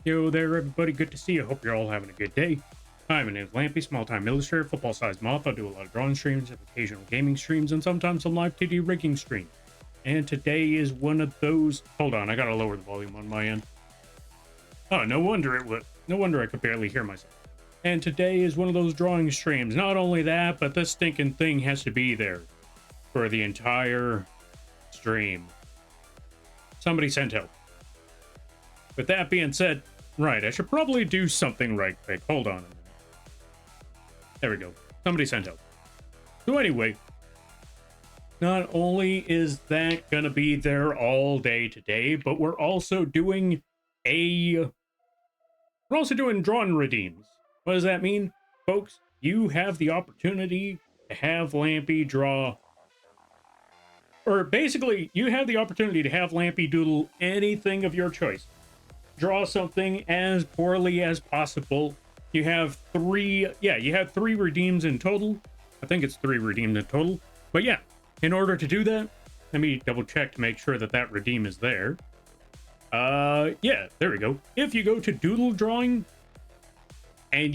Yo there, everybody. Good to see you. Hope you're all having a good day. Hi, my name's Lampy, small-time illustrator, football-sized moth. I do a lot of drawing streams, occasional gaming streams, and sometimes some live 2D rigging streams. And today is one of those... Hold on, I gotta lower the volume on my end. Oh, no wonder it would. No wonder I could barely hear myself. And today is one of those drawing streams. Not only that, but this stinking thing has to be there for the entire stream. Somebody sent help. With that being said, right, I should probably do something right quick. Hold on a minute. There we go. Somebody sent help. So anyway, not only is that gonna be there all day today, but we're also doing Drawing Redeems. What does that mean? Folks, you have the opportunity to have Lampy draw, or basically, you have the opportunity to have Lampy doodle anything of your choice. Draw something as poorly as possible. You have three redeems in total. I think it's 3 redeemed in total. But yeah, in order to do that, let me double check to make sure that that redeem is there. Yeah, there we go. If you go to Doodle Drawing, and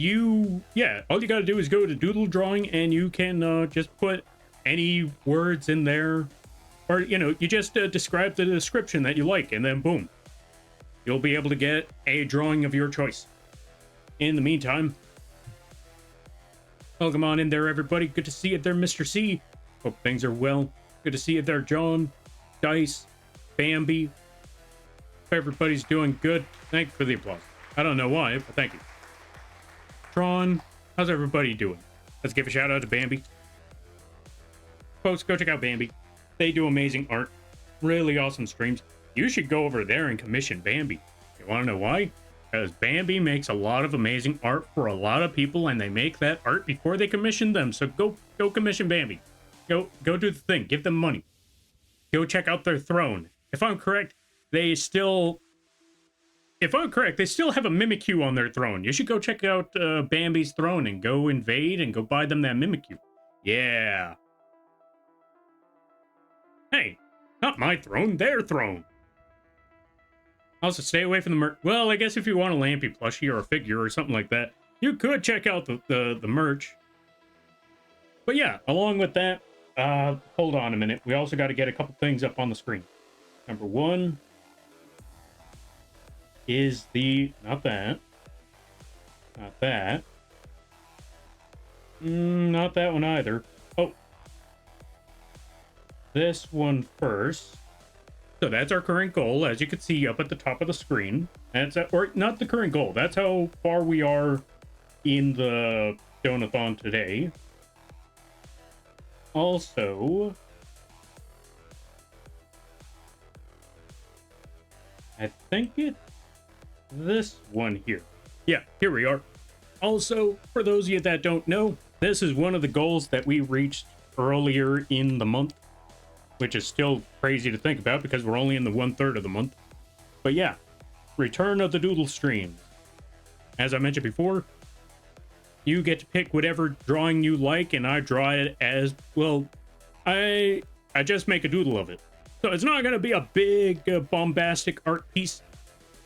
all you gotta do is go to Doodle Drawing, and you can just put any words in there, or you just describe the description that you like, and then boom, you'll be able to get a drawing of your choice. In the meantime, welcome on in there, everybody. Good to see you there, Mr. C. Hope things are well. Good to see you there, John, Dice, Bambi. Hope everybody's doing good. Thank you for the applause. I don't know why, but thank you. Tron, how's everybody doing? Let's give a shout out to Bambi. Folks, go check out Bambi. They do amazing art. Really awesome streams. You should go over there and commission Bambi. You want to know why? Because Bambi makes a lot of amazing art for a lot of people, and they make that art before they commission them. So go commission Bambi. Go do the thing. Give them money. Go check out their throne. If I'm correct, they still have a Mimikyu on their throne. You should go check out Bambi's throne and go invade and go buy them that Mimikyu. Yeah. Hey, not my throne, their throne. Also, stay away from the merch. Well, I guess if you want a Lampy plushie or a figure or something like that, you could check out the merch. But yeah, along with that, hold on a minute. We also got to get a couple things up on the screen. Number one is not that one either. Oh, this one first. So that's our current goal, as you can see up at the top of the screen. Or not the current goal. That's how far we are in the donathon today. Also, I think it's this one here. Yeah, here we are. Also, for those of you that don't know, this is one of the goals that we reached earlier in the month, which is still crazy to think about because we're only in the 1/3 of the month. But yeah, return of the doodle streams. As I mentioned before, you get to pick whatever drawing you like, and I draw it as, well, I just make a doodle of it. So it's not going to be a big, bombastic art piece.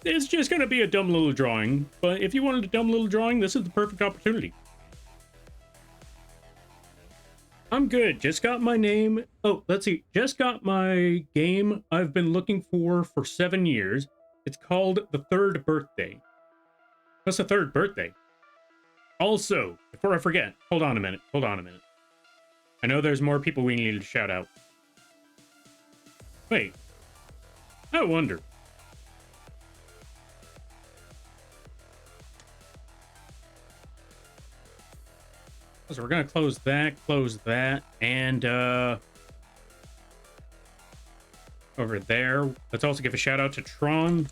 It's just going to be a dumb little drawing. But if you wanted a dumb little drawing, this is the perfect opportunity. I'm good. Just got my name. Oh, let's see. Just got my game I've been looking for 7 years. It's called The Third Birthday. What's the third birthday? Also, before I forget, hold on a minute. I know there's more people we need to shout out. Wait. I wonder. So we're going to close that, and over there. Let's also give a shout out to Tron.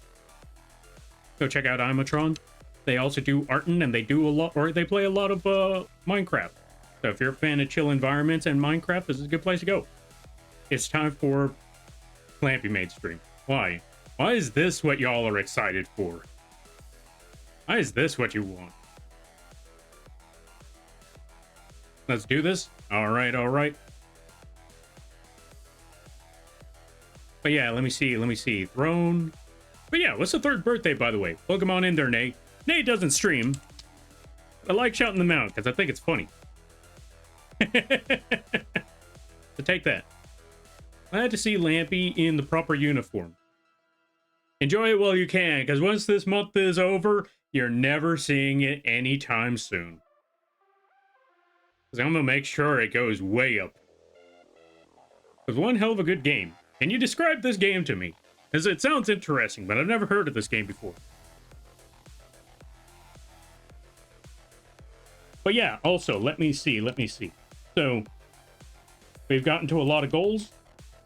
Go check out Imatron. They also do Arton, and they do a lot, or they play a lot of Minecraft. So if you're a fan of chill environments and Minecraft, this is a good place to go. It's time for Lampy Maid stream. Why? Why is this what y'all are excited for? Why is this what you want? Let's do this. All right. But yeah, let me see. Throne. But yeah, what's the third birthday, by the way? Welcome on in there, Nate. Nate doesn't stream. I like shouting them out because I think it's funny. So take that. Glad to see Lampy in the proper uniform. Enjoy it while you can, because once this month is over, you're never seeing it anytime soon. Because I'm going to make sure it goes way up. It was one hell of a good game. Can you describe this game to me? Because it sounds interesting, but I've never heard of this game before. But yeah, also, let me see. So, we've gotten to a lot of goals.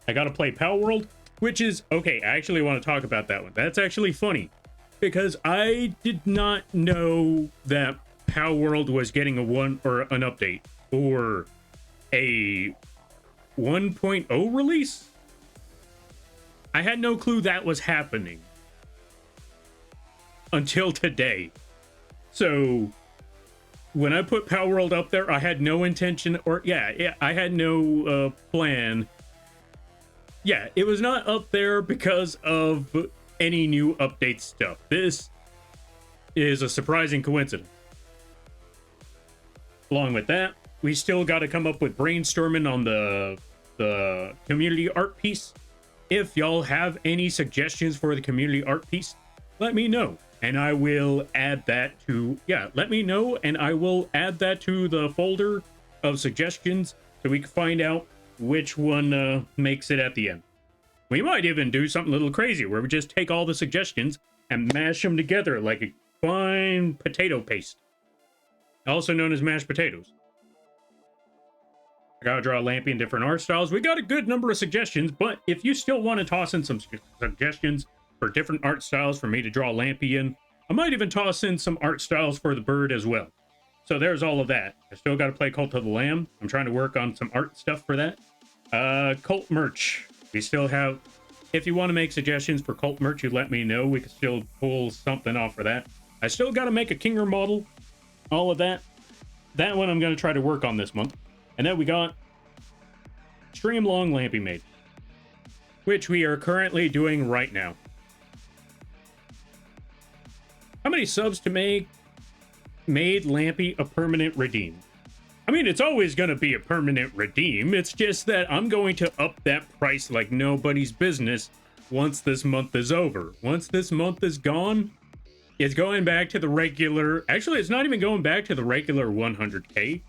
I got to play Power World, which is, okay, I actually want to talk about that one. That's actually funny, because I did not know that Power World was getting an update, or a 1.0 release. I had no clue that was happening until today. So when I put Power World up there, I had no intention, or I had no plan. Yeah, it was not up there because of any new update stuff. This is a surprising coincidence. Along with that, we still got to come up with brainstorming on the community art piece. If y'all have any suggestions for the community art piece, let me know, and I will add that to, let me know, and I will add that to the folder of suggestions so we can find out which one makes it at the end. We might even do something a little crazy where we just take all the suggestions and mash them together like a fine potato paste, also known as mashed potatoes. I gotta draw Lampy in different art styles. We got a good number of suggestions, but if you still want to toss in some suggestions for different art styles for me to draw Lampy in, I might even toss in some art styles for the bird as well. So there's all of that. I still got to play Cult of the Lamb. I'm trying to work on some art stuff for that. Cult merch. We still have... If you want to make suggestions for cult merch, you let me know. We can still pull something off for that. I still got to make a Kinger model. All of that. That one I'm going to try to work on this month. And then we got Stream Long Lampy Maid, which we are currently doing right now. How many subs to make Maid Lampy a permanent redeem? I mean, it's always going to be a permanent redeem. It's just that I'm going to up that price like nobody's business once this month is over. Once this month is gone, it's going back to the regular... Actually, it's not even going back to the regular 100K.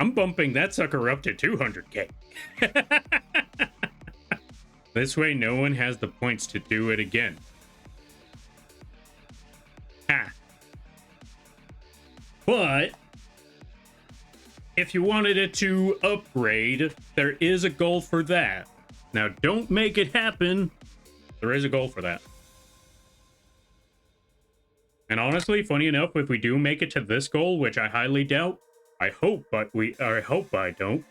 I'm bumping that sucker up to 200K. This way, no one has the points to do it again. But if you wanted it to upgrade, there is a goal for that. Now, don't make it happen. There is a goal for that. And honestly, funny enough, if we do make it to this goal, which I highly doubt, I hope I don't.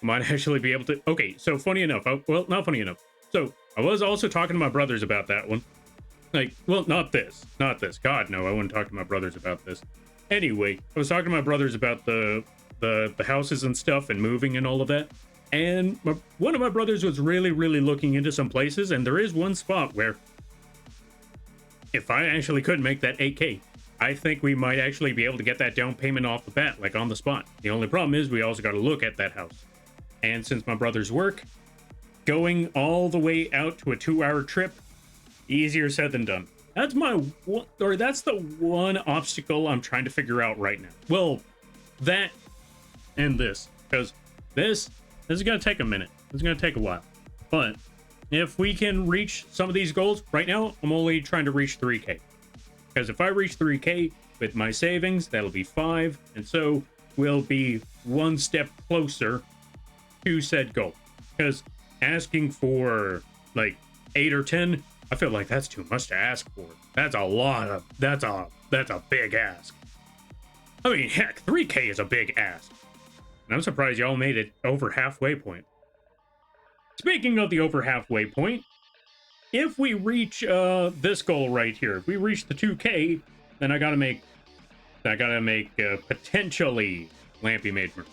Might actually be able to... Okay, so funny enough. Well, not funny enough. So, I was also talking to my brothers about that one. Like, well, not this. God, no, I wouldn't talk to my brothers about this. Anyway, I was talking to my brothers about the houses and stuff and moving and all of that. And one of my brothers was really, really looking into some places. And there is one spot where if I actually could make that 8K, I think we might actually be able to get that down payment off the bat, like on the spot. The only problem is we also got to look at that house. And since my brothers work, going all the way out to a 2-hour trip, easier said than done. That's that's the one obstacle I'm trying to figure out right now. Well, that and this, because this is going to take a minute. It's going to take a while. But if we can reach some of these goals, right now, I'm only trying to reach 3K. Because if I reach 3K with my savings, that'll be 5. And so we'll be one step closer to said goal. Because asking for like 8 or 10, I feel like that's too much to ask for. That's a big ask. I mean, heck, 3K is a big ask. And I'm surprised y'all made it over halfway point. Speaking of the over halfway point, if we reach this goal right here, if we reach the 2K, then I gotta make potentially Lampy Maid merch.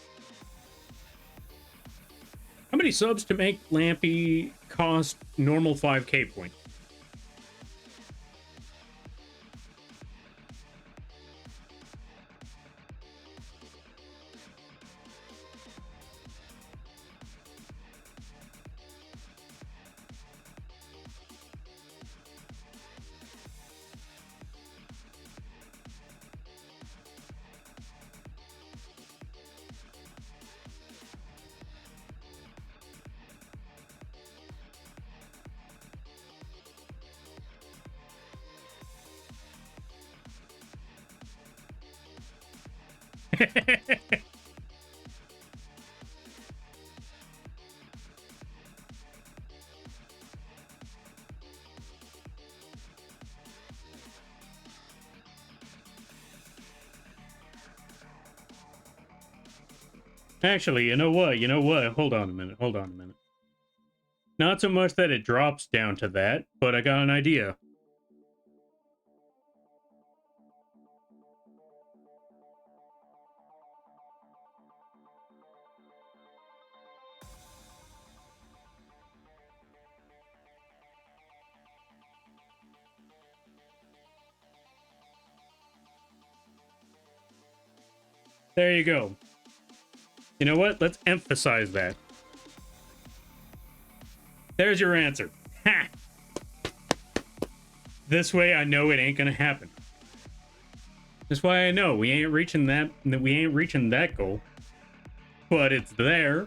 How many subs to make Lampy cost normal 5k points. Actually, you know what? You know what? Hold on a minute. Hold on a minute. Not so much that it drops down to that, but I got an idea. There you go. You know what? Let's emphasize that. There's your answer. Ha! This way I know it ain't gonna happen. That's why I know we ain't reaching that goal. But it's there.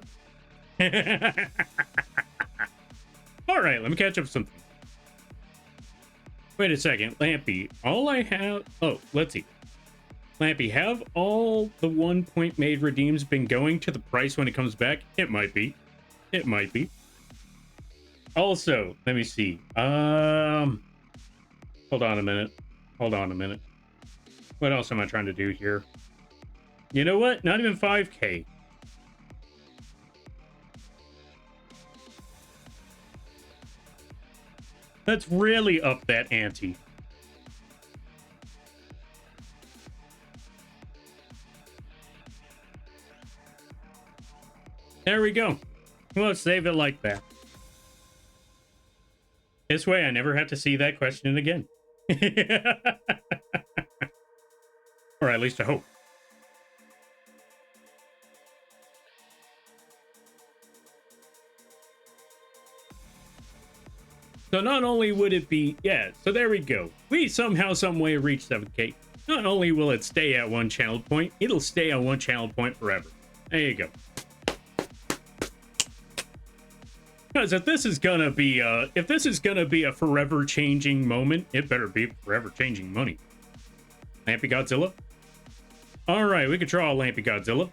Alright, let me catch up with something. Wait a second, Lampy. All I have... Oh, let's see. Lampy, have all the 1 point Maid redeems been going to the price when it comes back? It might be. It might be. Also, let me see. Hold on a minute. Hold on a minute. What else am I trying to do here? You know what? Not even 5k. Let's really up that ante. There we go. We'll save it like that. This way I never have to see that question again. Or at least I hope. So not only would it be... Yeah, so there we go. We somehow, some way reached 7k. Not only will it stay at one channel point, it'll stay at one channel point forever. There you go. Because if this is gonna be a forever changing moment, it better be forever changing money. Lampy Godzilla. All right, we could draw a Lampy Godzilla.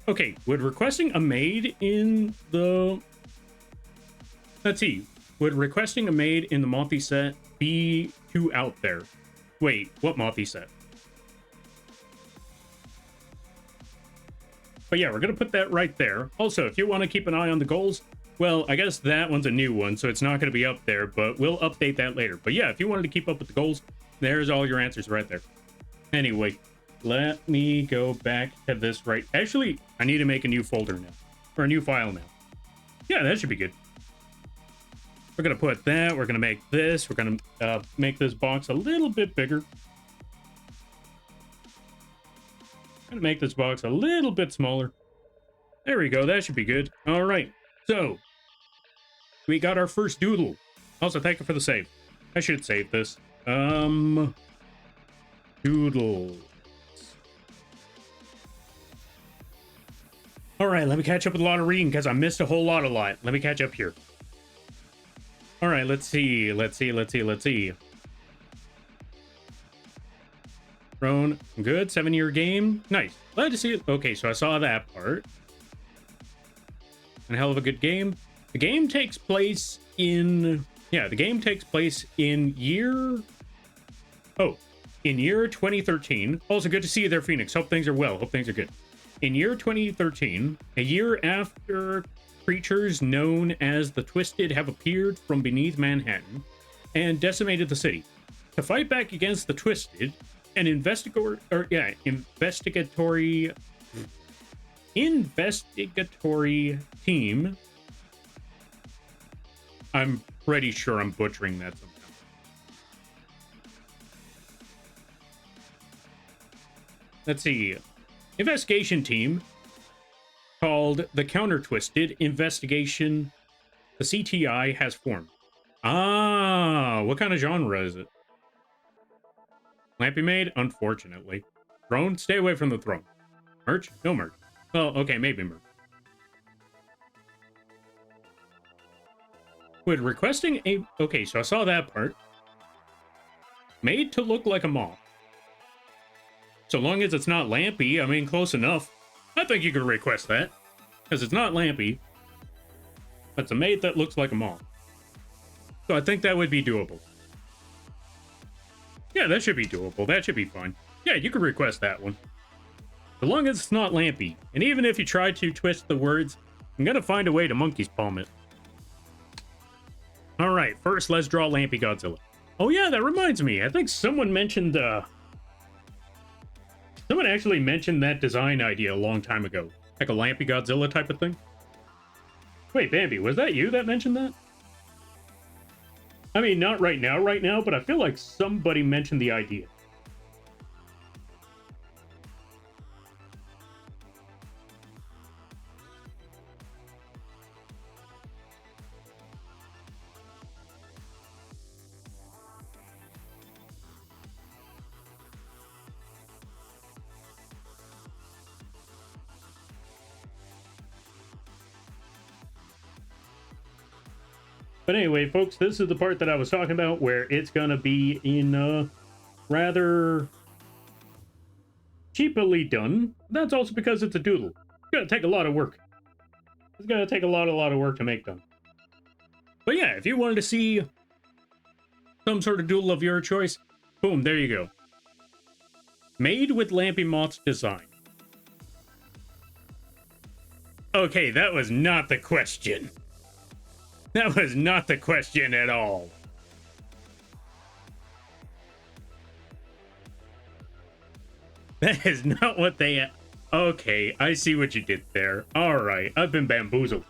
Okay, would requesting a maid in the... Let's see. Would requesting a maid in the Monty set be too out there? Wait, what Monty set? But yeah, we're gonna put that right there. Also, if you want to keep an eye on the goals, well, I guess that one's a new one, so it's not going to be up there, but we'll update that later. But yeah, if you wanted to keep up with the goals, there's all your answers right there. Anyway, let me go back to this right... Actually, I need to make a new folder now. Or a new file now. Yeah, that should be good. We're going to put that. We're going to make this. We're going to make this box a little bit bigger. Going to make this box a little bit smaller. There we go. That should be good. All right. So, we got our first doodle. Also, thank you for the save. I should save this. Doodle. All right, let me catch up with a lot of reading because I missed a whole lot. Let me catch up here. All right, let's see. Roan, good. 7-year game. Nice. Glad to see it. Okay, so I saw that part. A hell of a good game. The game takes place in... Yeah, the game takes place in year... Oh, in year 2013. Also, good to see you there, Phoenix. Hope things are well. Hope things are good. In year 2013, a year after creatures known as the Twisted have appeared from beneath Manhattan and decimated the city. To fight back against the Twisted, an investigatory team I'm pretty sure I'm butchering that somehow. Let's see. Investigation team called the Counter Twisted Investigation. The CTI has formed. Ah, what kind of genre is it? Lampy Maid? Unfortunately. Throne? Stay away from the throne. Merch? No merch. Well, okay, maybe merch. Would requesting a... Okay, so I saw that part. Made to look like a moth. So long as it's not Lampy, I mean, close enough. I think you could request that. Because it's not Lampy. But it's a maid that looks like a moth. So I think that would be doable. Yeah, that should be doable. That should be fine. Yeah, you could request that one. So long as it's not Lampy. And even if you try to twist the words, I'm going to find a way to monkey's palm it. Alright, first let's draw Lampy Godzilla. Oh yeah, that reminds me. I think someone mentioned... Someone actually mentioned that design idea a long time ago. Like a Lampy Godzilla type of thing. Wait, Bambi, was that you that mentioned that? I mean, not right now, but I feel like somebody mentioned the idea. But anyway, folks, this is the part that I was talking about where it's gonna be in rather cheaply done. That's also because it's a doodle. It's gonna take a lot of work. It's gonna take a lot of work to make done. But yeah, if you wanted to see some sort of doodle of your choice, boom, there you go. Made with Lampy Moth's design. Okay, that was not the question. That was not the question at all. That is not what they... Okay, I see what you did there. Alright, I've been bamboozled.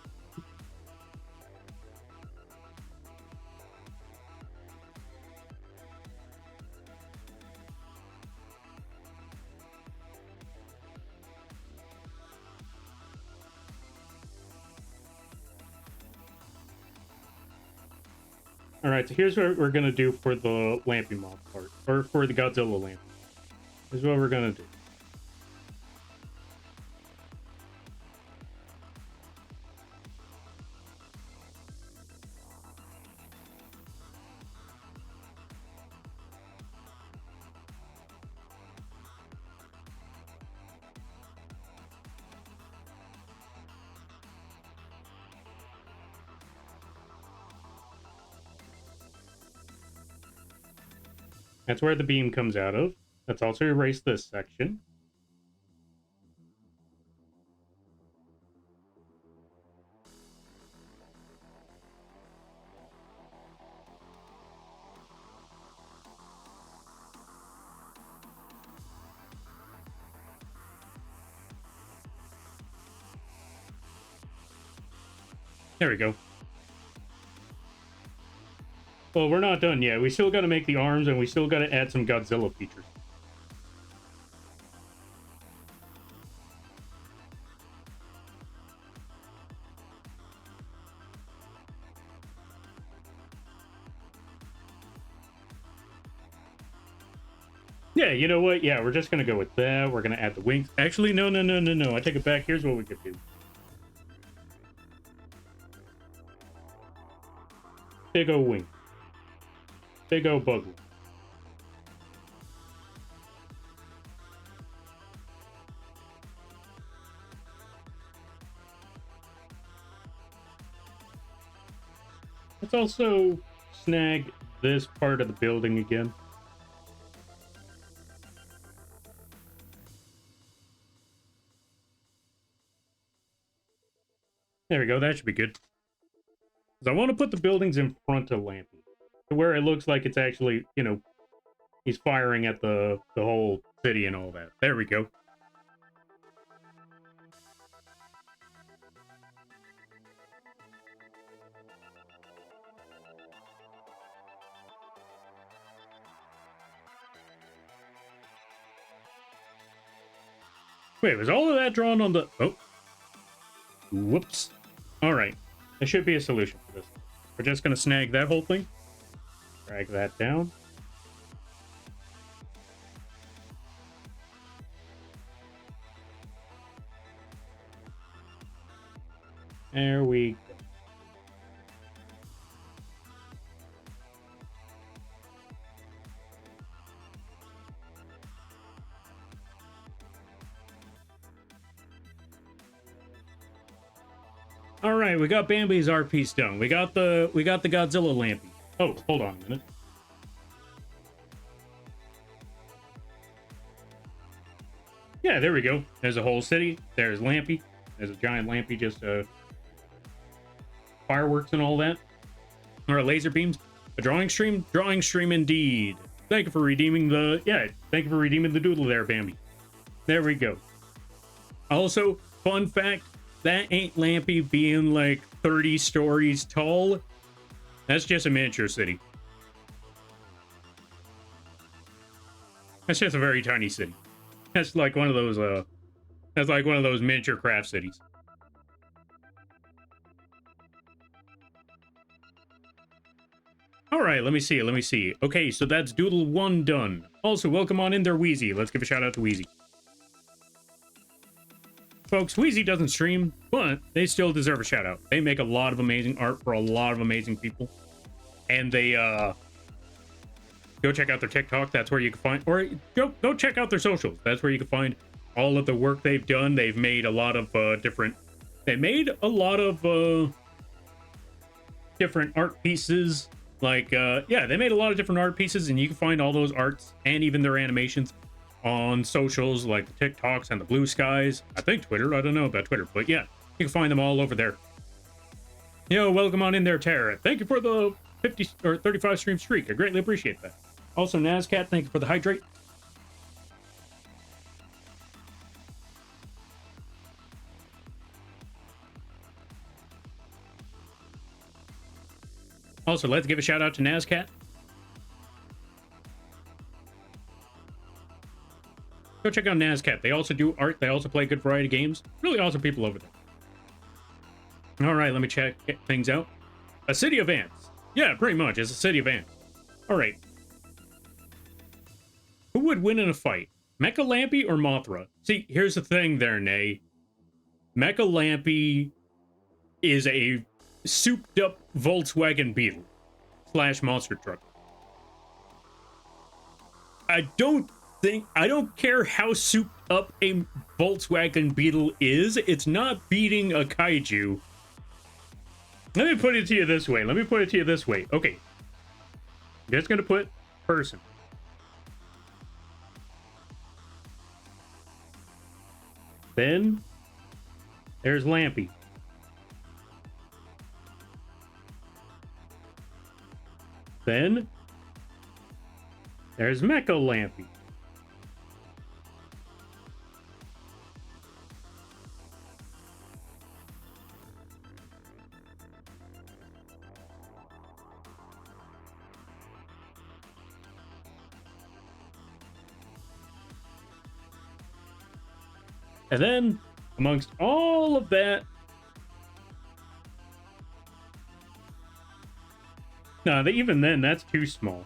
Alright, so here's what we're gonna do for the Lampy Moth part. Or for the Godzilla Lampy. Here's what we're gonna do. That's where the beam comes out of. Let's also erase this section. There we go. Well, we're not done yet. We still got to make the arms, and we still got to add some Godzilla features. Yeah, you know what? Yeah, we're just going to go with that. We're going to add the wings. Actually, no. I take it back. Here's what we could do. Big O wing. Big O bug. Let's also snag this part of the building again. There we go. That should be good. Because I want to put the buildings in front of Lampy. To where it looks like it's actually, you know, he's firing at the whole city and all that. There we go. Wait, was all of that drawn on the... Oh. Whoops. All right. There should be a solution for this. We're just going to snag that whole thing. Drag that down. There we go. All right, we got Bambi's art piece done. We got the Godzilla lampy. Oh, hold on a minute. Yeah, there we go. There's a whole city. There's Lampy. There's a giant Lampy, just fireworks and all that. Or laser beams. A drawing stream? Drawing stream indeed. Thank you for redeeming the... Yeah, thank you for redeeming the doodle there, Bambi. There we go. Also, fun fact, that ain't Lampy being like 30 stories tall. That's just a miniature city. That's just a very tiny city. That's like one of those, miniature craft cities. All right, let me see. Okay, so that's Doodle 1 done. Also, welcome on in there, Wheezy. Let's give a shout out to Wheezy. Folks, Wheezy doesn't stream, but they still deserve a shout out. They make a lot of amazing art for a lot of amazing people. And they, go check out their TikTok. That's where you can find, or go check out their socials. That's where you can find all of the work they've done. They've made a lot of different art pieces. Like, yeah, they made a lot of different art pieces, and you can find all those arts and even their animations on socials like the TikToks and the Blue Skies. I think Twitter. I don't know about Twitter, but yeah, you can find them all over there. Yo, welcome on in there, Tara. Thank you for the 50 or 35 stream streak. I greatly appreciate that. Also, Nazcat, thank you for the hydrate. Also, let's give a shout out to Nazcat. Go check out Nazcat. They also do art. They also play good variety games. Really awesome people over there. All right, let me check things out. A city of ants. Yeah, pretty much. It's a city of ants. All right. Who would win in a fight? Mecha Lampy or Mothra? See, here's the thing there, Nay. Mecha Lampy is a souped up Volkswagen Beetle / monster truck. I don't care how souped up a Volkswagen Beetle is. It's not beating a kaiju. Let me put it to you this way. Okay. I'm just gonna put person. Then there's Lampy. Then there's Mecha Lampy. And then, amongst all of that... No, even then, that's too small.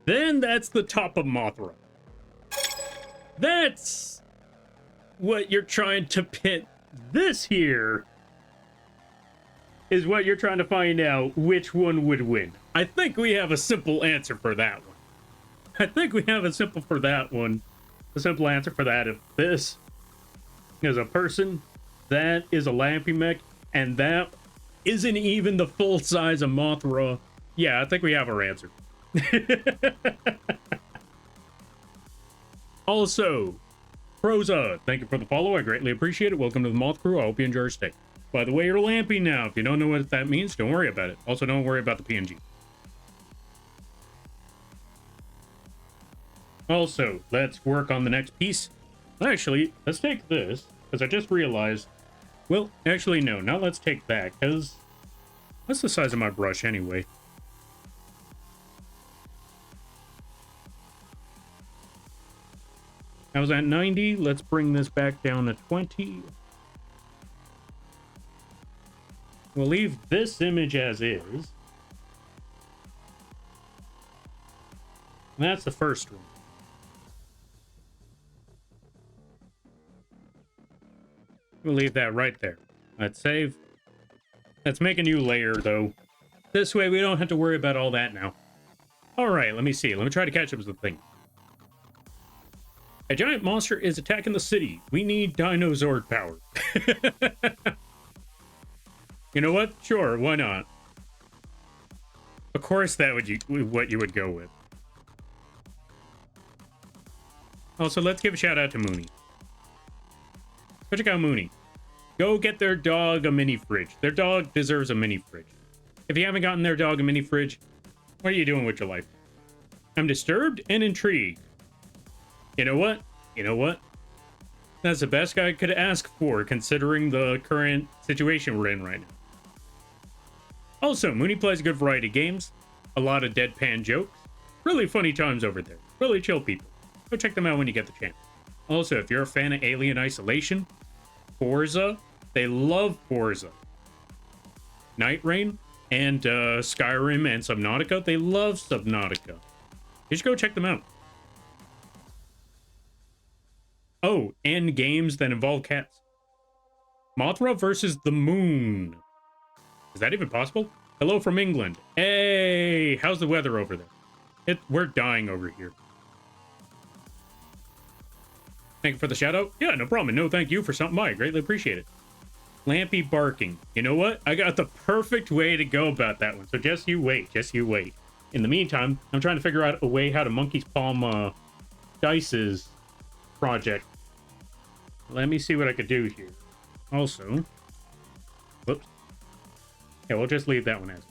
Then that's the top of Mothra. That's what you're trying to pit. This here is what you're trying to find out which one would win. I think we have a simple answer for that one. A simple answer for that. If this is a person, that is a Lampy mech, and that isn't even the full size of Mothra. Yeah, I think we have our answer. Also, Croza, thank you for the follow. I greatly appreciate it. Welcome to the Moth Crew. I hope you enjoy your stay. By the way, you're lampy now. If you don't know what that means, don't worry about it. Also, don't worry about the PNG. Also, let's work on the next piece. Actually, let's take this, because I just realized... Well, actually, no, not let's take that, because... What's the size of my brush, anyway? I was at 90. Let's bring this back down to 20. We'll leave this image as is. And that's the first one. We'll leave that right there. Let's save. Let's make a new layer, though. This way, we don't have to worry about all that now. All right, let me see. Let me try to catch up with the thing. A giant monster is attacking the city. We need Dinozord power. You know what? Sure, why not? Of course, that would what you would go with. Also, let's give a shout out to Mooney. Go check out Mooney. Go get their dog a mini fridge. Their dog deserves a mini fridge. If you haven't gotten their dog a mini fridge, what are you doing with your life? I'm disturbed and intrigued. You know what? You know what? That's the best I could ask for, considering the current situation we're in right now. Also, Mooney plays a good variety of games, a lot of deadpan jokes, really funny times over there, really chill people. Go check them out when you get the chance. Also, if you're a fan of Alien Isolation, Forza, they love Forza. Night Rain, and Skyrim and Subnautica, they love Subnautica. You should go check them out. Oh, and games that involve cats. Mothra versus the Moon. Is that even possible? Hello from England. Hey, how's the weather over there? We're dying over here. Thank you for the shout out. Yeah, no problem. No, thank you for something by. I greatly appreciate it. Lampy barking. You know what? I got the perfect way to go about that one. So just you wait. Just you wait. In the meantime, I'm trying to figure out a way how to monkey's palm Dice's project. Let me see what I could do here. Also, whoops. Yeah, we'll just leave that one as.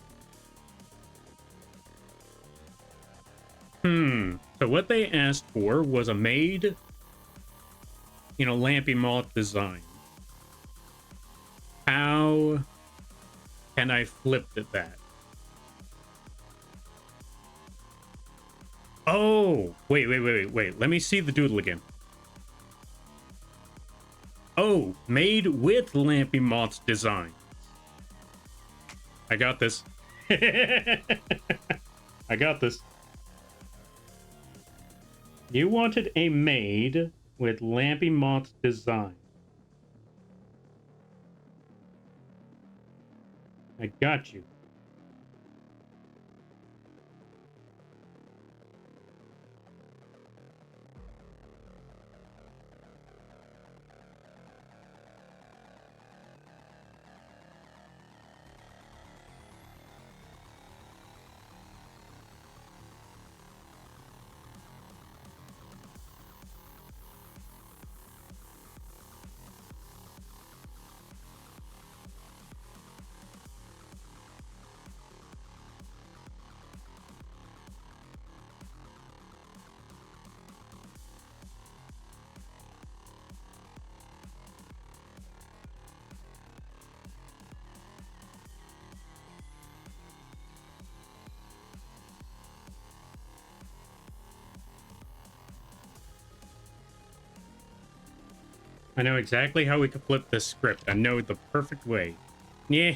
So what they asked for was a Maid, you know, Lampy Moth design. How can I flip that? Oh, wait. Let me see the doodle again. Oh, Made with Lampy Moth's design. I got this. I got this. You wanted a Maid with Lampy Moth's design. I got you. I know exactly how we could flip this script. I know the perfect way. Yeah.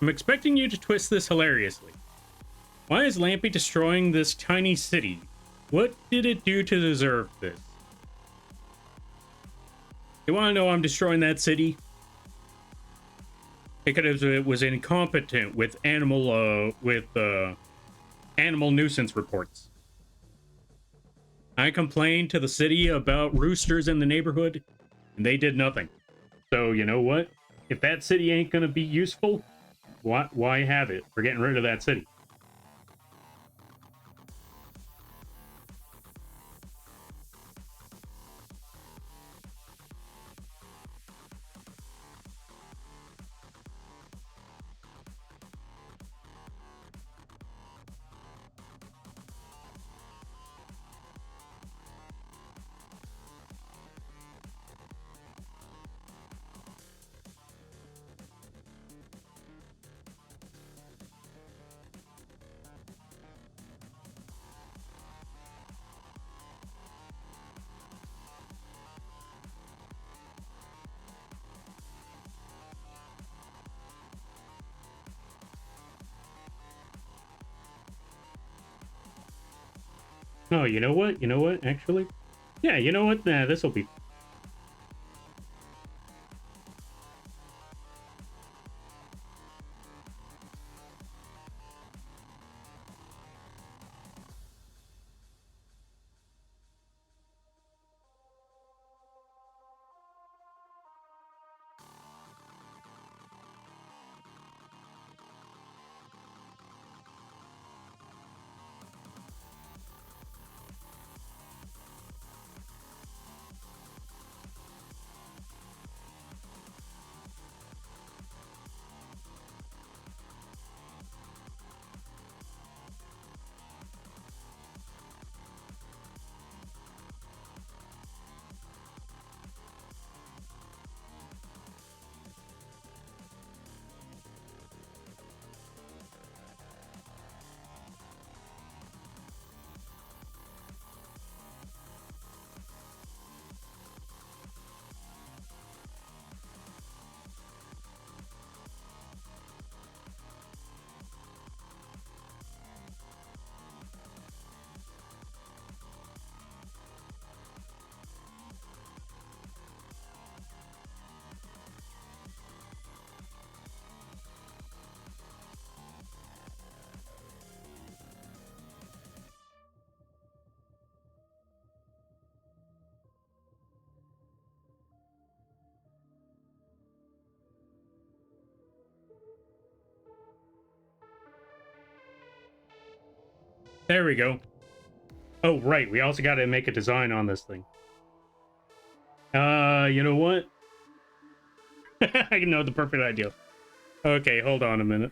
I'm expecting you to twist this hilariously. Why is Lampy destroying this tiny city? What did it do to deserve this? You want to know I'm destroying that city? Because it was incompetent with animal nuisance reports. I complained to the city about roosters in the neighborhood, and they did nothing. So, you know what? If that city ain't gonna be useful, why have it? We're getting rid of that city. Oh, you know what? You know what, actually? Yeah, you know what? Nah, this'll be... There we go. Oh, right. We also got to make a design on this thing. You know what? I know the perfect idea. Okay, hold on a minute.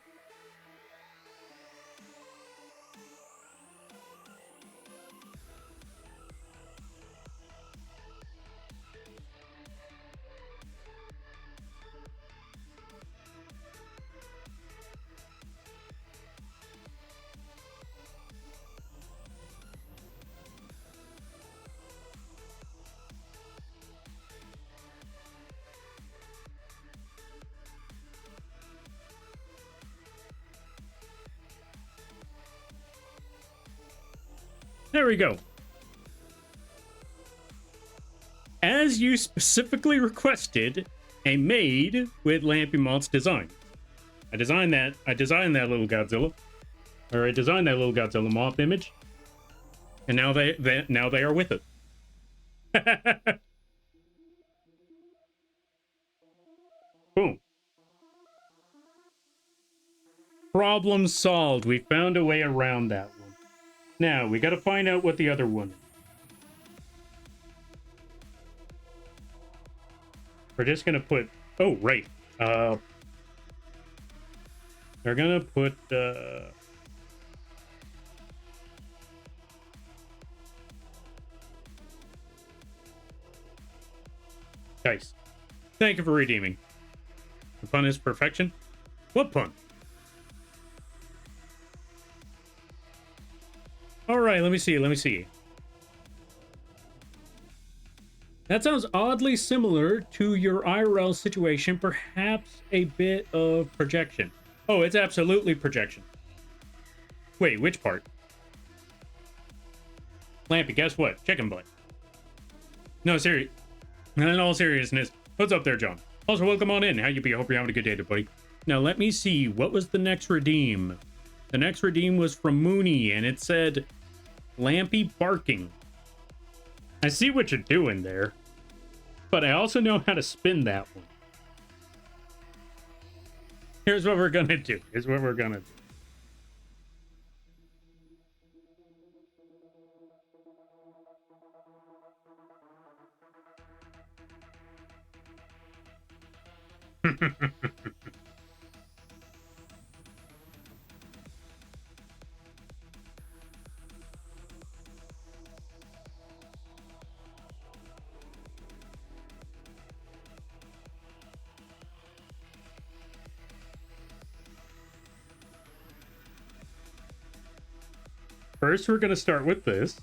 There we go. As you specifically requested, a maid with Lampy Moth's design. I designed that little Godzilla. Or I designed that little Godzilla moth image. And now they are with it. Boom. Problem solved. We found a way around that one. Now, we gotta find out what the other one is. We're just gonna put... Oh, right. They're gonna put... Dice. Thank you for redeeming. The pun is perfection. What pun? Alright, let me see. That sounds oddly similar to your IRL situation, perhaps a bit of projection. Oh, it's absolutely projection. Wait, which part? Lampy, guess what? Chicken butt. No, serious. In all seriousness, what's up there, John? Also, welcome on in. How you be? I hope you're having a good day, buddy. Now, let me see. What was the next redeem? The next redeem was from Mooney, and it said, Lampy barking. I see what you're doing there, but I also know how to spin that one. Here's what we're gonna do. First, we're gonna start with this.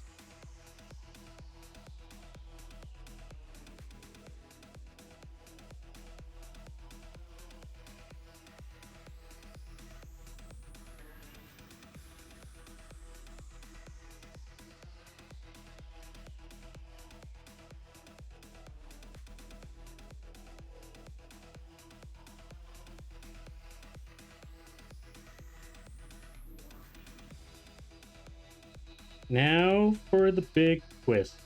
Now for the big twist.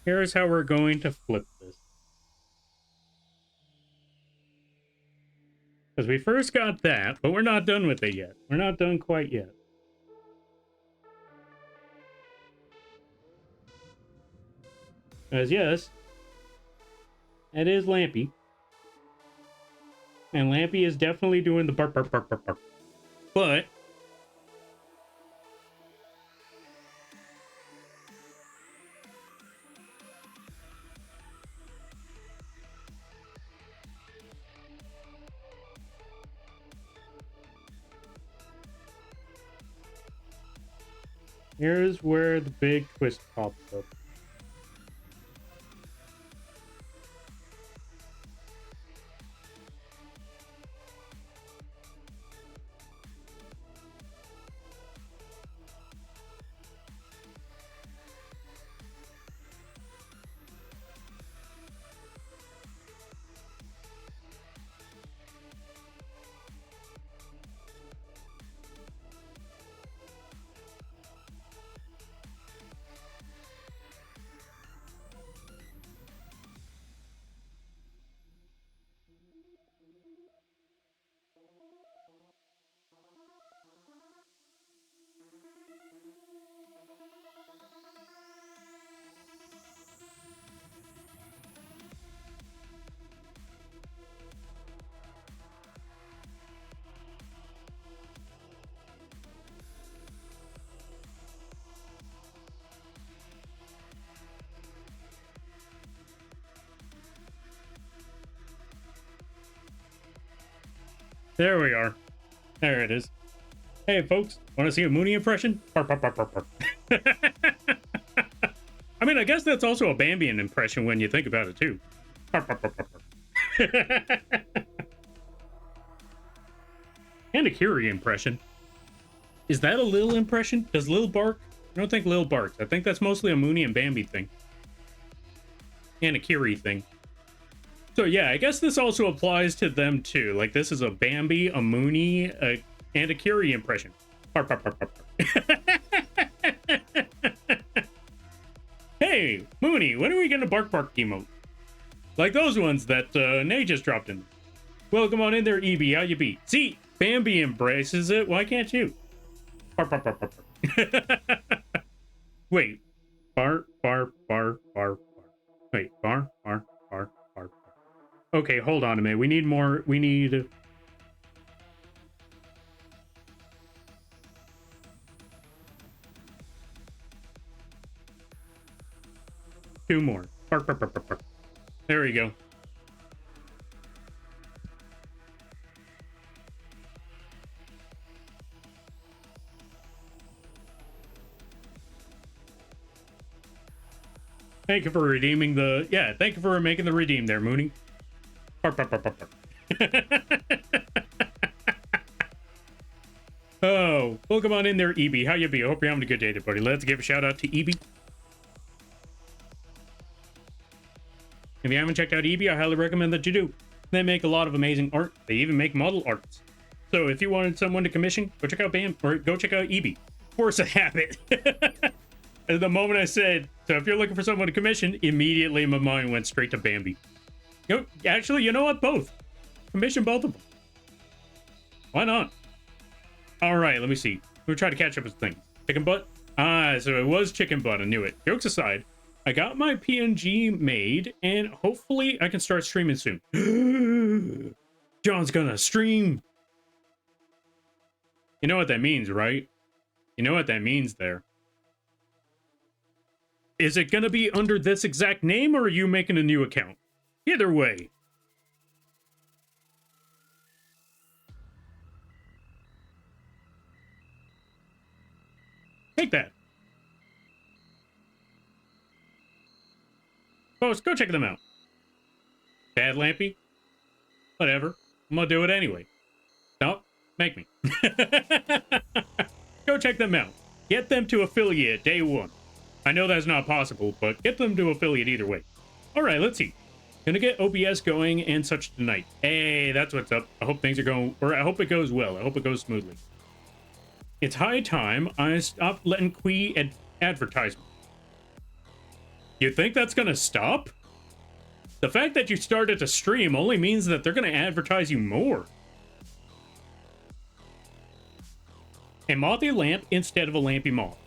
Here's how we're going to flip this. Because we first got that, but we're not done with it yet. We're not done quite yet. Because yes, it is Lampy. And Lampy is definitely doing the bark, bark, bark, bark, bark. But here's where the big twist pops up. There we are. There it is. Hey, folks, want to see a Mooney impression? Bark, bark, bark, bark, bark. I mean, I guess that's also a Bambian impression when you think about it, too. Bark, bark, bark, bark, bark. And a Curie impression. Is that a Lil impression? Does Lil bark? I don't think Lil barks. I think that's mostly a Mooney and Bambi thing. And a Curie thing. So yeah, I guess this also applies to them too. Like this is a Bambi, a Mooney, and a Curie impression. Bark, bark, bark, bark, bark. Hey, Mooney, when are we gonna bark bark emote? Like those ones that Nay just dropped in. Welcome on in there, EB. How you be? See, Bambi embraces it. Why can't you? Bark, bark, bark, bark, bark. Wait, bark, bark, bark, bark, bark. Wait, bark, bark, bark. Okay, hold on a minute. We need more. We need... two more. Bark, bark, bark, bark, bark. There we go. Thank you for redeeming the... Yeah, thank you for making the redeem there, Mooney. Bark, bark, bark, bark, bark. Oh, welcome on in there, EB. How you be? I hope you're having a good day, buddy. Let's give a shout out to EB. If you haven't checked out EB, I highly recommend that you do. They make a lot of amazing art. They even make model arts. So if you wanted someone to commission, go check out BAM or go check out EB. Force a habit. At the moment I said, so if you're looking for someone to commission, immediately my mind went straight to Bambi. Actually, you know what? Both. Commission both of them. Why not? All right, let me see. We'll try to catch up with things. Chicken butt? Ah, so it was chicken butt. I knew it. Jokes aside, I got my PNG made, and hopefully I can start streaming soon. John's gonna stream. You know what that means, right? You know what that means there. Is it gonna be under this exact name, or are you making a new account? Either way. Take that. Folks, go check them out. Bad Lampy? Whatever. I'm gonna do it anyway. No, make me. Go check them out. Get them to affiliate day one. I know that's not possible, but get them to affiliate either way. All right, let's see. Gonna get OBS going and such tonight. Hey, that's what's up. I hope things are going, or I hope it goes well. I hope it goes smoothly. It's high time I stopped letting Quee advertise me. You think that's gonna stop? The fact that you started to stream only means that they're gonna advertise you more. A mothy lamp instead of a lampy moth.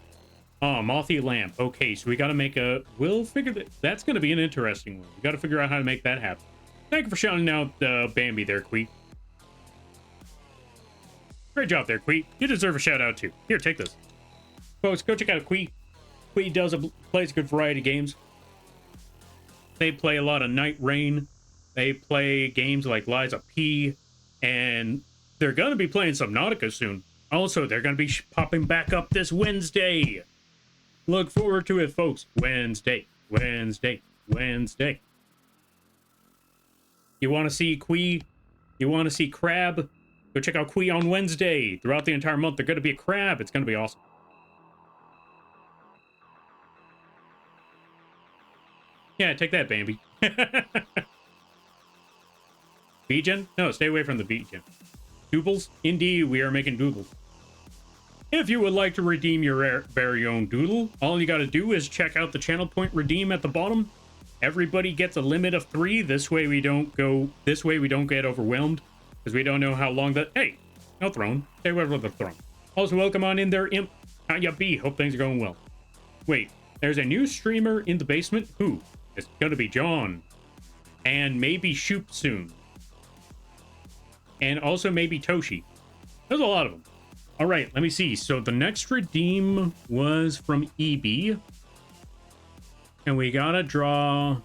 Oh, mothy lamp. Okay, so we gotta make a... We'll figure that... That's gonna be an interesting one. We gotta figure out how to make that happen. Thank you for shouting out Bambi there, Quee. Great job there, Quee. You deserve a shout out too. Here, take this. Folks, go check out Quee. Quee plays a good variety of games. They play a lot of Night Rain. They play games like Lies of P. And they're gonna be playing Subnautica soon. Also, they're gonna be popping back up this Wednesday. Look forward to it, folks. Wednesday. You want to see Quee? You want to see Crab? Go check out Quee on Wednesday. Throughout the entire month, they're going to be a crab. It's going to be awesome. Yeah, take that, Bambi. vgen? No, stay away from the vgen. Doodles? Indeed, we are making doodles. If you would like to redeem your very own doodle, all you got to do is check out the channel point redeem at the bottom. Everybody gets a limit of 3. This way we don't get overwhelmed, because we don't know how long that... Hey, no throne. Stay away from the throne. Also, welcome on in there, Imp. How ya be? Hope things are going well. Wait, there's a new streamer in the basement. Who? It's gonna be John. And maybe Shoop soon. And also maybe Toshi. There's a lot of them. All right, let me see. So the next redeem was from EB. And we gotta draw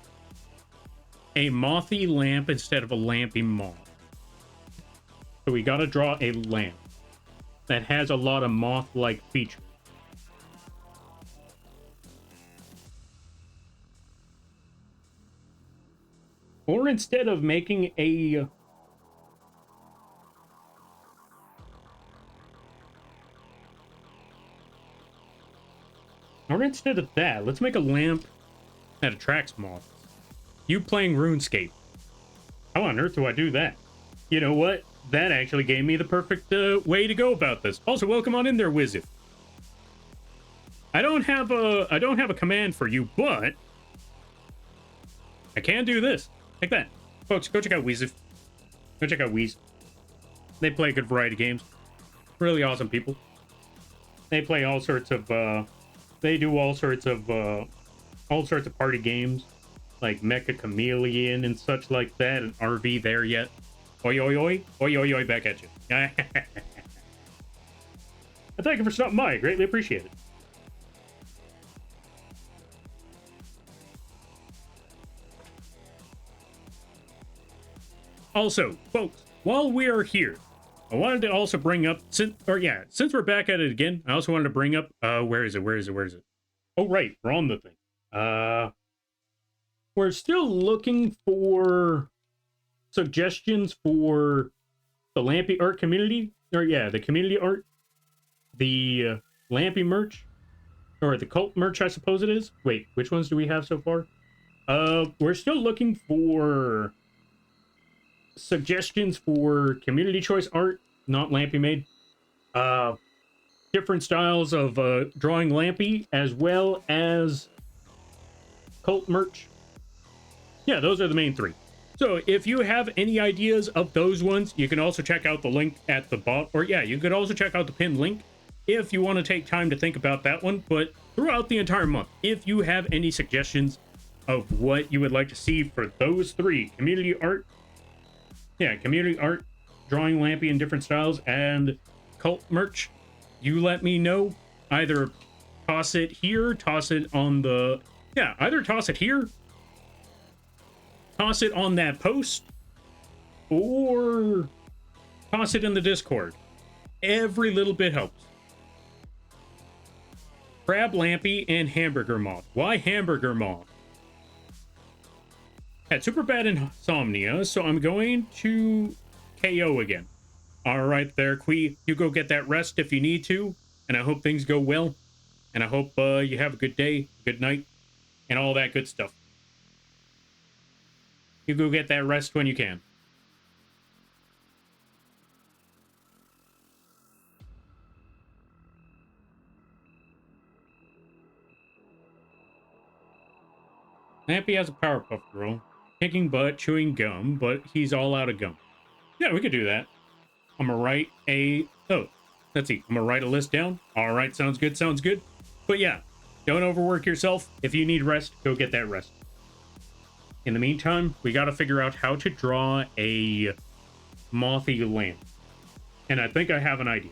a mothy lamp instead of a lampy moth. So we gotta draw a lamp that has a lot of moth-like features. Or instead of making a... Or instead of that, let's make a lamp that attracts moths. You playing RuneScape. How on earth do I do that? You know what? That actually gave me the perfect way to go about this. Also, welcome on in there, Wizif. I don't have a command for you, but I can do this. Take that. Folks, go check out Wizif. Go check out Weez. They play a good variety of games. Really awesome people. They play all sorts of they do all sorts of party games, like Mecha Chameleon and such like that, and RV there yet. Oi, oi, oi. Oi, oi, oi, back at you. I thank you for stopping by. Greatly appreciate it. Also, folks, while we are here, I wanted to also bring up, since we're back at it again, I also wanted to bring up, where is it? Oh, right, we're on the thing. We're still looking for suggestions for the Lampy art community, the community art, the Lampy merch, or the cult merch, I suppose it is. Wait, which ones do we have so far? We're still looking for suggestions for community choice art, not Lampy made. Different styles of drawing Lampy, as well as cult merch. Yeah, those are the main 3. So if you have any ideas of those ones, you can also check out the link at the bottom, or you could also check out the pinned link if you want to take time to think about that one. But throughout the entire month, if you have any suggestions of what you would like to see for those 3, community art, community art, drawing Lampy in different styles, and cult merch, you let me know. Either toss it here, toss it on the... either toss it here, toss it on that post, or toss it in the Discord. Every little bit helps. Crab Lampy and Hamburger Moth. Why Hamburger Moth? Had super bad insomnia, so I'm going to KO again. All right there, Quee. You go get that rest if you need to, and I hope things go well, and I hope you have a good day, good night, and all that good stuff. You go get that rest when you can. Lampy has a Powerpuff Girl, kicking butt, chewing gum, but he's all out of gum. Yeah, we could do that. I'm gonna write let's see. I'm gonna write a list down. All right, sounds good, sounds good. But yeah, don't overwork yourself. If you need rest, go get that rest. In the meantime, we gotta figure out how to draw a mothy lamp. And I think I have an idea.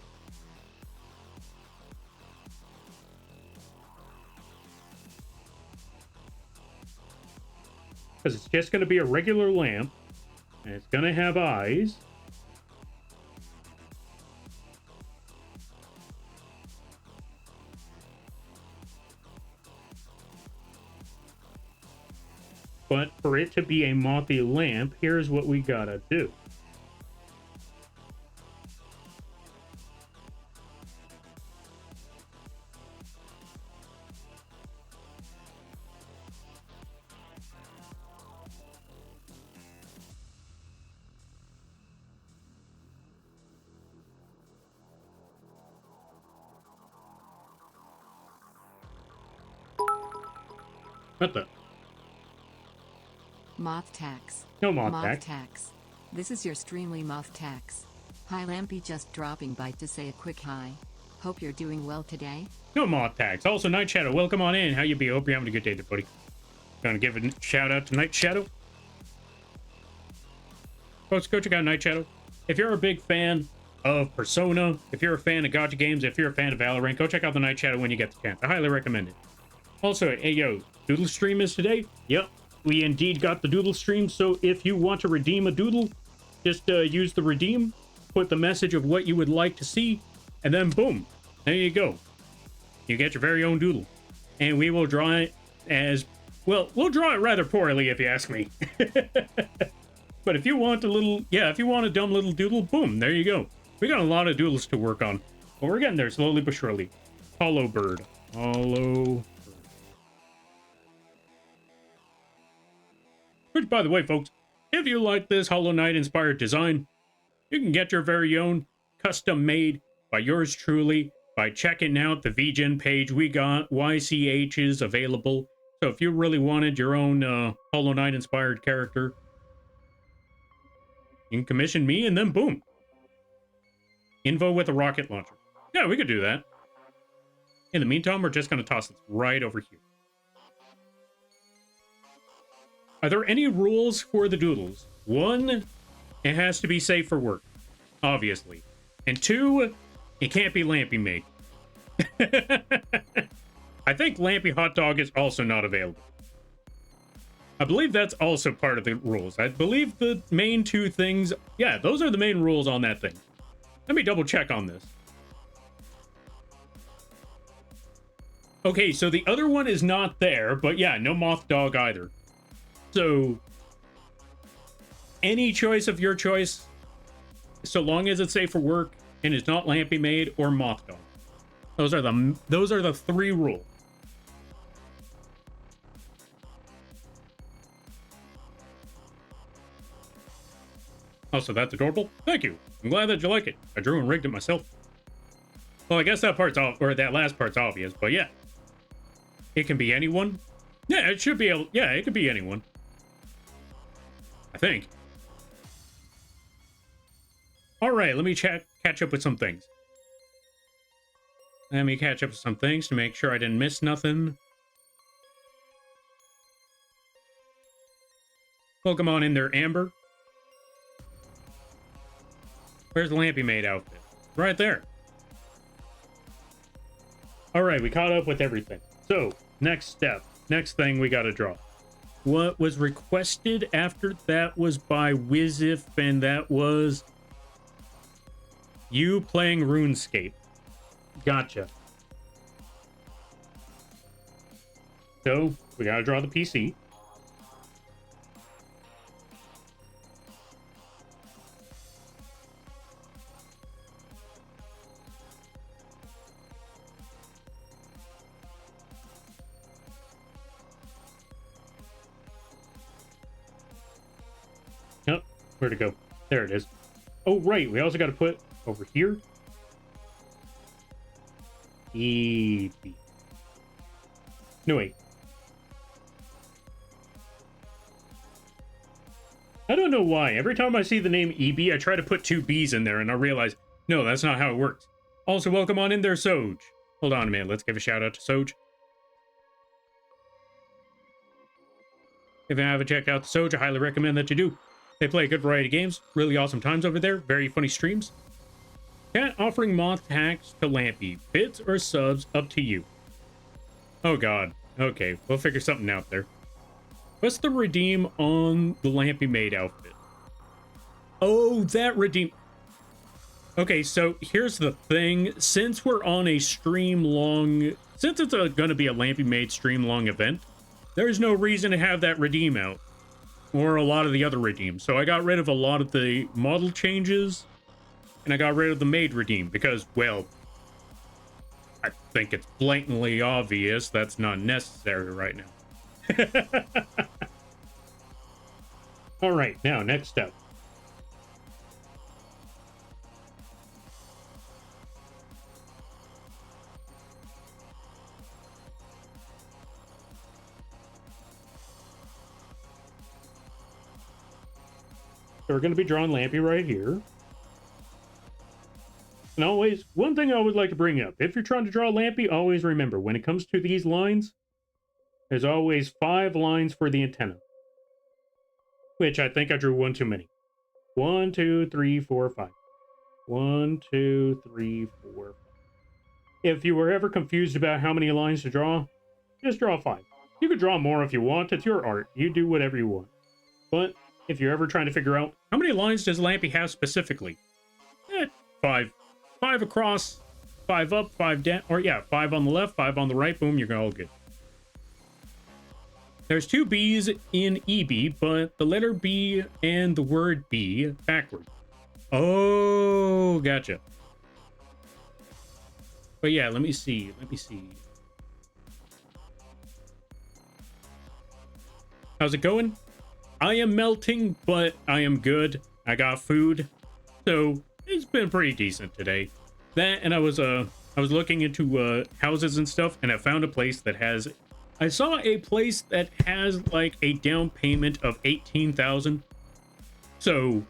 Because it's just gonna be a regular lamp, and it's gonna have eyes. But for it to be a mothy lamp, here's what we gotta do. What the? Moth tax. No moth Moth tax. This is your Streamly Moth tax. Hi Lampy, just dropping by to say a quick hi. Hope you're doing well today. No moth tax. Also, Night Shadow, welcome on in. How you be? Hope you're having a good day there, buddy. Gonna give a shout out to Night Shadow. Folks, go check out Night Shadow. If you're a big fan of Persona, if you're a fan of gacha games, if you're a fan of Valorant, go check out the Night Shadow when you get the chance. I highly recommend it. Also, hey yo, Doodle stream is today? Yep, we indeed got the Doodle stream, so if you want to redeem a Doodle, just use the redeem, put the message of what you would like to see, and then boom, there you go. You get your very own Doodle. And we will draw it as, well, we'll draw it rather poorly if you ask me. But if you want a little, yeah, if you want a dumb little Doodle, boom, there you go. We got a lot of Doodles to work on. But we're getting there slowly but surely. Hollow Bird. Hollow. Which, by the way, folks, if you like this Hollow Knight inspired design, you can get your very own custom made by yours truly by checking out the vgen page. We got YCHs available. So if you really wanted your own Hollow Knight inspired character, you can commission me and then boom. Info with a rocket launcher. Yeah, we could do that. In the meantime, we're just going to toss this right over here. Are there any rules for the Doodles? One, it has to be safe for work, obviously. And two, it can't be Lampy Maid. I think Lampy Hot Dog is also not available. I believe that's also part of the rules. I believe the main two things, yeah, those are the main rules on that thing. Let me double check on this. Okay, so the other one is not there, but yeah, no Moth Dog either. So, any choice of your choice, so long as it's safe for work and it's not Lampy Maid or Moth Dog. Those are the three rules. Also, that's adorable. Thank you. I'm glad that you like it. I drew and rigged it myself. Well, I guess that part's off, or that last part's obvious, but yeah. It can be anyone. Yeah, it should be, yeah, it could be anyone. I think. All right, let me catch up with some things. Let me catch up with some things to make sure I didn't miss nothing. Welcome on in there, Amber. Where's the Lampy Maid outfit? Right there. All right, we caught up with everything. So, next step. Next thing we got to draw. What was requested after that was by Wizif, and that was you playing RuneScape. Gotcha. So, we got to draw the PC. Where'd it go? There it is. Oh, right. We also got to put over here. EB. No, wait. I don't know why. Every time I see the name EB, I try to put two B's in there, and I realize, no, that's not how it works. Also, welcome on in there, Soj. Hold on a minute. Let's give a shout out to Soj. If you haven't checked out the Soj, I highly recommend that you do. They play a good variety of games, really awesome times over there, very funny streams. Cat offering moth hacks to Lampy. Bits or subs, up to you. Oh god. Okay, we'll figure something out there. What's the redeem on the Lampy Maid outfit? Oh, that redeem. Okay, so here's the thing. Since we're on a stream long... Since it's going to be a Lampy Maid stream long event, there's no reason to have that redeem out. Or a lot of the other redeems. So I got rid of a lot of the model changes. And I got rid of the Maid redeem. Because, well... I think it's blatantly obvious that's not necessary right now. Alright, now, next up. So we're going to be drawing Lampy right here. And always, one thing I would like to bring up, if you're trying to draw Lampy, always remember, when it comes to these lines, there's always 5 lines for the antenna. Which I think I drew one too many. 1, 2, 3, 4, 5. 1, 2, 3, 4, 5. If you were ever confused about how many lines to draw, just draw 5. You could draw more if you want, it's your art. You do whatever you want. But if you're ever trying to figure out, how many lines does Lampy have specifically? 5. 5 across, 5 up, 5 down, or yeah, 5 on the left, 5 on the right, boom, you're all good. There's 2 B's in EB, but the letter B and the word B backward. Oh, gotcha. But yeah, let me see. How's it going? I am melting, but I am good. I got food, so it's been pretty decent today. That, and I was looking into houses and stuff, and I found a place that has... I saw a place that has like a down payment of 18,000. So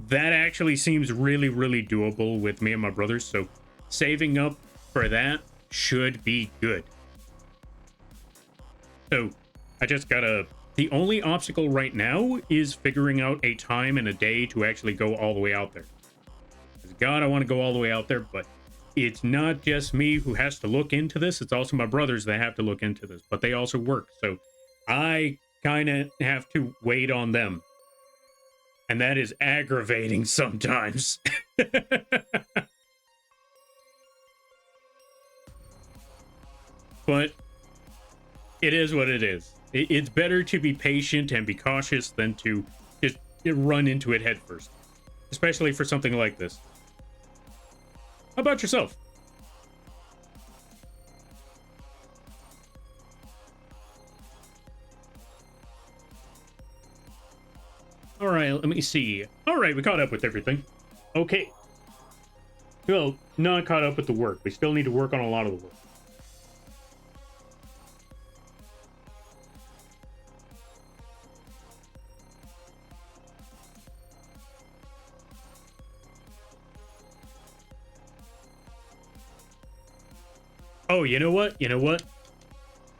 that actually seems really, really doable with me and my brothers. So saving up for that should be good. So I just gotta... The only obstacle right now is figuring out a time and a day to actually go all the way out there. God, I want to go all the way out there, but it's not just me who has to look into this. It's also my brothers that have to look into this, but they also work. So I kind of have to wait on them. And that is aggravating sometimes. But it is what it is. It's better to be patient and be cautious than to just run into it headfirst. Especially for something like this. How about yourself? All right, let me see. All right, we caught up with everything. Okay. Well, not caught up with the work. We still need to work on a lot of the work. Oh, you know what? You know what?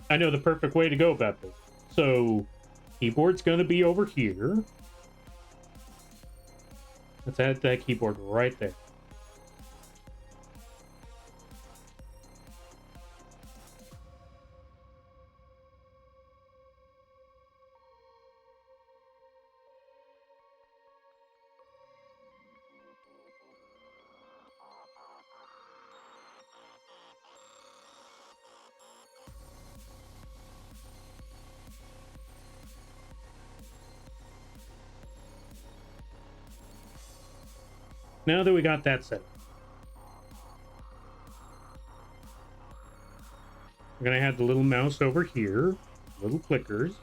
I know the perfect way to go about this. So, keyboard's going to be over here. Let's add that keyboard right there. Now that we got that set, we're going to have the little mouse over here, little clickers.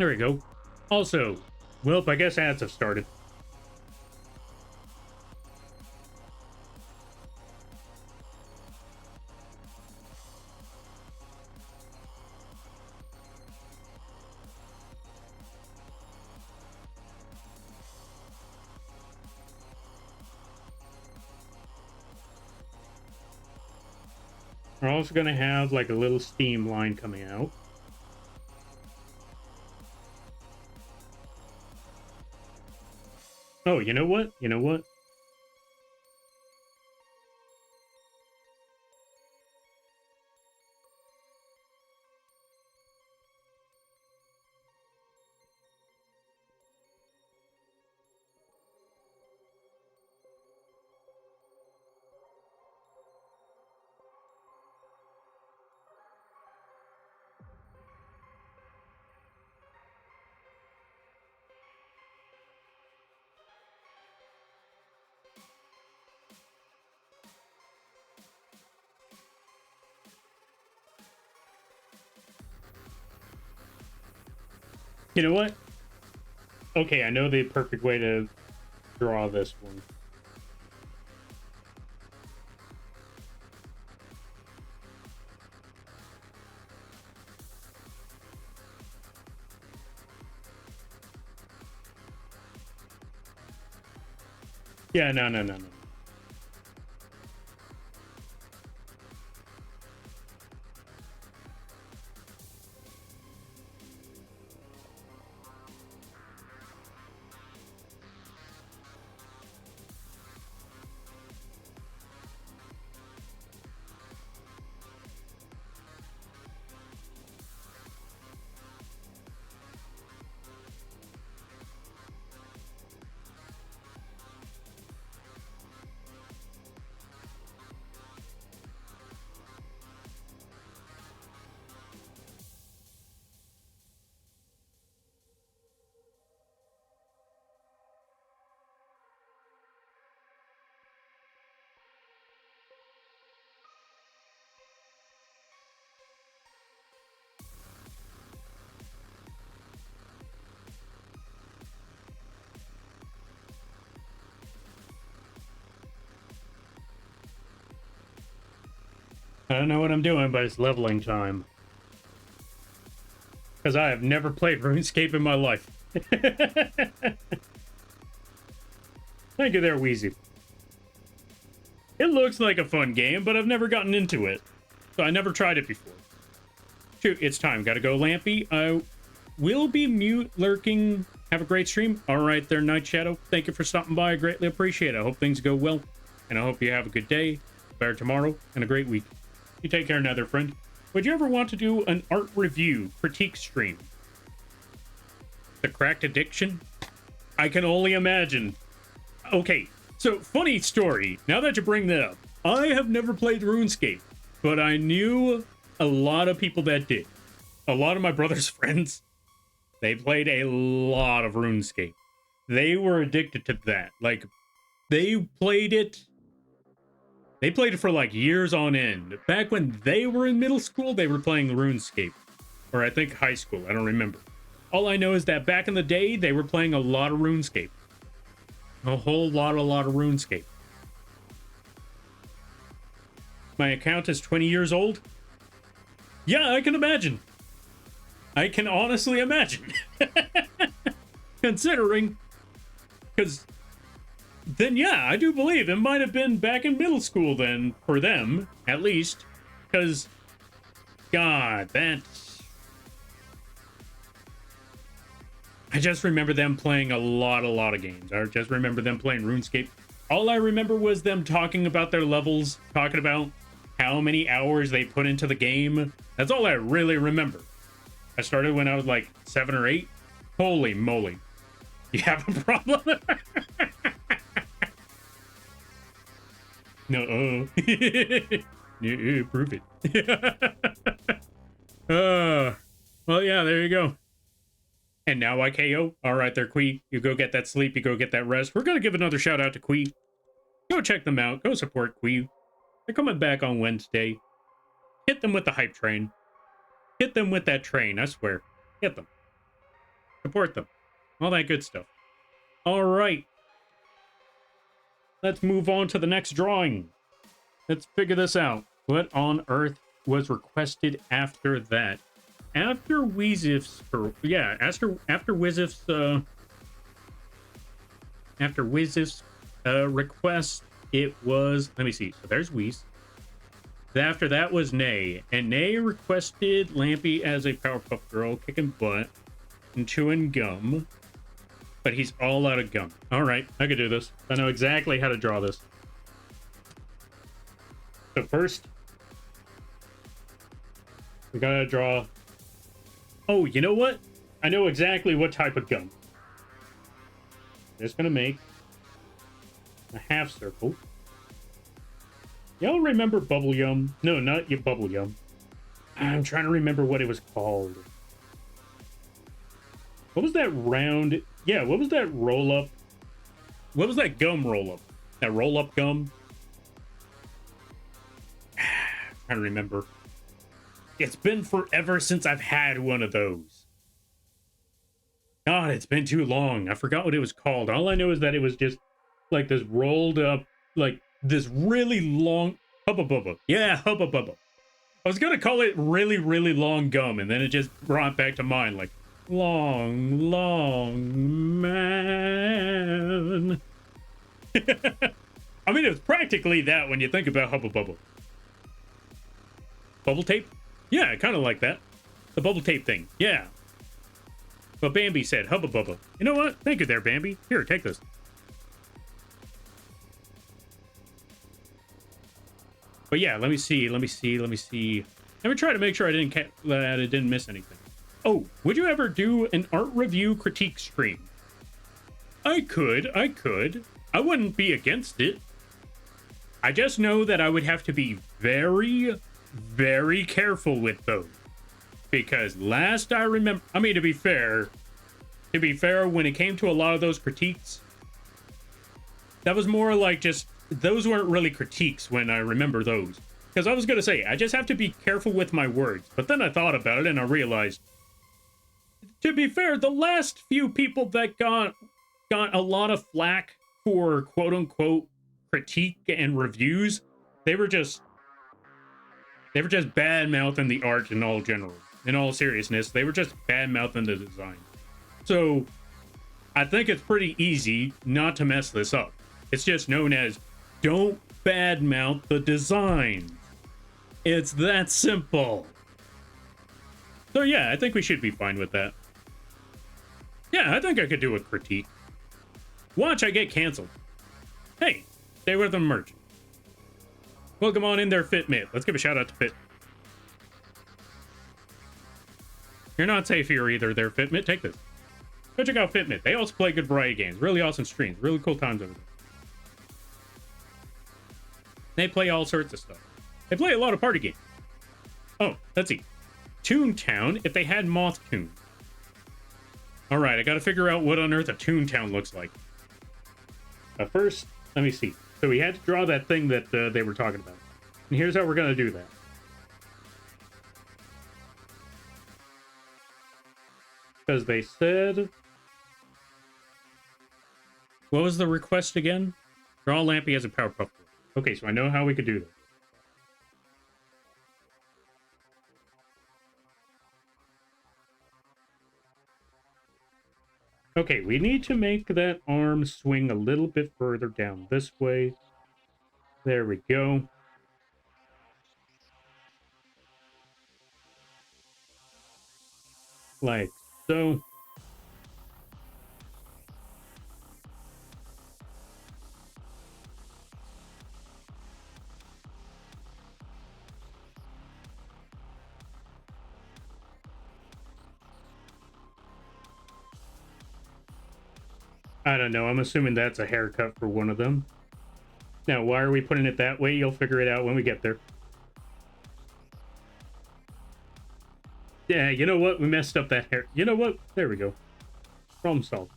There we go. Also, well, I guess ads have started. We're also going to have like a little Steam line coming out. Oh, you know what? You know what? You know what? Okay, I know the perfect way to draw this one. Yeah, no. I don't know what I'm doing, but it's leveling time. Because I have never played RuneScape in my life. Thank you there, Wheezy. It looks like a fun game, but I've never gotten into it. So I never tried it before. Shoot, it's time. Gotta go, Lampy. I will be mute lurking. Have a great stream. All right there, Night Shadow. Thank you for stopping by. I greatly appreciate it. I hope things go well. And I hope you have a good day, better tomorrow, and a great week. You take care now, there, friend. Would you ever want to do an art review critique stream? The cracked addiction? I can only imagine. Okay, so funny story. Now that you bring that up, I have never played RuneScape, but I knew a lot of people that did. A lot of my brother's friends, they played a lot of RuneScape. They were addicted to that. Like, they played it for like years on end. Back when they were in middle school, they were playing RuneScape. Or I think high school, I don't remember. All I know is that back in the day, they were playing a lot of RuneScape. A whole lot of RuneScape. My account is 20 years old? Yeah, I can imagine. I can honestly imagine. Considering, because then yeah, I do believe it might have been back in middle school then, for them, at least. Because, God, that's... I just remember them playing a lot of games. I just remember them playing RuneScape. All I remember was them talking about their levels, talking about how many hours they put into the game. That's all I really remember. I started when I was like 7 or 8. Holy moly. You have a problem? No. Yeah, prove it. Well, yeah, there you go. And now I KO. All right there, Quee. You go get that sleep. You go get that rest. We're going to give another shout out to Quee. Go check them out. Go support Quee. They're coming back on Wednesday. Hit them with the hype train. Hit them with that train, I swear. Hit them. support them, all that good stuff. All right. Let's move on to the next drawing. Let's figure this out. What on earth was requested after that? After Wizif's, after Wizif's request, it was, let me see. So there's Whis. After that was Nay, and Nay requested Lampy as a Powerpuff Girl, kicking butt and chewing gum. But he's all out of gum. All right, I could do this. I know exactly how to draw this. So first, we gotta draw. Oh, you know what? I know exactly what type of gum. Just gonna make a half circle. Y'all remember bubble yum? No, not your bubble yum. I'm trying to remember what it was called. What was that round? Yeah, what was that roll up? What was that gum roll up? That roll up gum? I'm trying to remember. It's been forever since I've had one of those. God, it's been too long. I forgot what it was called. All I know is that it was just like this rolled up, like this really long Hubba Bubba. Yeah, Hubba Bubba. I was gonna call it really, really long gum, and then it just brought back to mind like long, long man. I mean, it was practically that when you think about Hubba Bubba. Bubble tape? Yeah, kind of like that. The bubble tape thing. Yeah. But Bambi said, Hubba Bubba. You know what? Thank you there, Bambi. Here, take this. But yeah, let me see. Let me try to make sure I didn't miss anything. Oh, would you ever do an art review critique stream? I could. I wouldn't be against it. I just know that I would have to be very, very careful with those. Because last I remember, I mean, to be fair, when it came to a lot of those critiques, that was more like just, those weren't really critiques when I remember those. Because I was going to say, I just have to be careful with my words. But then I thought about it and I realized, to be fair, the last few people that got a lot of flack for quote-unquote critique and reviews, they were just bad-mouthing the art in all general. In all seriousness, they were just bad-mouthing the design. So, I think it's pretty easy not to mess this up. It's just known as, don't badmouth the design. It's that simple. So yeah, I think we should be fine with that. Yeah, I think I could do a critique. Watch I get canceled. Hey, stay with the merch. Welcome on in there, Fitmit. Let's give a shout out to Fit. You're not safe here either there, Fitmit. Take this. Go check out Fitmit. They also play good variety games. Really awesome streams. Really cool times over there. They play all sorts of stuff. They play a lot of party games. Oh, let's see. Toontown, if they had Moth Toon. Alright, I gotta figure out what on earth a Toontown looks like. First, let me see. So we had to draw that thing that they were talking about. And here's how we're gonna do that. Because they said... What was the request again? Draw Lampy as a Powerpuff Girl. Okay, so I know how we could do that. Okay, we need to make that arm swing a little bit further down this way. There we go. Like so. I don't know. I'm assuming that's a haircut for one of them. Now, why are we putting it that way? You'll figure it out when we get there. Yeah, you know what? We messed up that hair. You know what? There we go. Problem solved.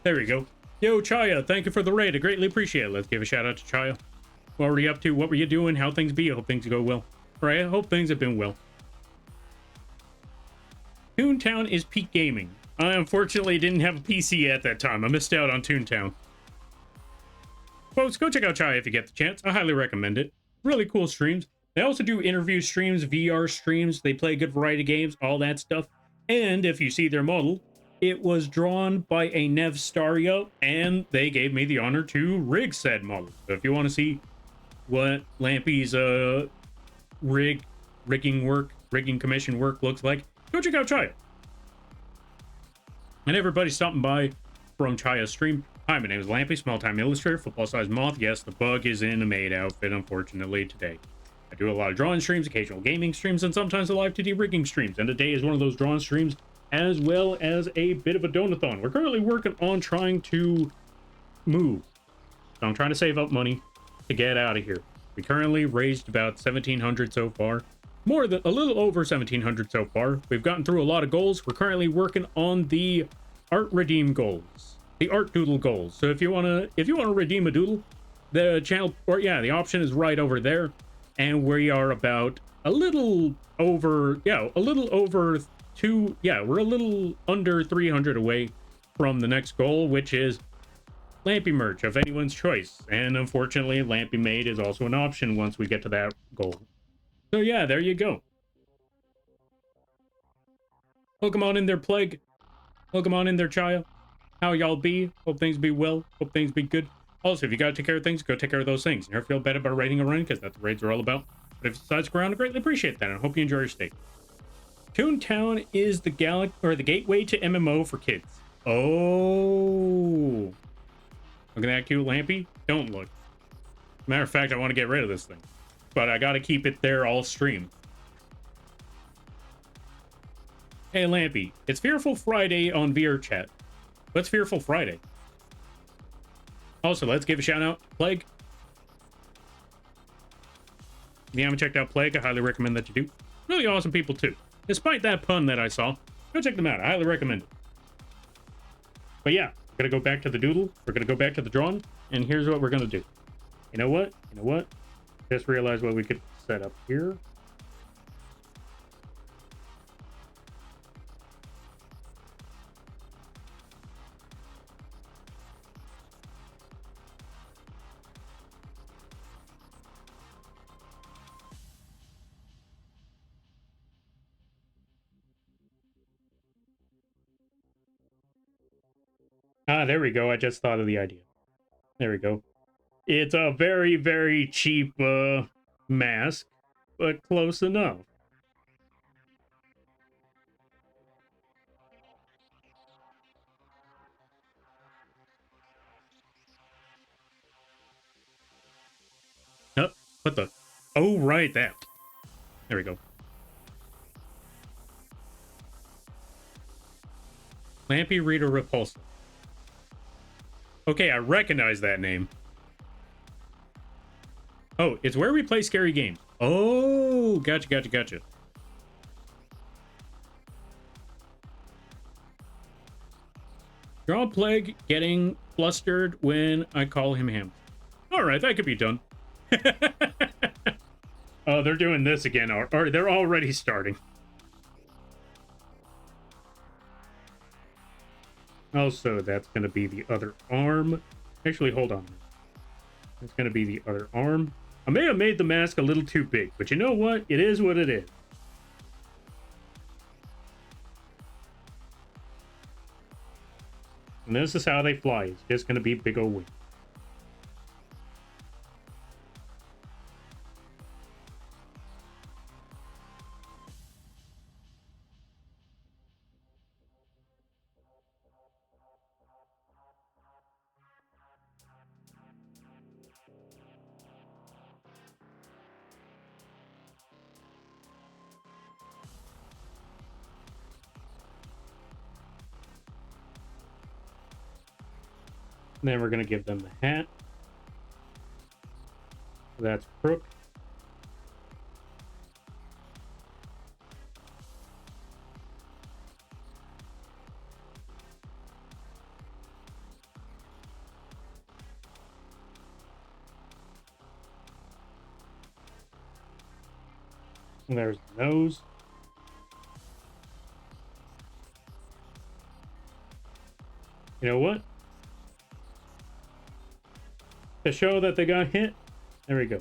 There we go. Yo, Chaya, thank you for the raid. I greatly appreciate it. Let's give a shout out to Chaya. What were you up to? What were you doing? How things be? I hope things go well. Right? I hope things have been well. Toontown is peak gaming. I unfortunately didn't have a PC at that time. I missed out on Toontown. Folks, go check out Chai if you get the chance. I highly recommend it. Really cool streams. They also do interview streams, VR streams. They play a good variety of games, all that stuff. And if you see their model, it was drawn by a Nev Staria, and they gave me the honor to rig said model. So if you want to see what Lampy's rigging commission work looks like, go check out Chaya. And everybody stopping by from Chaya's stream. Hi, my name is Lampy, small-time illustrator, football-sized moth. Yes, the bug is in a Maid outfit, unfortunately, today. I do a lot of drawing streams, occasional gaming streams, and sometimes a live 2D rigging streams. And today is one of those drawing streams, as well as a bit of a donathon. We're currently working on trying to move. So I'm trying to save up money to get out of here. We currently raised about 1,700 so far. More than a little over 1,700 so far. We've gotten through a lot of goals. We're currently working on the art redeem goals, the art doodle goals. So if you wanna redeem a doodle, the channel, or yeah, the option is right over there. And we are about a little over we're a little under 300 away from the next goal, which is Lampy merch of anyone's choice. And unfortunately, Lampy Maid is also an option once we get to that goal. So yeah, there you go. Welcome on in there, Plague. Welcome on in there, Chaya. How y'all be? Hope things be well. Hope things be good. Also, if you gotta take care of things, go take care of those things. Never feel bad about raiding a run, because that's what raids are all about. But if you decide to go around, I greatly appreciate that, and I hope you enjoy your stay. Toontown is the gateway to MMO for kids. Oh. Look at that cute Lampy. Don't look. Matter of fact, I want to get rid of this thing. But I gotta keep it there all stream. Hey Lampy, it's Fearful Friday on VR chat. What's Fearful Friday? Also, let's give a shout out to Plague. If you haven't checked out Plague, I highly recommend that you do. Really awesome people too. Despite that pun that I saw, go check them out. I highly recommend it. But yeah, we're gonna go back to the doodle. We're gonna go back to the drawing, and here's what we're gonna do. You know what? Just realized what we could set up here. Ah, there we go. I just thought of the idea. There we go. It's a very, very cheap mask, but close enough. Oh, what the? Oh, right, that. There we go. Lampy Reader Repulsive. Okay, I recognize that name. Oh, it's where we play scary games. Oh, gotcha. Draw Plague getting flustered when I call him Ham. Alright, that could be done. Oh, they're doing this again, or they're already starting. Also, that's going to be the other arm. Actually, hold on. That's going to be the other arm. I may have made the mask a little too big, but you know what? It is what it is. And this is how they fly. It's just going to be big old wings. And then we're going to give them the hat. That's Crook. And there's the nose. You know what? To show that they got hit, there we go.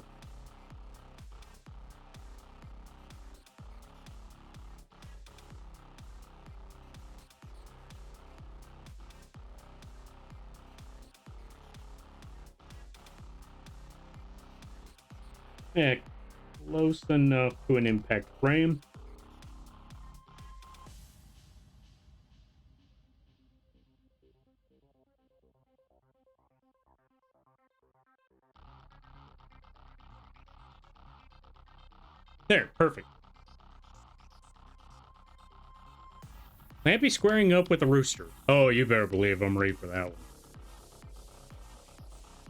Yeah, close enough to an impact frame. There, perfect. Lampy squaring up with the rooster. Oh, you better believe I'm ready for that one.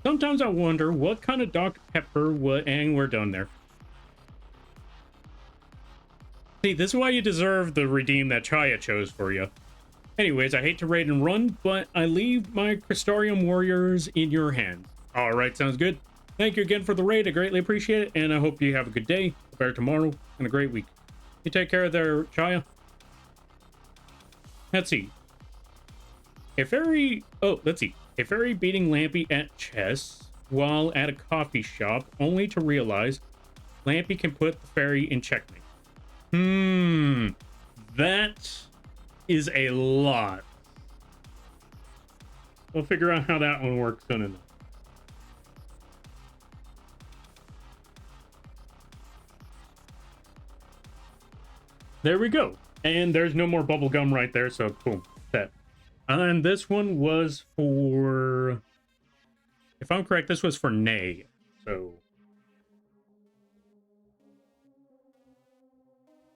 Sometimes I wonder what kind of Dr. Pepper would, and we're done there. See, this is why you deserve the redeem that Chaya chose for you. Anyways, I hate to raid and run, but I leave my Crystarium warriors in your hands. Alright, sounds good. Thank you again for the raid, I greatly appreciate it, and I hope you have a good day, a better tomorrow, and a great week. You take care there, Chaya. Let's see. A fairy beating Lampy at chess while at a coffee shop, only to realize Lampy can put the fairy in checkmate. That is a lot. We'll figure out how that one works soon enough. There we go. And there's no more bubble gum right there, so boom, set. And this one was for... If I'm correct, this was for Nay. So...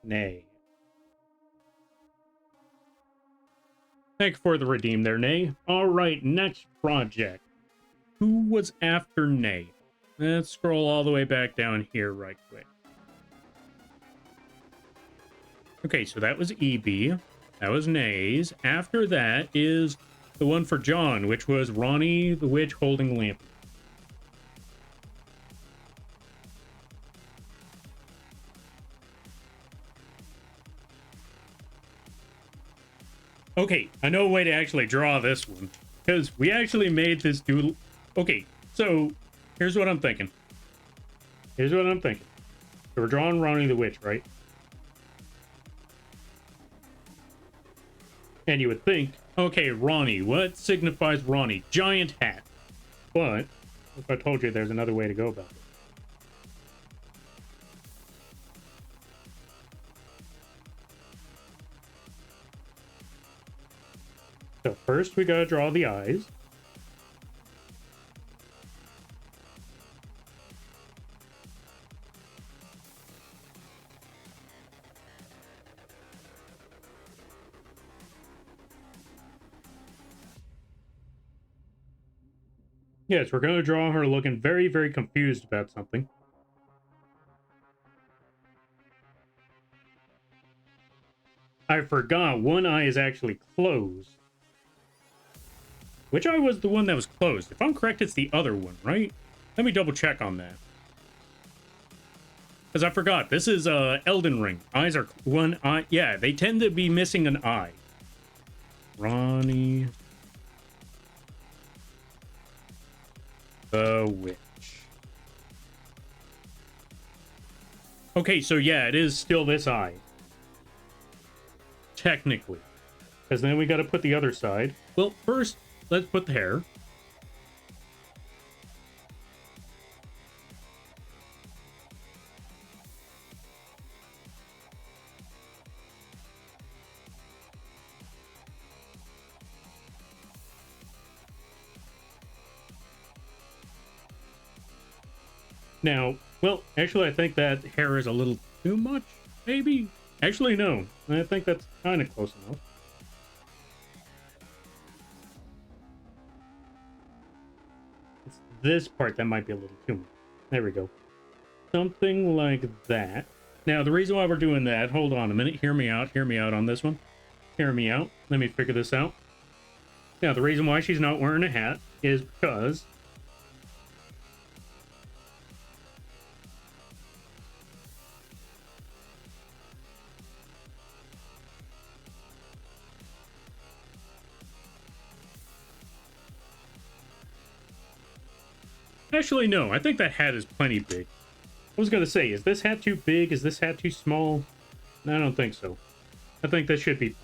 Nay. Thank you for the redeem there, Nay. Alright, next project. Who was after Nay? Let's scroll all the way back down here right quick. Okay, so that was EB. That was Nay's. After that is the one for John, which was Ronnie the Witch holding Lampy. Okay, I know a way to actually draw this one, because we actually made this doodle. Okay, so here's what I'm thinking. So we're drawing Ronnie the Witch, right? And you would think, okay, Ronnie, what signifies Ronnie? Giant hat. But if I told you there's another way to go about it. So first we gotta draw the eyes. Yes, we're gonna draw her looking very, very confused about something. I forgot one eye is actually closed. Which eye was the one that was closed? If I'm correct, it's the other one, right? Let me double check on that. Because I forgot. This is Elden Ring. Eyes are one eye. Yeah, they tend to be missing an eye. Ronnie the Witch. Okay, so yeah, it is still this eye. Technically. Because then we got to put the other side. Well, first, let's put the hair. Now, well, actually, I think that hair is a little too much, maybe? Actually, no. I think that's kind of close enough. It's this part that might be a little too much. There we go. Something like that. Now, the reason why we're doing that, hold on a minute. Hear me out on this one. Hear me out. Let me figure this out. Now, the reason why she's not wearing a hat is because... Actually, no. I think that hat is plenty big. I was going to say, is this hat too big? Is this hat too small? No, I don't think so. I think that should be.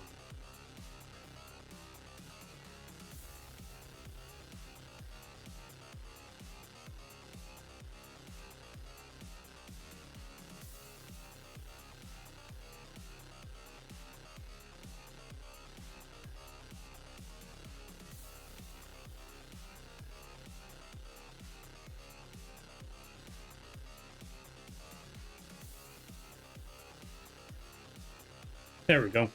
There we go.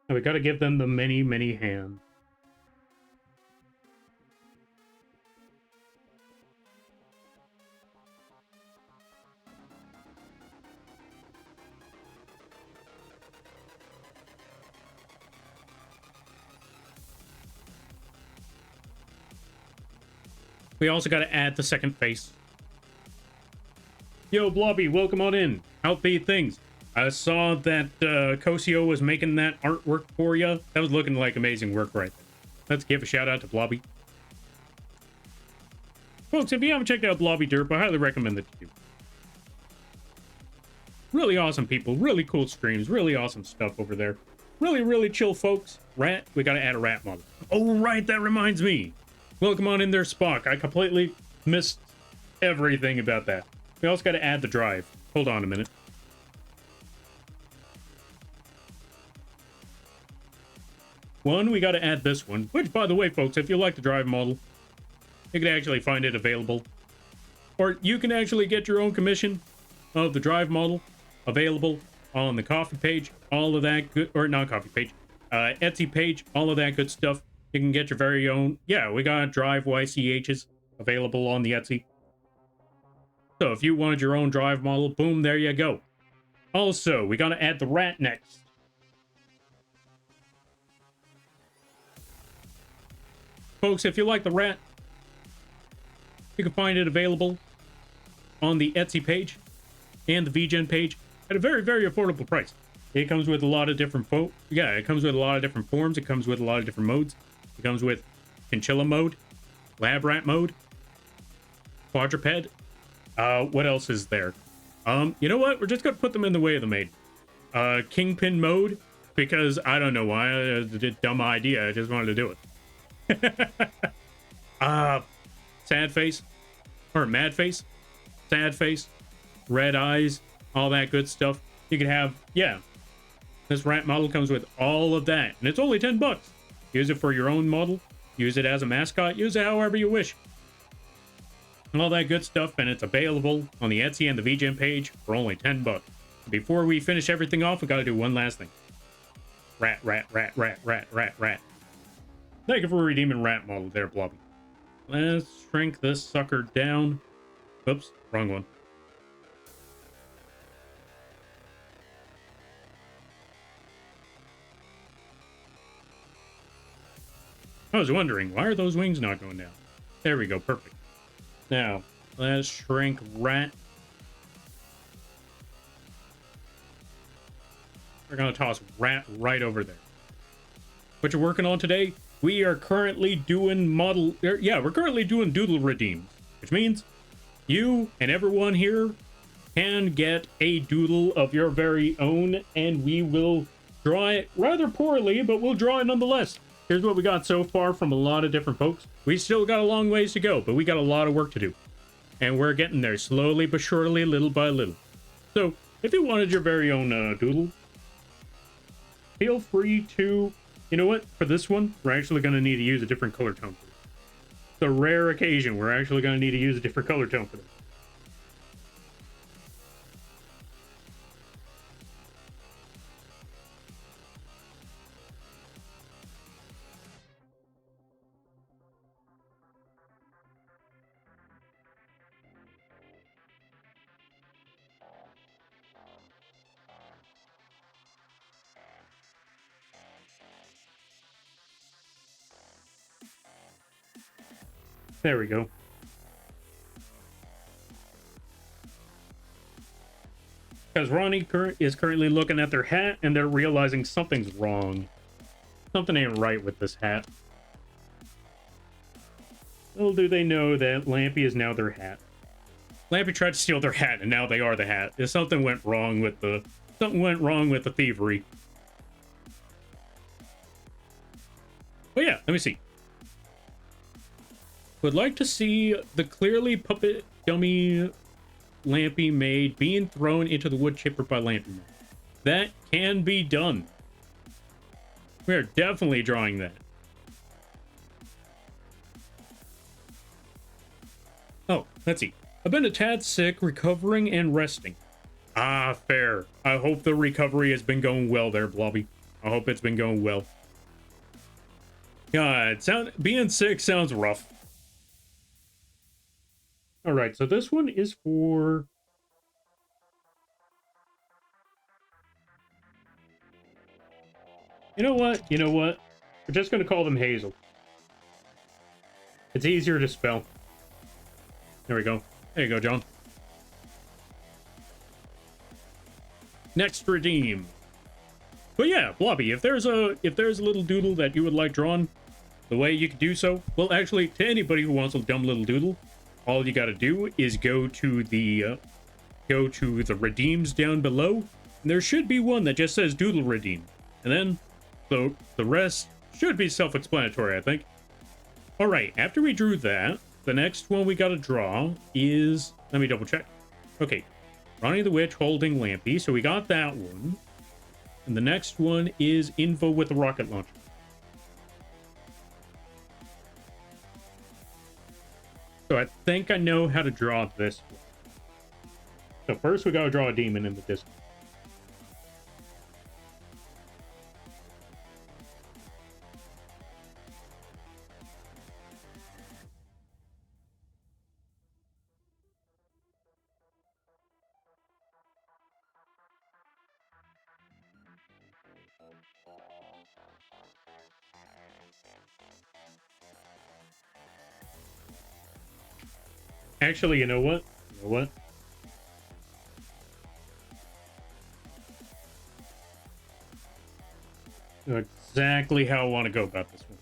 And we got to give them the many, many hands. We also got to add the second face. Yo, Blobby, welcome on in. How be things? I saw that Cosio was making that artwork for you. That was looking like amazing work right there. Let's give a shout out to Blobby. Folks, if you haven't checked out Blobby Derp, I highly recommend that you do. Really awesome people, really cool streams, really awesome stuff over there. Really, really chill folks. Rat, we gotta add a rat model. Oh, right, that reminds me. Welcome on in there, Spock. I completely missed everything about that. We also gotta add the drive. Hold on a minute. One, we gotta add this one, which, by the way, folks, if you like the drive model, you can actually find it available. Or you can actually get your own commission of the drive model available on the coffee page, all of that good, or not coffee page, Etsy page, all of that good stuff. You can get your very own. Yeah, we got drive YCHs available on the Etsy. So if you wanted your own drive model, boom, there you go. Also, we gotta add the rat next. Folks, if you like the rat, you can find it available on the Etsy page and the vgen page at a very, very affordable price. It comes with a lot of different it comes with a lot of different forms. It comes with a lot of different modes. It comes with chinchilla mode, lab rat mode, quadruped. What else is there? You know what? We're just gonna put them in the way of the maid. Kingpin mode, because I don't know why. It's a dumb idea. I just wanted to do it. Sad face, or mad face, sad face, red eyes, all that good stuff. You can have, yeah, this rat model comes with all of that, and it's only 10 bucks. Use it for your own model, use it as a mascot, use it however you wish. All that good stuff, and it's available on the Etsy and the VGen page for only 10 bucks. Before we finish everything off, we gotta do one last thing. Rat. Thank you for redeeming rat model there, Blobby. Let's shrink this sucker down. Oops, wrong one. I was wondering, why are those wings not going down? There we go, perfect. Now, let's shrink rat. We're gonna toss rat right over there. What you're working on today? We are currently doing we're currently doing Doodle Redeems, which means you and everyone here can get a doodle of your very own, and we will draw it rather poorly, but we'll draw it nonetheless. Here's what we got so far from a lot of different folks. We still got a long ways to go, but we got a lot of work to do. And we're getting there slowly but surely, little by little. So, if you wanted your very own doodle, feel free to... You know what? For this one, we're actually going to need to use a different color tone for it. It's a rare occasion. We're actually going to need to use a different color tone for this. There we go. Because Ronnie is currently looking at their hat and they're realizing something's wrong. Something ain't right with this hat. Little do they know that Lampy is now their hat. Lampy tried to steal their hat and now they are the hat. Something went wrong with the thievery. But yeah, let me see. Would like to see the clearly puppet dummy Lampy Maid being thrown into the wood chipper by Lampy. That can be done. We are definitely drawing that. Oh, let's see. I've been a tad sick, recovering and resting. Ah, fair. I hope the recovery has been going well there, Blobby. I hope it's been going well. God, being sick sounds rough. All right, so this one is for... You know what? We're just going to call them Hazel. It's easier to spell. There we go. There you go, John. Next redeem. But yeah, Blobby, if there's a little doodle that you would like drawn, the way you could do so, well, actually, to anybody who wants a dumb little doodle, all you got to do is go to the redeems down below. And there should be one that just says Doodle Redeem, and then the rest should be self-explanatory, I think. All right, after we drew that, the next one we got to draw is, let me double check. Okay, Ronnie the Witch holding Lampy, so we got that one. And the next one is Info with the rocket launcher. So I think I know how to draw this one. So first we gotta draw a demon in the distance. Actually, you know what? I know exactly how I want to go about this one.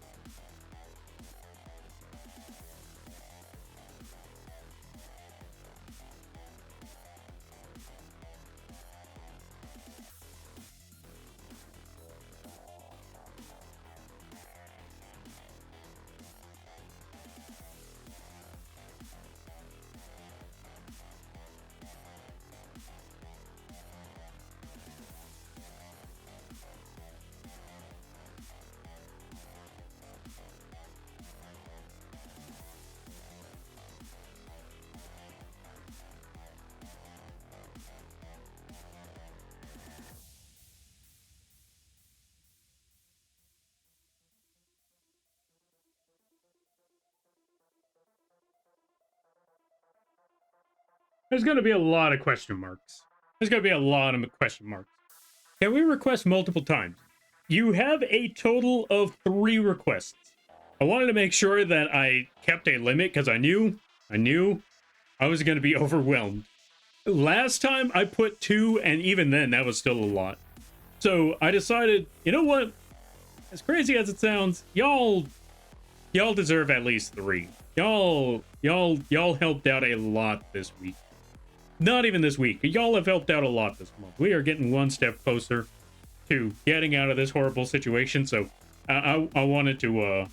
There's going to be a lot of question marks. Can we request multiple times? You have a total of 3 requests. I wanted to make sure that I kept a limit because I knew I was going to be overwhelmed. Last time I put 2, and even then that was still a lot. So I decided, you know what? As crazy as it sounds, y'all deserve at least 3. Y'all helped out a lot this week. Not even this week. Y'all have helped out a lot this month. We are getting one step closer to getting out of this horrible situation. So I wanted to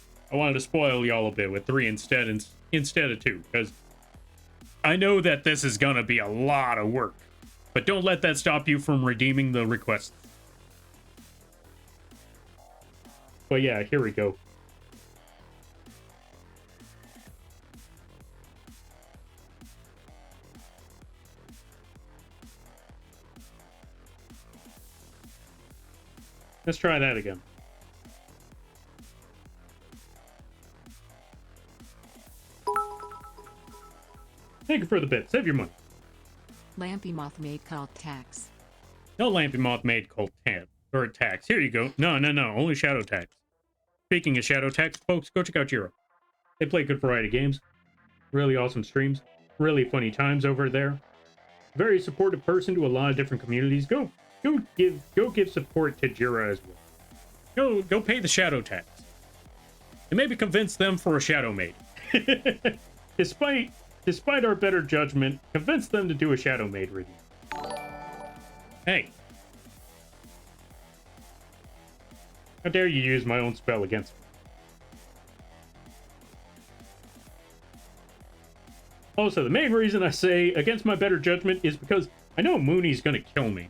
spoil y'all a bit with 3 instead of 2, because I know that this is gonna be a lot of work. But don't let that stop you from redeeming the requests. But yeah, here we go. Let's try that again. Thank you for the bit. Save your money. Lampy Moth Maid called tax. No Lampy Moth Maid called tab or tax. Here you go. No. Only Shadow Tax. Speaking of Shadow Tax, folks, go check out Jiro. They play good variety games. Really awesome streams. Really funny times over there. very supportive person to a lot of different communities. Go give support to Jira as well. Go pay the shadow tax. And maybe convince them for a shadow maid. Despite our better judgment, convince them to do a shadow maid redeem. Hey. How dare you use my own spell against me? Also, the main reason I say against my better judgment is because I know Mooney's gonna kill me.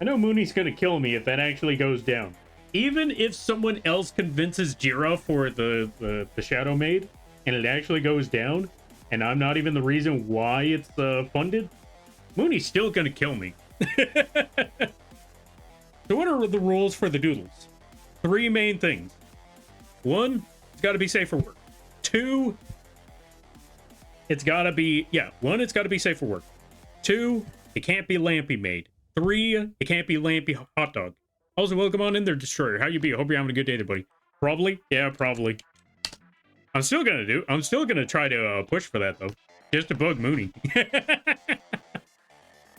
I know Mooney's gonna kill me if that actually goes down. Even if someone else convinces Jira for the Shadow Maid, and it actually goes down, and I'm not even the reason why it's funded, Mooney's still gonna kill me. So what are the rules for the Doodles? 3 main things. 1, it's gotta be safe for work. 2, it's gotta be, 1, it's gotta be safe for work. 2, it can't be Lampy Maid. 3, it can't be Lampy Hot Dog. Also, welcome on in there, Destroyer. How you be? I hope you're having a good day there, buddy. Probably? Yeah, probably. I'm still gonna try to push for that, though. Just to bug Mooney.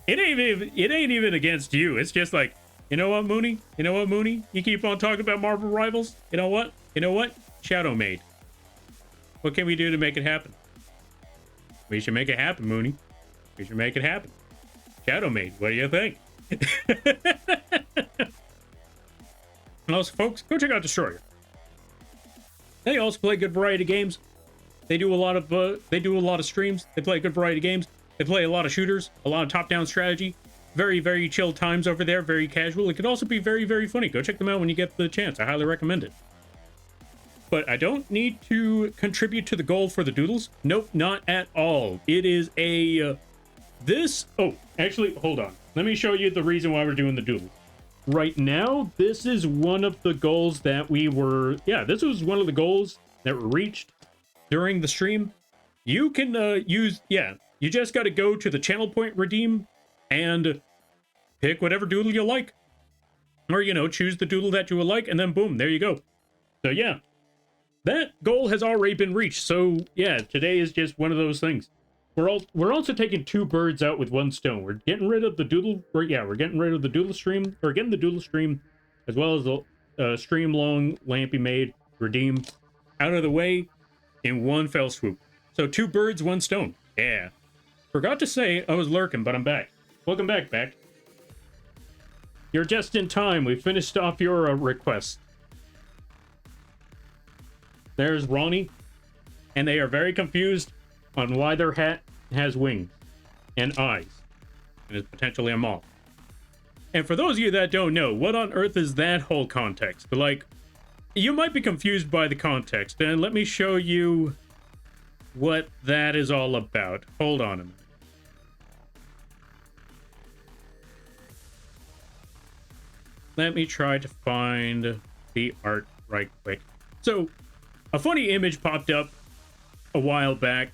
It ain't even against you. It's just like, you know what, Mooney? You know what, Mooney? You keep on talking about Marvel Rivals? You know what? You know what? Shadow Maid. What can we do to make it happen? We should make it happen, Mooney. We should make it happen. Shadow Maid, what do you think? And also, folks, go check out Destroyer. They also play good variety of games. They do a lot of streams. They play a good variety of games. They play a lot of shooters, a lot of top-down strategy. Very, very chill times over there, very casual. It could also be very, very funny. Go check them out when you get the chance. I highly recommend it. But I don't need to contribute to the goal for the Doodles. Nope, not at all. It is a... Oh, actually, hold on. Let me show you the reason why we're doing the Doodles. Right now, this is one of the goals that we were... Yeah, this was one of the goals that were reached during the stream. You can use... Yeah, you just got to go to the channel point redeem and pick whatever doodle you like. Or, you know, choose the doodle that you would like, and then boom, there you go. So, yeah. That goal has already been reached. So, yeah, today is just one of those things. We're also taking 2 birds out with 1 stone. We're getting rid of the doodle... we're getting rid of the doodle stream. Or getting the doodle stream, as well as the stream long Lampy Maid redeem out of the way in 1 fell swoop. So 2 birds, 1 stone. Yeah. Forgot to say I was lurking, but I'm back. Welcome back, Beck. You're just in time. We finished off your request. There's Ronnie. And they are very confused on why their hat has wings and eyes. And is potentially a moth. And for those of you that don't know, what on earth is that whole context? Like, you might be confused by the context. And let me show you what that is all about. Hold on a minute. Let me try to find the art right quick. So, a funny image popped up a while back.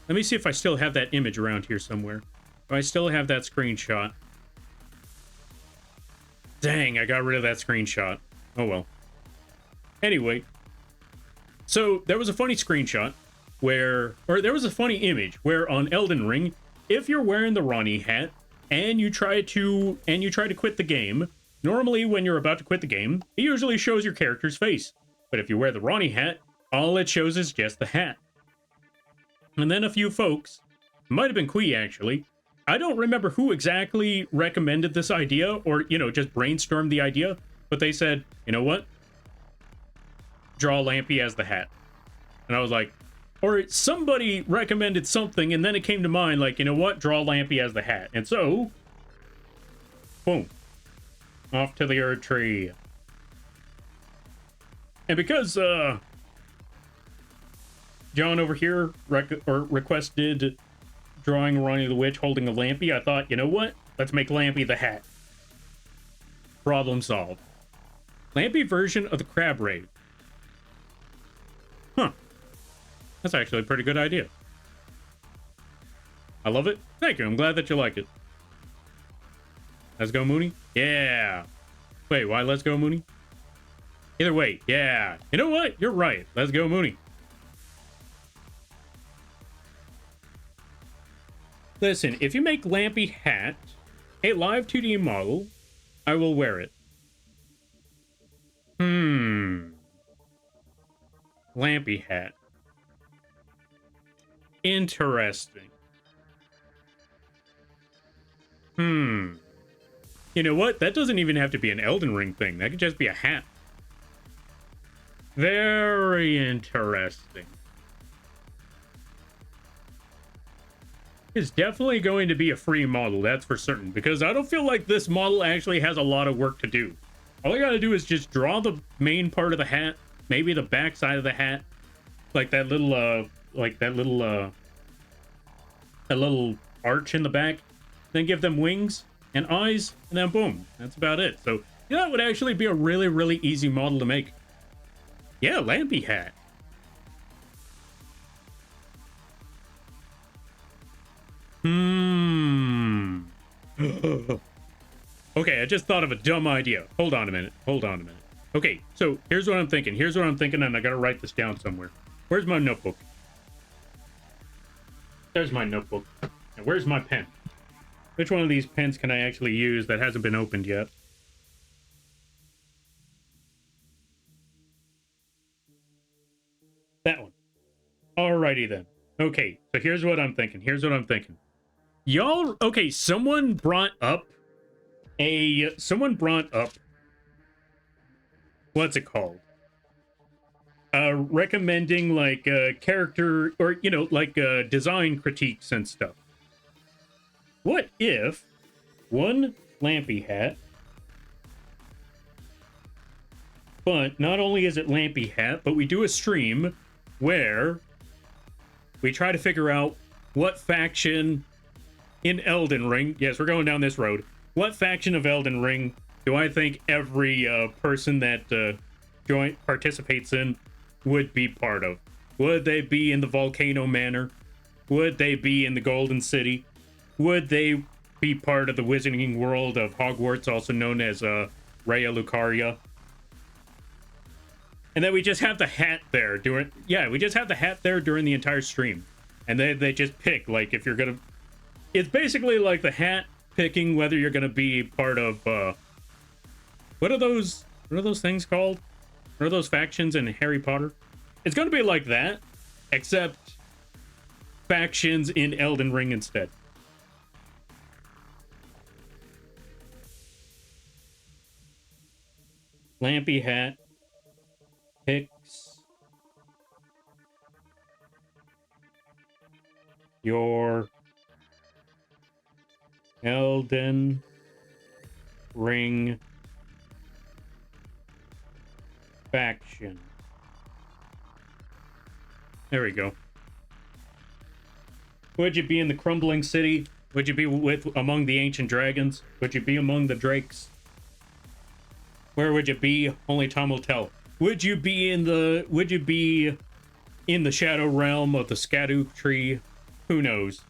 Let me see if I still have that image around here somewhere. If I still have that screenshot. Dang, I got rid of that screenshot. Oh well. Anyway. So, there was a funny screenshot where... Or there was a funny image where on Elden Ring, if you're wearing the Ronnie hat and you try to quit the game... Normally, when you're about to quit the game, it usually shows your character's face. But if you wear the Ronnie hat, all it shows is just the hat. And then a few folks, might have been Quee actually, I don't remember who exactly recommended this idea or, you know, just brainstormed the idea, but they said, you know what? Draw Lampy as the hat. And I was like, or somebody recommended something and then it came to mind like, you know what? Draw Lampy as the hat. And so, boom. Off to the Erd Tree. And because, John over here requested drawing Ronnie the Witch holding a Lampy, I thought, you know what? Let's make Lampy the hat. Problem solved. Lampy version of the Crab Raid. Huh. That's actually a pretty good idea. I love it. Thank you. I'm glad that you like it. Let's go, Mooney. Yeah. Wait, why let's go, Mooney? Either way, yeah. You know what? You're right. Let's go, Mooney. Listen, if you make Lampy hat a live 2D model, I will wear it. Lampy hat. Interesting. You know what? That doesn't even have to be an Elden Ring thing. That could just be a hat. Very interesting. It's definitely going to be a free model, that's for certain, because I don't feel like this model actually has a lot of work to do. All I gotta do is just draw the main part of the hat, maybe the back side of the hat, like that little arch in the back, then give them wings and eyes, and then boom, that's about it. So yeah, that would actually be a really, really easy model to make. Yeah, Lampy hat. Okay, I just thought of a dumb idea. Hold on a minute. Okay, so here's what I'm thinking, and I gotta write this down somewhere. Where's my notebook? There's my notebook. And where's my pen? Which one of these pens can I actually use that hasn't been opened yet? That one. Alrighty then. Okay, so here's what I'm thinking. Y'all, okay, someone brought up what's it called? Recommending like character or design critiques and stuff. What if one Lampy hat, but not only is it Lampy hat, but we do a stream where we try to figure out what faction in Elden Ring, yes, we're going down this road, what faction of Elden Ring do I think every person that participates in would be part of? Would they be in the Volcano Manor? Would they be in the Golden City? Would they be part of the Wizarding World of Hogwarts, also known as Raya Lucaria? And then we just have the hat there during the entire stream. And they just pick, like, if you're gonna... It's basically like the hat picking whether you're gonna be part of, what are those things called? What are those factions in Harry Potter? It's gonna be like that, except factions in Elden Ring instead. Lampy hat picks your Elden Ring faction. There we go. Would you be in the crumbling city? Would you be among the ancient dragons? Would you be among the drakes? Where would you be? Only time will tell. Would you be in the shadow realm of the Scadu tree? Who knows?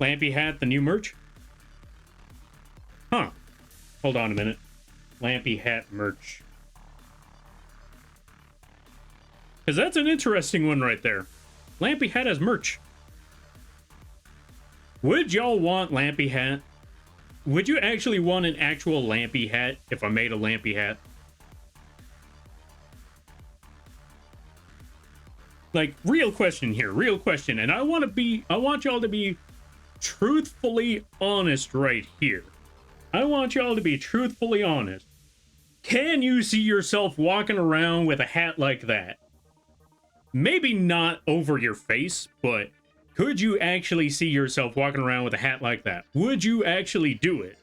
Lampy hat, the new merch? Huh. Hold on a minute. Lampy hat merch. Because that's an interesting one right there. Lampy hat has merch. Would y'all want Lampy hat? Would you actually want an actual Lampy hat if I made a Lampy hat? Like, real question here, real question. And I want y'all to be truthfully honest right here. I want y'all to be truthfully honest. Can you see yourself walking around with a hat like that? Maybe not over your face, but could you actually see yourself walking around with a hat like that? Would you actually do it?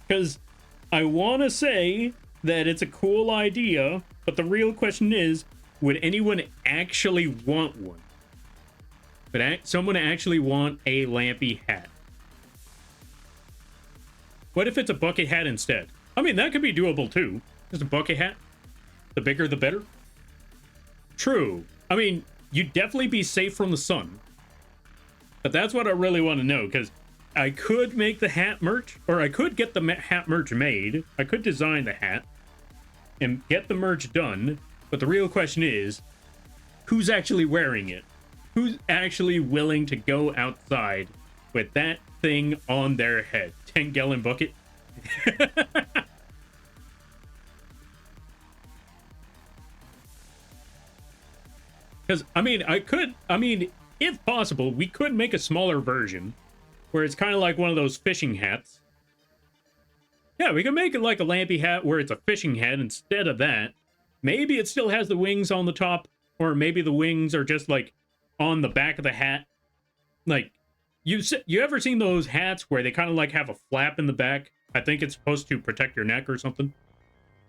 Because I want to say that it's a cool idea, but the real question is, would anyone actually want one? Would someone actually want a Lampy hat? What if it's a bucket hat instead? I mean, that could be doable too. Just a bucket hat. The bigger, the better. True. I mean, you'd definitely be safe from the sun. But that's what I really want to know, because I could make the hat merch, or I could get the hat merch made. I could design the hat and get the merch done. But the real question is, who's actually wearing it? Who's actually willing to go outside with that thing on their head? 10-gallon bucket? Because, I mean, if possible, we could make a smaller version where it's kind of like one of those fishing hats. Yeah, we could make it like a lampy hat where it's a fishing hat instead of that. Maybe it still has the wings on the top, or maybe the wings are just like on the back of the hat. Like, you ever seen those hats where they kind of like have a flap in the back? I think it's supposed to protect your neck or something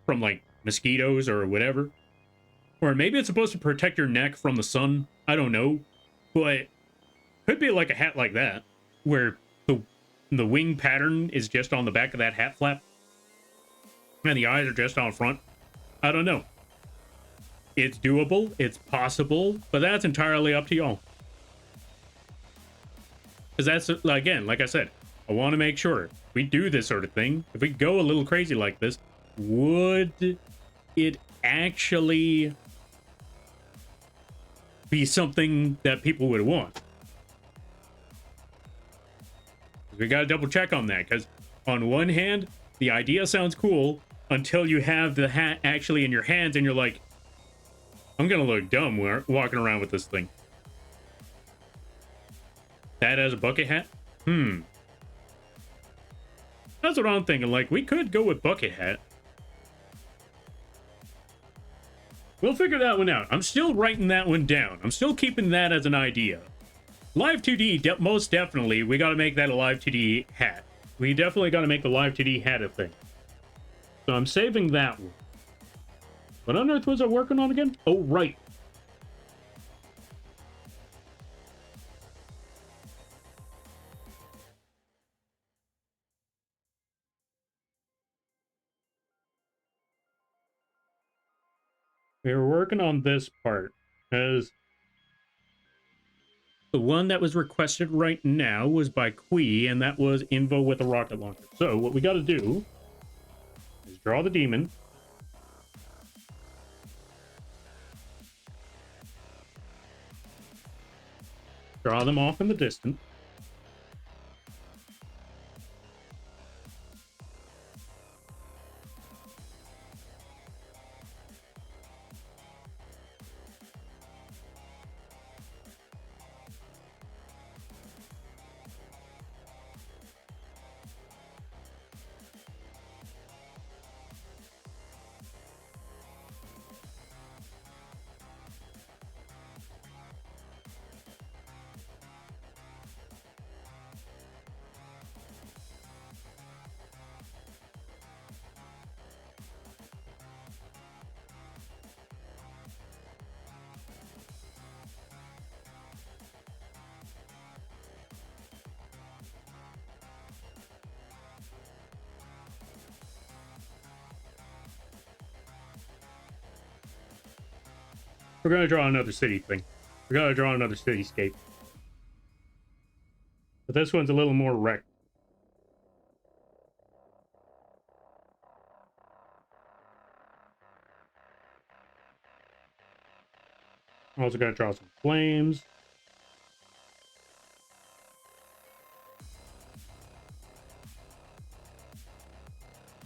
from like mosquitoes or whatever. Or maybe it's supposed to protect your neck from the sun. I don't know. But could be like a hat like that, where the wing pattern is just on the back of that hat flap. And the eyes are just on front. I don't know. It's doable. It's possible. But that's entirely up to y'all. Because that's, again, like I said, I want to make sure we do this sort of thing. If we go a little crazy like this, would it actually be something that people would want? We got to double check on that, because on one hand, the idea sounds cool until you have the hat actually in your hands and you're like, I'm going to look dumb walking around with this thing. That as a bucket hat? That's what I'm thinking. Like, we could go with bucket hat. We'll figure that one out. I'm still writing that one down. I'm still keeping that as an idea. Live 2D, most definitely, we got to make that a Live 2D hat. We definitely got to make the Live 2D hat a thing. So I'm saving that one. What on earth was I working on again? Oh, right. We were working on this part, because the one that was requested right now was by Qui, and that was Invo with a rocket launcher. So what we got to do is draw the demon. Draw them off in the distance. We're going to draw another city thing. We're going to draw another cityscape. But this one's a little more wrecked. I'm also going to draw some flames.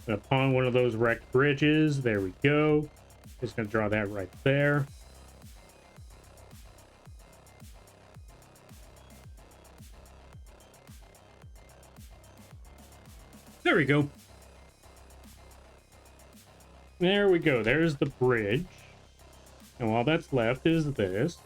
Upon one of those wrecked bridges, there we go. Just going to draw that right there. There we go. There we go. There's the bridge. And all that's left is this.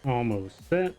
Almost set.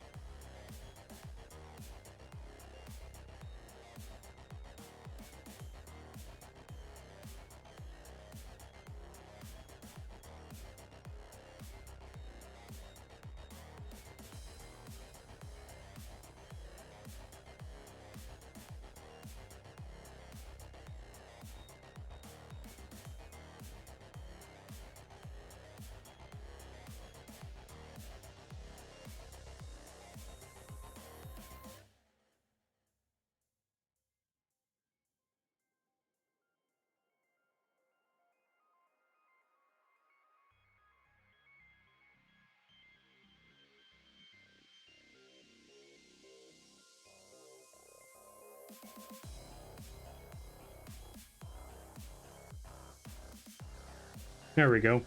There we go.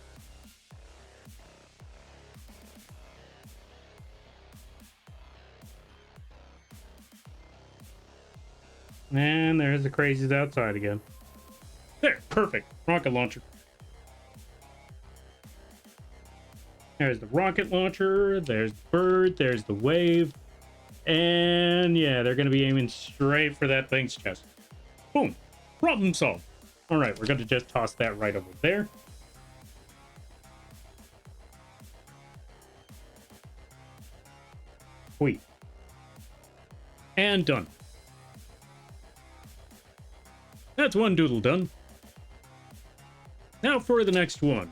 And there's the crazies outside again. There, perfect. Rocket launcher. There's the rocket launcher. There's the bird. There's the wave. And yeah, they're going to be aiming straight for that thing's chest. Boom. Problem solved. All right, we're going to just toss that right over there. Wait. And done. That's one doodle done. Now for the next one.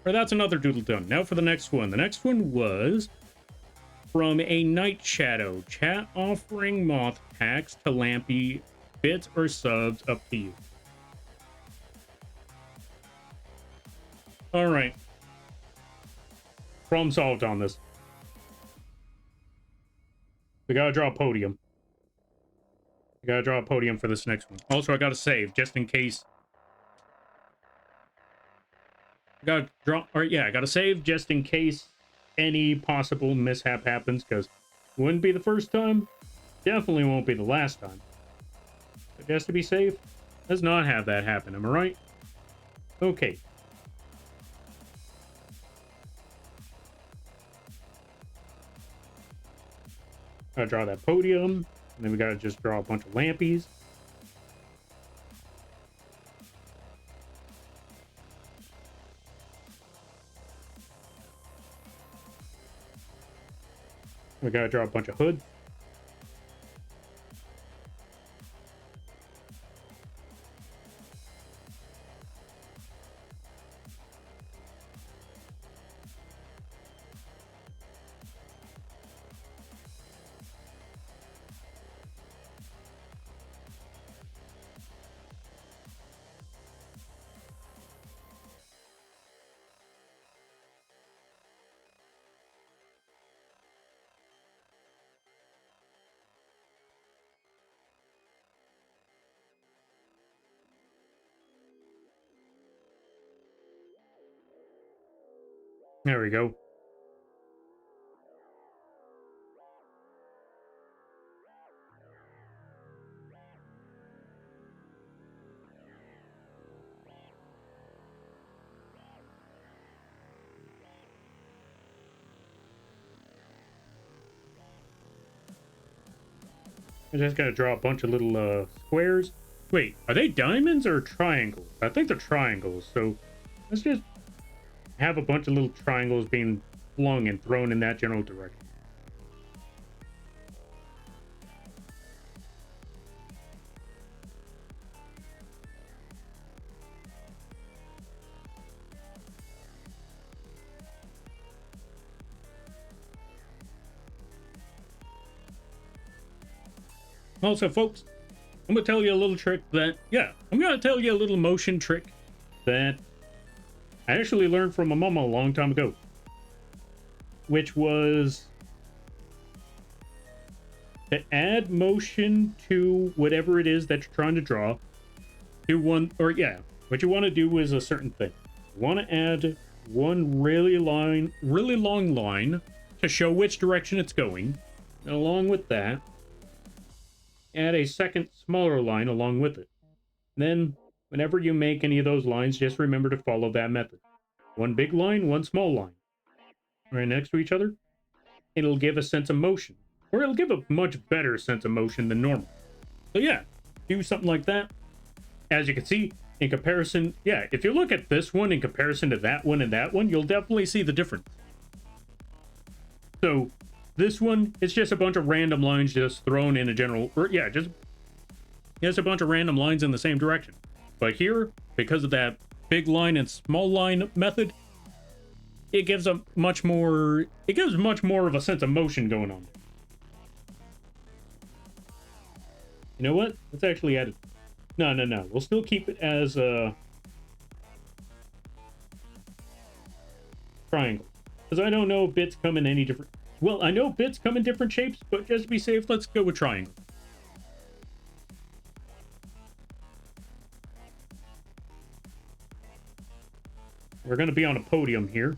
Or that's another doodle done. Now for the next one. The next one was from a Night Shadow. Chat offering moth packs to Lampy. Bits or subs, up to you. Alright. Problem solved on this. We gotta draw a podium. I gotta draw a podium for this next one. Also, I gotta save just in case. I gotta draw, or yeah, I gotta save just in case any possible mishap happens, because it wouldn't be the first time, definitely won't be the last time. But just to be safe, let's not have that happen. Am I right? Okay. Gotta draw that podium. And then we gotta just draw a bunch of lampies. We gotta draw a bunch of hoods. There we go. I just gotta draw a bunch of little squares. Wait, are they diamonds or triangles? I think they're triangles, so let's just have a bunch of little triangles being flung and thrown in that general direction. Also, folks, I'm gonna tell you a little trick that, yeah, I'm gonna tell you a little motion trick that I actually learned from my mama a long time ago, which was to add motion to whatever it is that you're trying to draw. Do one, or yeah, what you want to do is a certain thing. You want to add one really long line to show which direction it's going, and along with that, add a second smaller line along with it. Then, whenever you make any of those lines, just remember to follow that method. One big line, one small line. Right next to each other. it'll give a sense of motion, or it'll give a much better sense of motion than normal. So yeah, do something like that. As you can see, in comparison, yeah, if you look at this one in comparison to that one and that one, you'll definitely see the difference. So this one, it's just a bunch of random lines just thrown in a general, or yeah, just a bunch of random lines in the same direction. But here, because of that big line and small line method, it gives much more of a sense of motion going on. You know what? Let's actually add it. No. We'll still keep it as a triangle. Because I don't know if bits come in any different... Well, I know bits come in different shapes, but just to be safe, let's go with triangle. We're going to be on a podium here.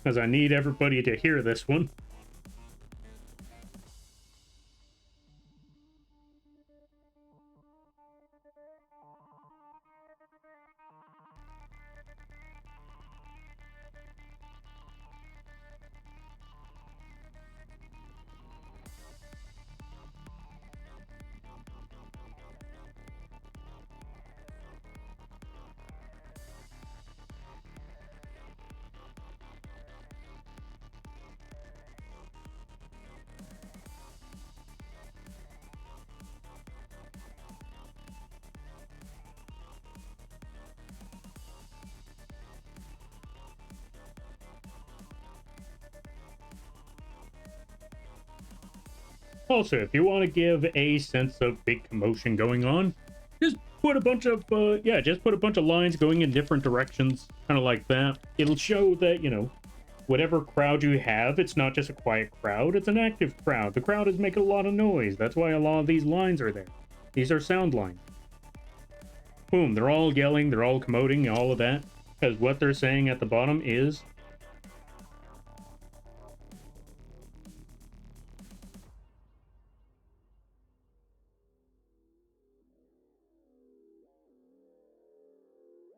Because I need everybody to hear this one. Also, if you want to give a sense of big commotion going on, just put a bunch of lines going in different directions, kind of like that. It'll show that, you know, whatever crowd you have, it's not just a quiet crowd, it's an active crowd. The crowd is making a lot of noise. That's why a lot of these lines are there. These are sound lines. Boom, they're all yelling, they're all commoting, all of that. Because what they're saying at the bottom is...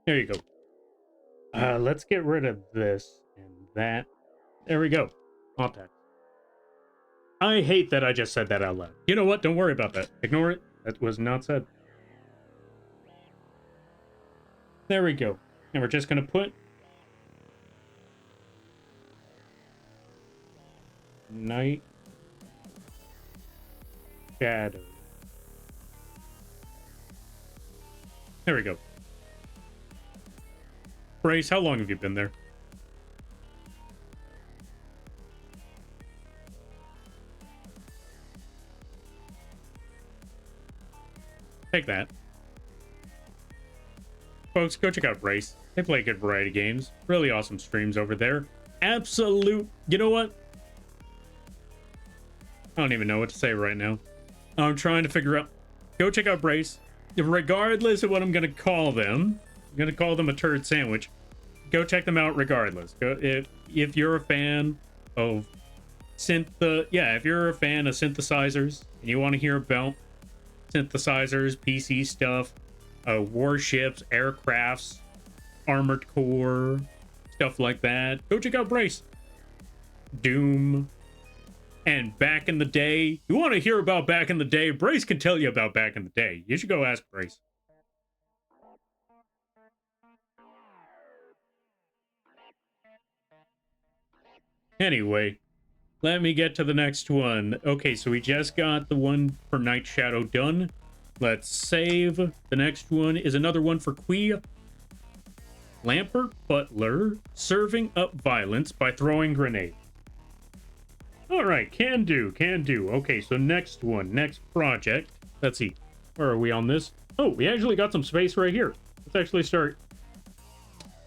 There you go. Let's get rid of this and that. There we go. Alt text. I hate that I just said that out loud. You know what? Don't worry about that. Ignore it. That was not said. There we go. And we're just going to put night shadow. There we go. Brace, how long have you been there? Take that. Folks, go check out Brace. They play good variety games. Really awesome streams over there. Absolute... You know what? I don't even know what to say right now. I'm trying to figure out... Go check out Brace. Regardless of what I'm going to call them. I'm going to call them a turd sandwich. Go check them out regardless. Go, if you're a fan of if you're a fan of synthesizers and you want to hear about synthesizers, PC stuff, warships, aircrafts, armored core, stuff like that, go check out Brace. Doom. And back in the day, you want to hear about back in the day, Brace can tell you about back in the day. You should go ask Brace. Anyway, let me get to the next one. Okay, so we just got the one for Night Shadow done. Let's save. The next one is another one for Quee. Lambert Butler serving up violence by throwing grenade. All right, can do. Okay, so next one, next project. Let's see. Where are we on this? Oh, we actually got some space right here. Let's actually start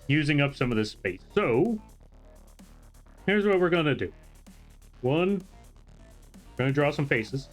using up some of this space. So... here's what we're going to do. One, we're going to draw some faces.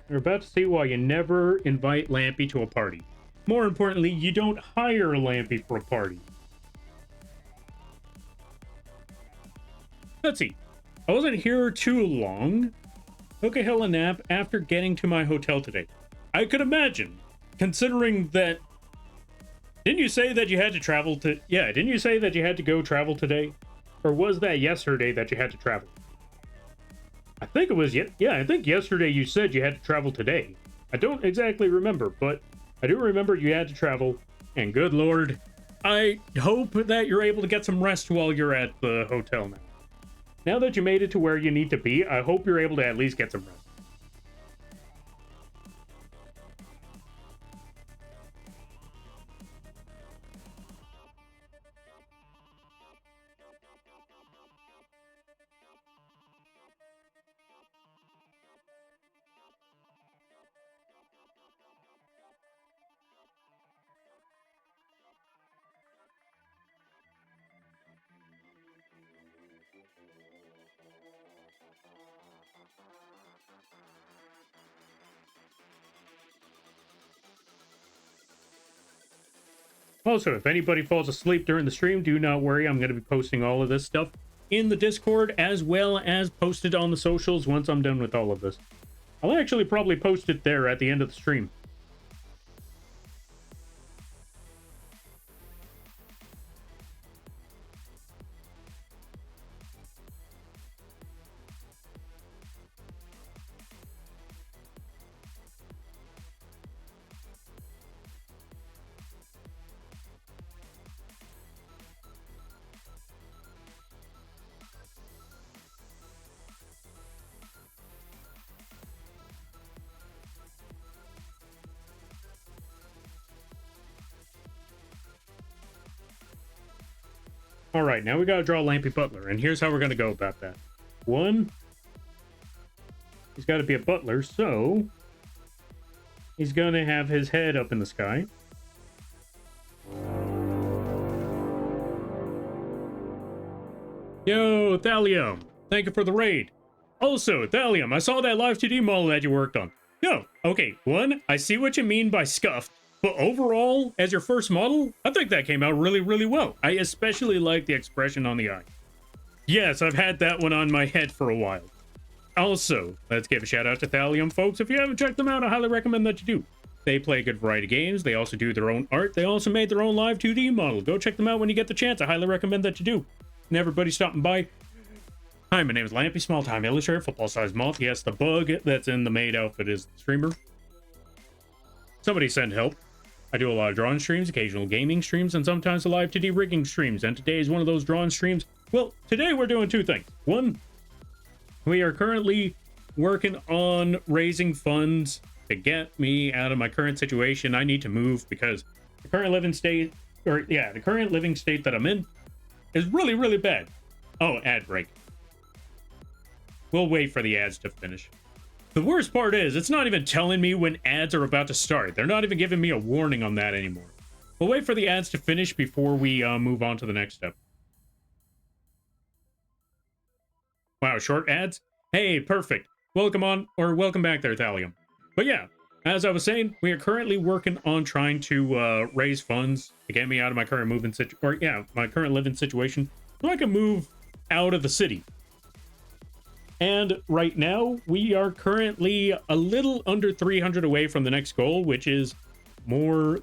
You're about to see why you never invite Lampy to a party. More importantly, you don't hire Lampy for a party. Let's see. I wasn't here too long. Took a hell of a nap after getting to my hotel today. I could imagine, considering that... Didn't you say that you had to travel to... Yeah, didn't you say that you had to go travel today? Or was that yesterday that you had to travel? I think it was... Yeah, I think yesterday you said you had to travel today. I don't exactly remember, but I do remember you had to travel. And good lord, I hope that you're able to get some rest while you're at the hotel now. Now that you made it to where you need to be, I hope you're able to at least get some rest. Also, if anybody falls asleep during the stream, do not worry. I'm going to be posting all of this stuff in the Discord as well as posted on the socials once I'm done with all of this. I'll actually probably post it there at the end of the stream. All right, now we got to draw Lampy Butler, and here's how we're going to go about that. One, he's got to be a butler, so he's going to have his head up in the sky. Yo, Thallium, thank you for the raid. Also, Thallium, I saw that live 2D model that you worked on. No, okay, one, I see what you mean by scuffed. But overall, as your first model, I think that came out really, really well. I especially like the expression on the eye. Yes, I've had that one on my head for a while. Also, let's give a shout out to Thallium, folks. If you haven't checked them out, I highly recommend that you do. They play a good variety of games. They also do their own art. They also made their own live 2D model. Go check them out when you get the chance. I highly recommend that you do. And everybody stopping by. Hi, my name is Lampy, small-time illustrator, football-sized moth. Yes, the bug that's in the Maid outfit is the streamer. Somebody send help. I do a lot of drawing streams, occasional gaming streams, and sometimes a live 2D rigging streams. And today is one of those drawing streams. Well, today we're doing two things. One, we are currently working on raising funds to get me out of my current situation. I need to move because the current living state, the current living state that I'm in is really, really bad. Oh, ad break. We'll wait for the ads to finish. The worst part is, it's not even telling me when ads are about to start. They're not even giving me a warning on that anymore. We'll wait for the ads to finish before we move on to the next step. Wow, short ads? Hey, perfect. Welcome back there, Thallium. But yeah, as I was saying, we are currently working on trying to raise funds to get me out of my current my current living situation, so I can move out of the city. And right now, we are currently a little under 300 away from the next goal, which is more,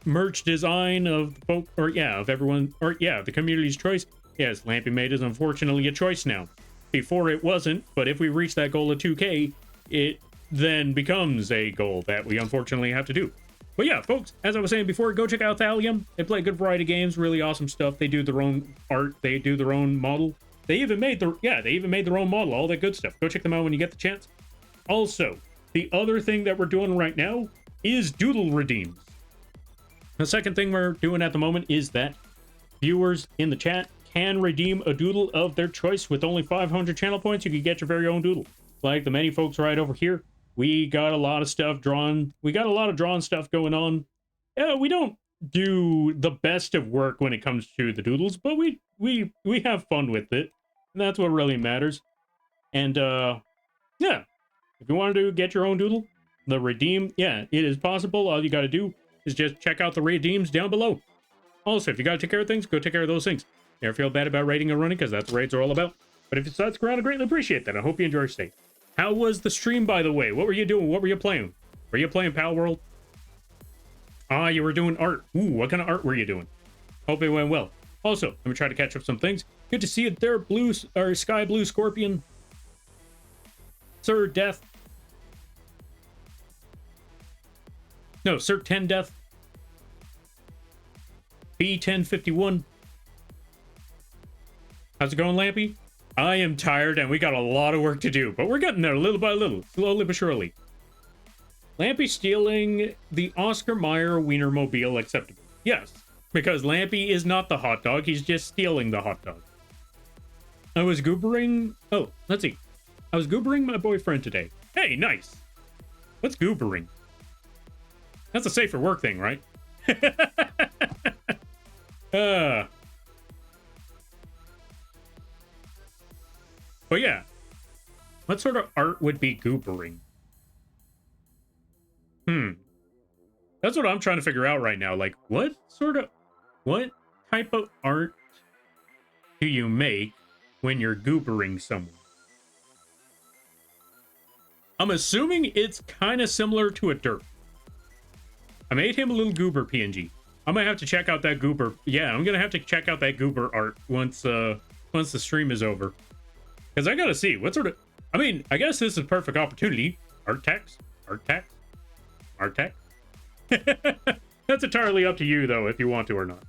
merch design of folk, of everyone, the community's choice. Yes, Lampy Maid is unfortunately a choice now. Before it wasn't, but if we reach that goal of 2K, it then becomes a goal that we unfortunately have to do. But yeah, folks, as I was saying before, go check out Thallium. They play a good variety of games, really awesome stuff. They do their own art, they do their own model. They even made their own model, all that good stuff. Go check them out when you get the chance. Also, the other thing that we're doing right now is Doodle Redeems. The second thing we're doing at the moment is that viewers in the chat can redeem a doodle of their choice. With only 500 channel points, you can get your very own doodle. Like the many folks right over here, we got a lot of stuff drawn. We got a lot of drawn stuff going on. We don't do the best of work when it comes to the doodles, but we have fun with it. And that's what really matters. And yeah, If you want to get your own doodle, the redeem, yeah, it is possible. All you got to do is just check out the redeems down below. Also, if you got to take care of things, go take care of those things. Never feel bad about raiding and running, because that's what raids are all about. But if you decide to stick around, I greatly appreciate that. I hope you enjoy your stay. How was the stream, by the way? What were you doing? What were you playing? Were you playing Pal World? Ah, you were doing art. Ooh, what kind of art were you doing? Hope it went well. Also, let me try to catch up some things. Good to see you there, blue or sky blue scorpion. Sir Death. No, Sir 10 Death. B1051. How's it going, Lampy? I am tired and we got a lot of work to do, but we're getting there little by little, slowly but surely. Lampy stealing the Oscar Mayer Wienermobile acceptable. Yes, because Lampy is not the hot dog, he's just stealing the hot dog. I was goobering... Oh, let's see. I was goobering my boyfriend today. Hey, nice. What's goobering? That's a safer work thing, right? But yeah, what sort of art would be goobering? That's what I'm trying to figure out right now. Like, what type of art do you make when you're goobering someone? I'm assuming it's kind of similar to a derp. I made him a little goober PNG. I might have to check out that goober. Yeah, I'm gonna have to check out that goober art once the stream is over. Because I gotta see what sort of... I mean, I guess this is a perfect opportunity. Art text? Art text? Art text? That's entirely up to you, though, if you want to or not.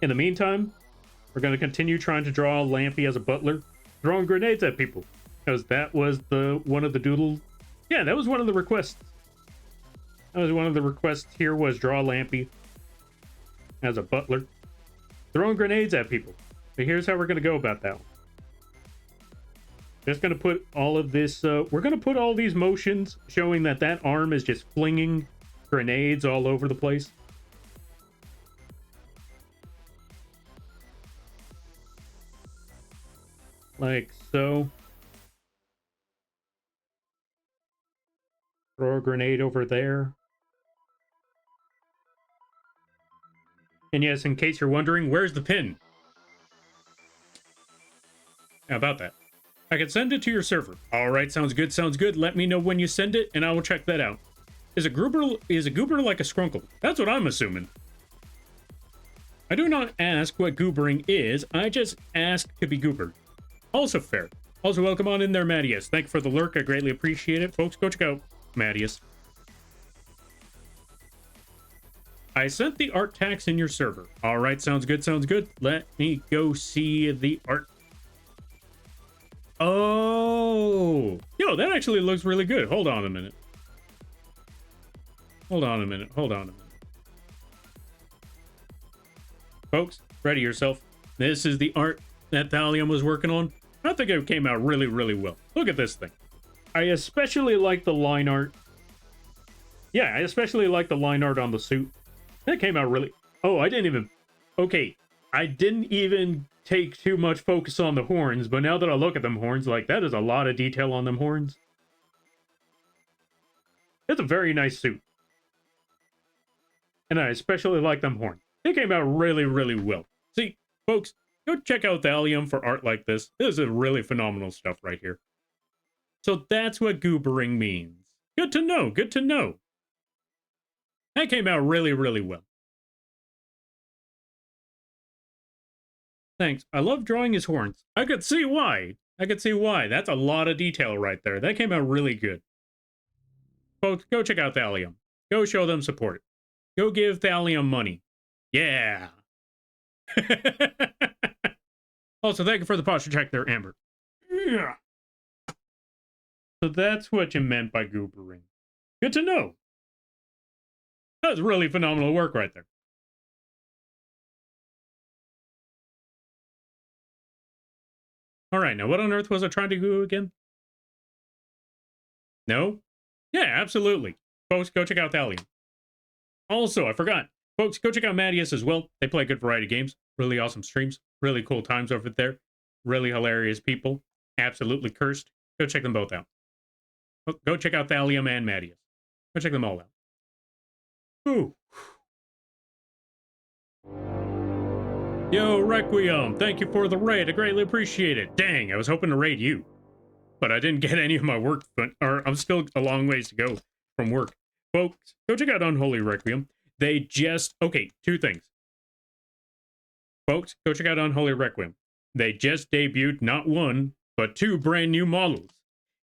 In the meantime, we're going to continue trying to draw Lampy as a butler, throwing grenades at people. Because that was one of the doodles. Yeah, that was one of the requests. That was one of the requests here, was draw Lampy as a butler, throwing grenades at people. But here's how we're going to go about that one. Just going to put all of this... we're going to put all these motions showing that that arm is just flinging grenades all over the place. Like so. Throw a grenade over there. And yes, in case you're wondering, where's the pin? How about that? I can send it to your server. All right, sounds good, sounds good. Let me know when you send it, and I will check that out. Is a goober like a skrunkle? That's what I'm assuming. I do not ask what goobering is. I just ask to be goobered. Also fair. Also, welcome on in there, Mattias. Thank you for the lurk. I greatly appreciate it. Folks, go check out Mattias. I sent the art tax in your server. All right, sounds good, sounds good. Let me go see the art. Oh, yo, that actually looks really good. Hold on a minute. Hold on a minute. Hold on a minute. Folks, ready yourself. This is the art that Thallium was working on. I think it came out really, really well. Look at this thing. I especially like the line art. Yeah, I especially like the line art on the suit. That came out really... Oh, I didn't even... Okay, I didn't even take too much focus on the horns, but now that I look at them horns, like, that is a lot of detail on them horns. It's a very nice suit. And I especially like them horns. They came out really, really well. See, folks, go check out Thallium for art like this. This is really phenomenal stuff right here. So that's what goobering means. Good to know, good to know. That came out really, really well. Thanks. I love drawing his horns. I could see why. I could see why. That's a lot of detail right there. That came out really good. Folks, go check out Thallium. Go show them support. Go give Thallium money. Yeah. Also, thank you for the posture check there, Amber. Yeah. So that's what you meant by goobering. Good to know. That's really phenomenal work right there. All right, now what on earth was I trying to do again? No? Yeah, absolutely. Folks, go check out Thallium. Also, I forgot. Folks, go check out Mattias as well. They play good variety games. Really awesome streams. Really cool times over there. Really hilarious people. absolutely cursed. Go check them both out. Go check out Thallium and Mattias. Go check them all out. Ooh. Yo, Requiem, thank you for the raid. I greatly appreciate it. Dang, I was hoping to raid you, but I didn't get any of my work, or I'm still a long ways to go from work. Folks, go check out Unholy Requiem. They just, okay, two things. Folks, go check out Unholy Requiem. They just debuted not one, but two brand new models.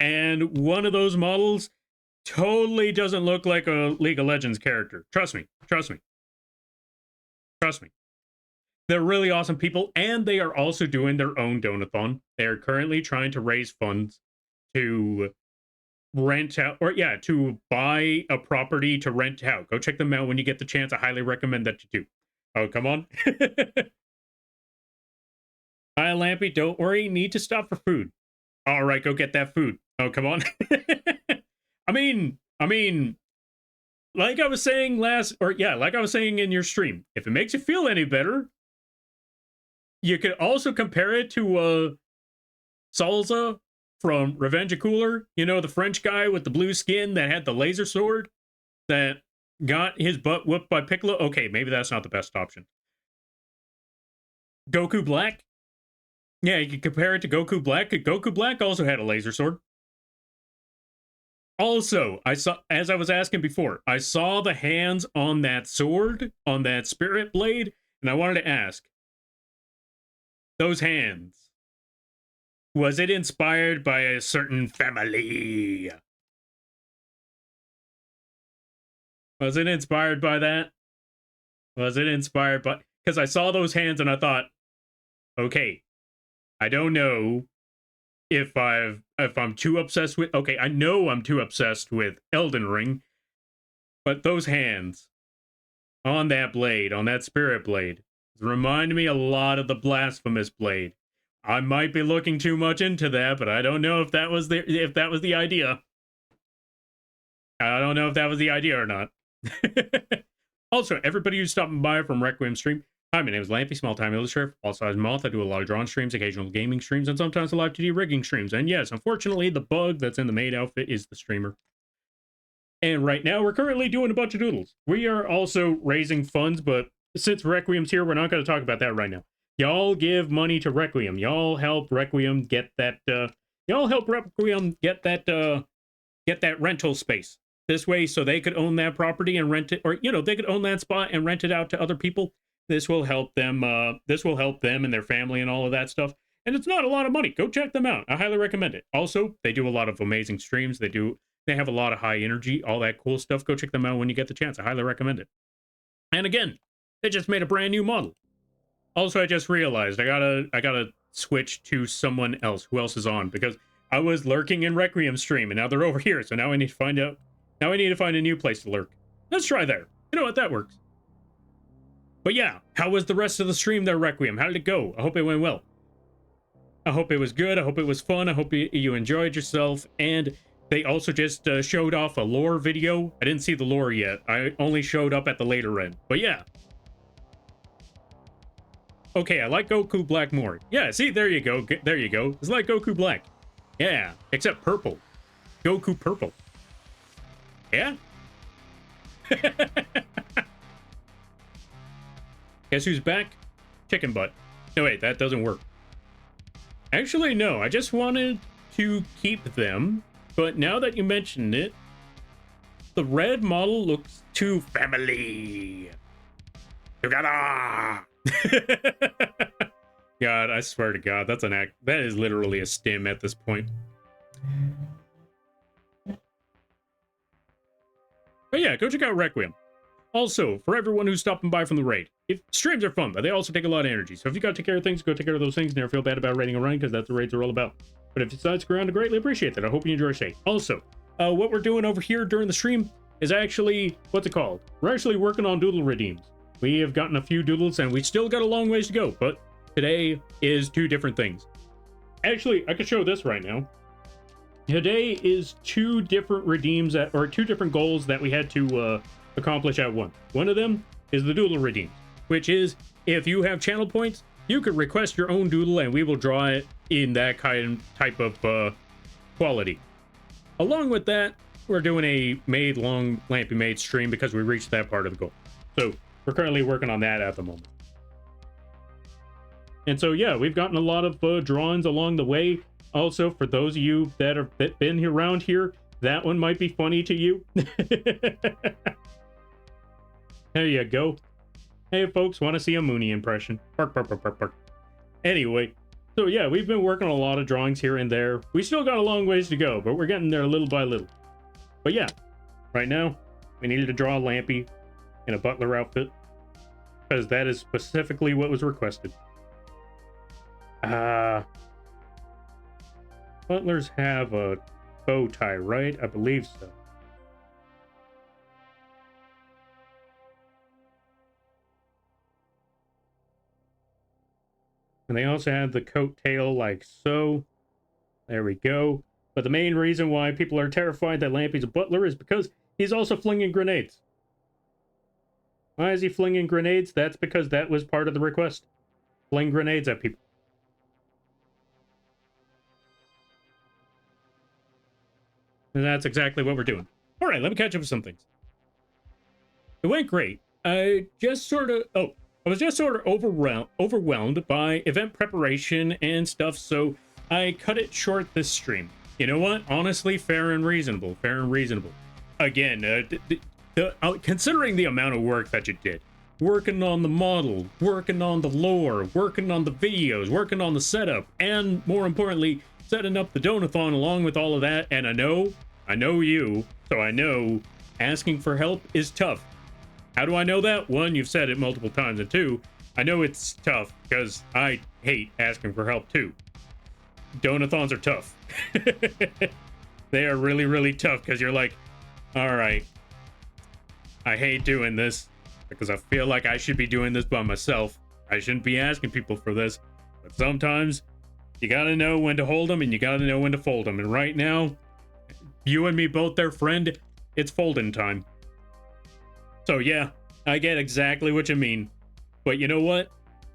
And one of those models totally doesn't look like a League of Legends character. Trust me, trust me. Trust me. They're really awesome people, and they are also doing their own donathon. They are currently trying to raise funds to rent out, or yeah, to buy a property to rent out. Go check them out when you get the chance. I highly recommend that you do. Oh, come on. Hi, Lampy, don't worry. Need to stop for food. All right, go get that food. Oh, come on. I mean, like I was saying like I was saying in your stream, if it makes you feel any better, you could also compare it to Salza from Revenge of Cooler. You know, the French guy with the blue skin that had the laser sword that got his butt whooped by Piccolo. Okay, maybe that's not the best option. Goku Black? Yeah, you could compare it to Goku Black. Goku Black also had a laser sword. Also, I saw, as I was asking before, I saw the hands on that sword, on that spirit blade, and I wanted to ask, those hands, was it inspired by a certain family? Was it inspired by that? Was it inspired by... Because I saw those hands and I thought, okay, I don't know if I'm too obsessed with... Okay, I know I'm too obsessed with Elden Ring, but those hands on that blade, on that spirit blade, remind me a lot of the Blasphemous blade. I might be looking too much into that, but I don't know if that was the idea. I don't know if that was the idea or not. Also, everybody who's stopping by from Requiem stream, hi, my name is Lampy, small-time illustrator, all-size moth. I do a lot of drawing streams, occasional gaming streams, and sometimes a live 2D rigging streams. And yes, unfortunately, the bug that's in the Maid outfit is the streamer. And right now, we're currently doing a bunch of doodles. We are also raising funds, but since Requiem's here, we're not going to talk about that right now. Y'all give money to Requiem. Y'all help Requiem get that, get that rental space. This way, so they could own that property and rent it, or, you know, they could own that spot and rent it out to other people. This will help them, and their family and all of that stuff. And it's not a lot of money. Go check them out. I highly recommend it. Also, they do a lot of amazing streams. They have a lot of high energy, all that cool stuff. Go check them out when you get the chance. I highly recommend it. And again, they just made a brand new model. Also, I just realized I gotta switch to someone else. Who else is on? Because I was lurking in Requiem stream, and now they're over here. So now I need to find out. Now I need to find a new place to lurk. Let's try there. You know what? That works. But yeah, how was the rest of the stream there, Requiem? How did it go? I hope it went well. I hope it was good. I hope it was fun. I hope you enjoyed yourself. And they also just showed off a lore video. I didn't see the lore yet. I only showed up at the later end. But yeah. Okay, I like Goku Black more. Yeah, see, there you go. There you go. It's like Goku Black. Yeah, except purple. Goku purple. Yeah? Guess who's back? Chicken butt. No, wait, that doesn't work. Actually, no. I just wanted to keep them. But now that you mentioned it, the red model looks too family. Together! God, I swear to God, that's an act. That is literally a stim at this point. But yeah, go check out Requiem. Also, for everyone who's stopping by from the raid, if streams are fun, but they also take a lot of energy. So if you got to take care of things, go take care of those things. Never feel bad about raiding a run, because that's what raids are all about. But if you decide to go around, I greatly appreciate that. I hope you enjoy your stay. Also, what we're doing over here during the stream is actually, what's it called? We're actually working on Doodle Redeems. We have gotten a few doodles, and we still got a long ways to go, but today is two different things. Actually, I could show this right now. Today is two different redeems, or two different goals that we had to accomplish at once. One of them is the Doodle Redeems, which is if you have channel points, you could request your own doodle and we will draw it in that type of quality. Along with that, we're doing a Maid long Lampy Maid stream because we reached that part of the goal. So we're currently working on that at the moment. And so, yeah, we've gotten a lot of drawings along the way. Also, for those of you that have been around here, that one might be funny to you. There you go. Hey, folks, want to see a Mooney impression? Bark, bark, bark, bark, bark. Anyway, so yeah, we've been working on a lot of drawings here and there. We still got a long ways to go, but we're getting there little by little. But yeah, right now, we needed to draw a Lampy in a butler outfit, because that is specifically what was requested. Butlers have a bow tie, right? I believe so. And they also have the coat tail like so. There we go. But the main reason why people are terrified that Lampy's a butler is because he's also flinging grenades. Why is he flinging grenades? That's because that was part of the request. Fling grenades at people. And that's exactly what we're doing. All right, let me catch up with some things. It went great. I was just sort of overwhelmed by event preparation and stuff, so I cut it short this stream. You know what? Honestly, fair and reasonable. Fair and reasonable. Again, considering the amount of work that you did, working on the model, working on the lore, working on the videos, working on the setup, and more importantly, setting up the donathon along with all of that, and I know you, so I know asking for help is tough. How do I know that? One, you've said it multiple times, and two, I know it's tough because I hate asking for help too. Donathons are tough. They are really, really tough because you're like, all right, I hate doing this because I feel like I should be doing this by myself. I shouldn't be asking people for this, but sometimes you gotta know when to hold them and you gotta know when to fold them. And right now, you and me both there, friend, it's folding time. So yeah, I get exactly what you mean. But you know what?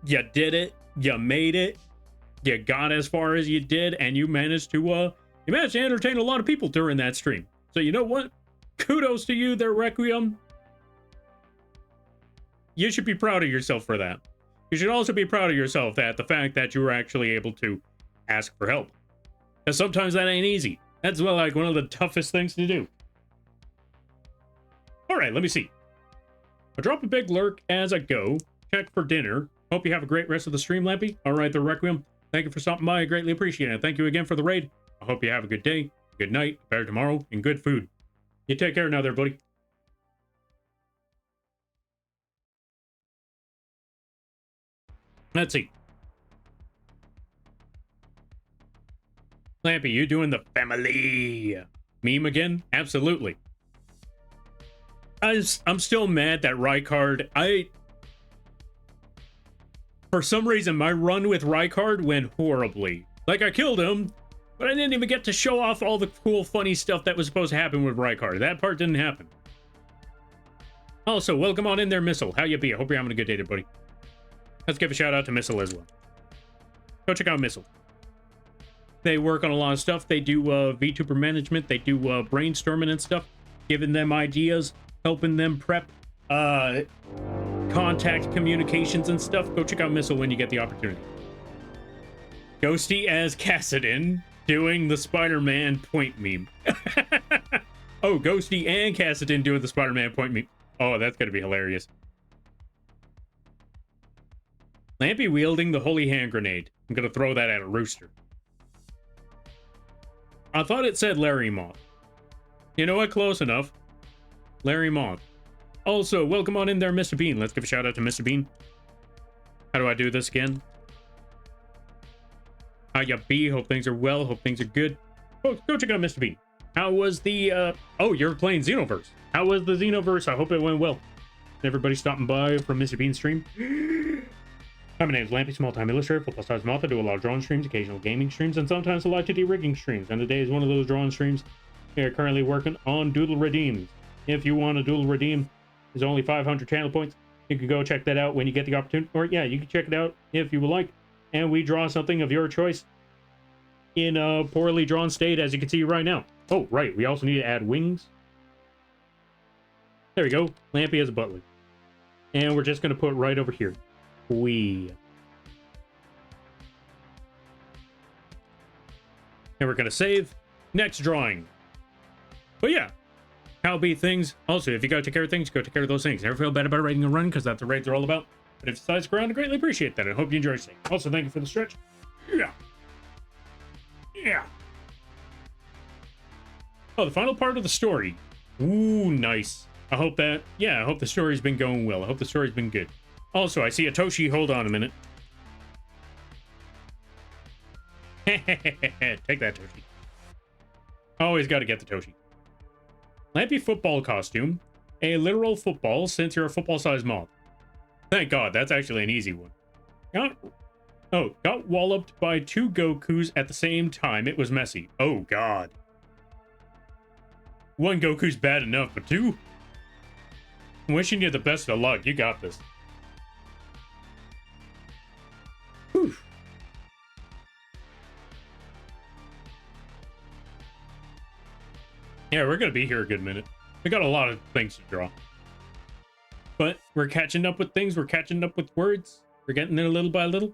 You did it. You made it. You got as far as you did, and you managed to entertain a lot of people during that stream. So you know what? Kudos to you there, Requiem. You should be proud of yourself for that. You should also be proud of yourself at the fact that you were actually able to ask for help. Because sometimes that ain't easy. That's like one of the toughest things to do. All right, let me see. I'll drop a big lurk as I go. Check for dinner. Hope you have a great rest of the stream, Lampy. All right, the Requiem. Thank you for stopping by. I greatly appreciate it. Thank you again for the raid. I hope you have a good day, good night, better tomorrow, and good food. You take care now there, buddy. Let's see. Lampy, you doing the family meme again? Absolutely. I'm still mad that Rykard, for some reason, my run with Rykard went horribly. Like, I killed him, but I didn't even get to show off all the cool, funny stuff that was supposed to happen with Rykard. That part didn't happen. Also, welcome on in there, Missile. How you be? I hope you're having a good day there, buddy. Let's give a shout out to Missile as well. Go check out Missile. They work on a lot of stuff. They do VTuber management. They do brainstorming and stuff, giving them ideas, helping them prep, contact communications and stuff. Go check out Missile when you get the opportunity. Ghosty as Cassidin doing the Spider-Man point meme. Oh, Ghosty and Cassidin doing the Spider-Man point meme. Oh, that's gonna be hilarious. Lampy wielding the holy hand grenade. I'm gonna throw that at a rooster. I thought it said Larry Moth. You know what? Close enough. Larry Moth. Also, welcome on in there, Mr. Bean. Let's give a shout out to Mr. Bean. How do I do this again? How ya be? Hope things are well. Hope things are good. Folks, go check out Mr. Bean. How was the, oh, you're playing Xenoverse. How was the Xenoverse? I hope it went well. Everybody stopping by from Mr. Bean's stream. Hi, my name is Lampy, small-time illustrator, full-size moth. I do a lot of drawing streams, occasional gaming streams, and sometimes a live 2D rigging streams. And today is one of those drawing streams. We are currently working on Doodle Redeems. If you want a Doodle Redeem, there's only 500 channel points. You can go check that out when you get the opportunity. Or yeah, you can check it out if you would like. And we draw something of your choice in a poorly drawn state, as you can see right now. Oh, right. We also need to add wings. There we go. Lampy as a butler. And we're just going to put right over here. And we're going to save. Next drawing. But yeah, how be things. Also, if you got to take care of things, go take care of those things. Never feel bad about writing a run, because that's what raids are all about. But if you decide to stick around, I greatly appreciate that. I hope you enjoy staying. Also, thank you for the stretch. Yeah. Yeah. Oh, the final part of the story. Ooh, nice. I hope that, yeah, I hope the story's been going well. I hope the story's been good. Also, I see a Toshi. Hold on a minute. Take that, Toshi. Always got to get the Toshi. Lampy football costume. A literal football, since you're a football-sized mob. Thank God, that's actually an easy one. Got walloped by 2 Gokus at the same time. It was messy. Oh, God. 1 Goku's bad enough, but 2? I'm wishing you the best of luck. You got this. Whew. Yeah, we're going to be here a good minute. We got a lot of things to draw. But we're catching up with things. We're catching up with words. We're getting there little by little.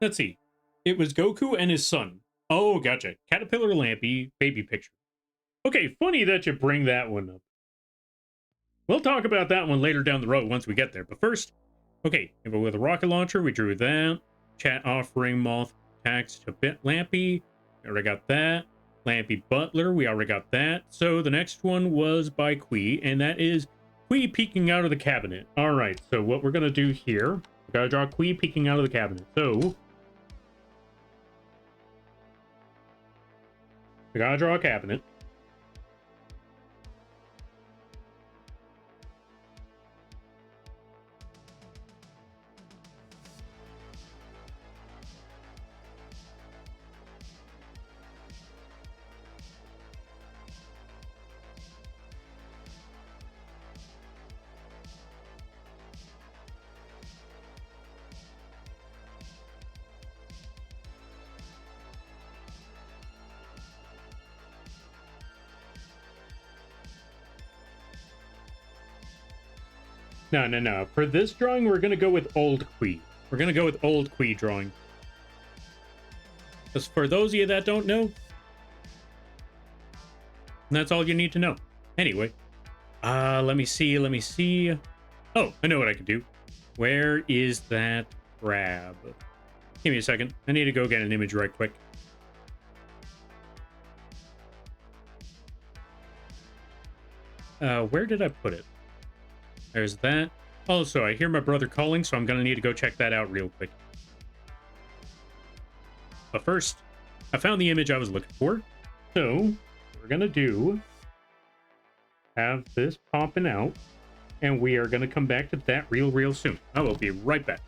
Let's see. It was Goku and his son. Oh, gotcha. Caterpillar Lampy, baby picture. Okay, funny that you bring that one up. We'll talk about that one later down the road once we get there. But first, okay, with a rocket launcher, we drew that. Chat offering moth tax to bit Lampy. We already got that. Lampy Butler, we already got that. So the next one was by Kui, and that is Kui peeking out of the cabinet. All right, so what we're going to do here, we got to draw Kui peeking out of the cabinet. So we got to draw a cabinet. No. For this drawing, we're going to go with old Kui. We're going to go with old Kui drawing. Just for those of you that don't know, that's all you need to know. Anyway, let me see. Oh, I know what I could do. Where is that crab? Give me a second. I need to go get an image right quick. Where did I put it? There's that. Also, I hear my brother calling, so I'm going to need to go check that out real quick. But first, I found the image I was looking for. So, what we're going to do, have this popping out, and we are going to come back to that real soon. I will be right back.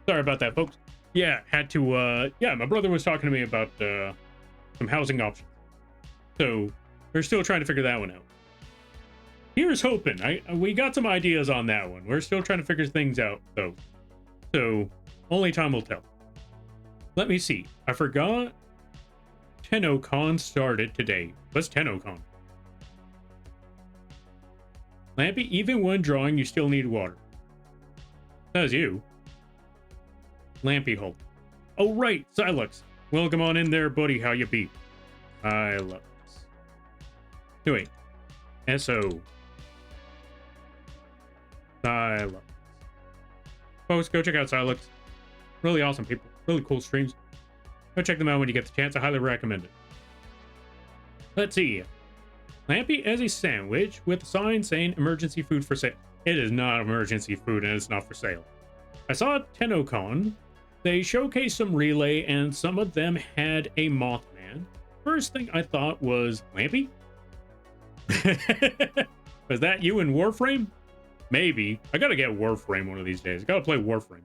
Sorry about that, folks. Yeah, had to, yeah, my brother was talking to me about, some housing options. So, we're still trying to figure that one out. Here's hoping. We got some ideas on that one. We're still trying to figure things out, though. So, only time will tell. Let me see. I forgot TennoCon started today. What's TennoCon? Lampy, even when drawing, you still need water. Says you. Lampy Hulk. Oh, right. Silux. Welcome on in there, buddy. How you be? Silux. Wait. S-O. Silux. Folks, go check out Silux. Really awesome people. Really cool streams. Go check them out when you get the chance. I highly recommend it. Let's see. Lampy as a sandwich with a sign saying emergency food for sale. It is not emergency food and it's not for sale. I saw at TennoCon. They showcased some relay and some of them had a Mothman. First thing I thought was, Lampy? Was that you in Warframe? Maybe. I gotta get Warframe one of these days. I gotta play Warframe.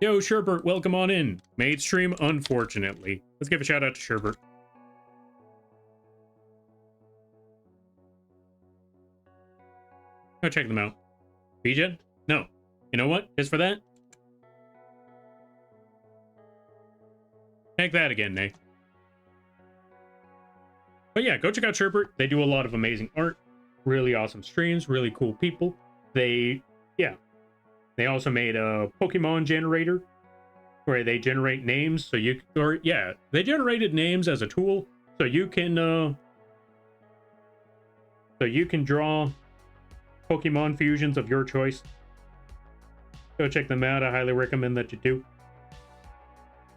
Yo, Sherbert, welcome on in. Maid stream, unfortunately. Let's give a shout out to Sherbert. Go check them out. vgen? No. You know what? Just for that? Take that again, Nate. But yeah, go check out Sherbert. They do a lot of amazing art. Really awesome streams. Really cool people. They also made a Pokemon generator where they generate names. So you, they generated names as a tool. So you can draw Pokemon fusions of your choice. Go check them out. I highly recommend that you do.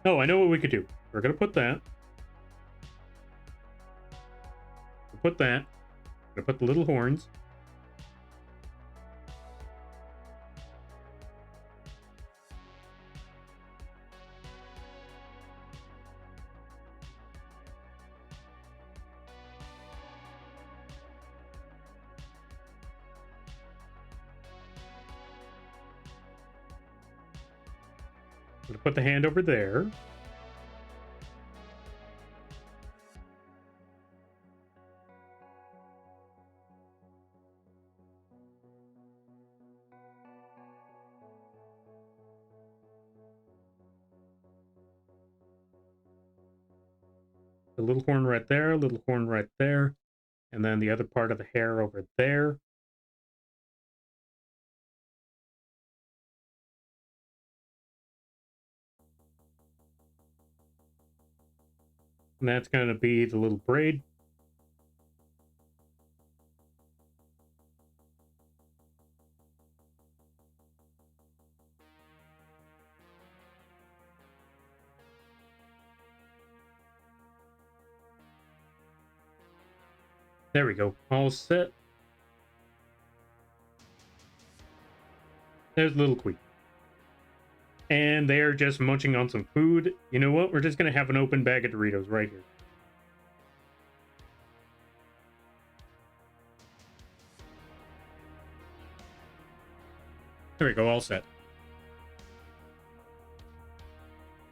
Oh, I know what we could do. We're gonna put that. We'll put that. We're gonna put the little horns. I'm gonna put the hand over there. The little horn right there, little horn right there, and then the other part of the hair over there. And that's going to be the little braid. There we go. All set. There's little Queen. And they're just munching on some food. You know what? We're just going to have an open bag of Doritos right here. There we go. All set.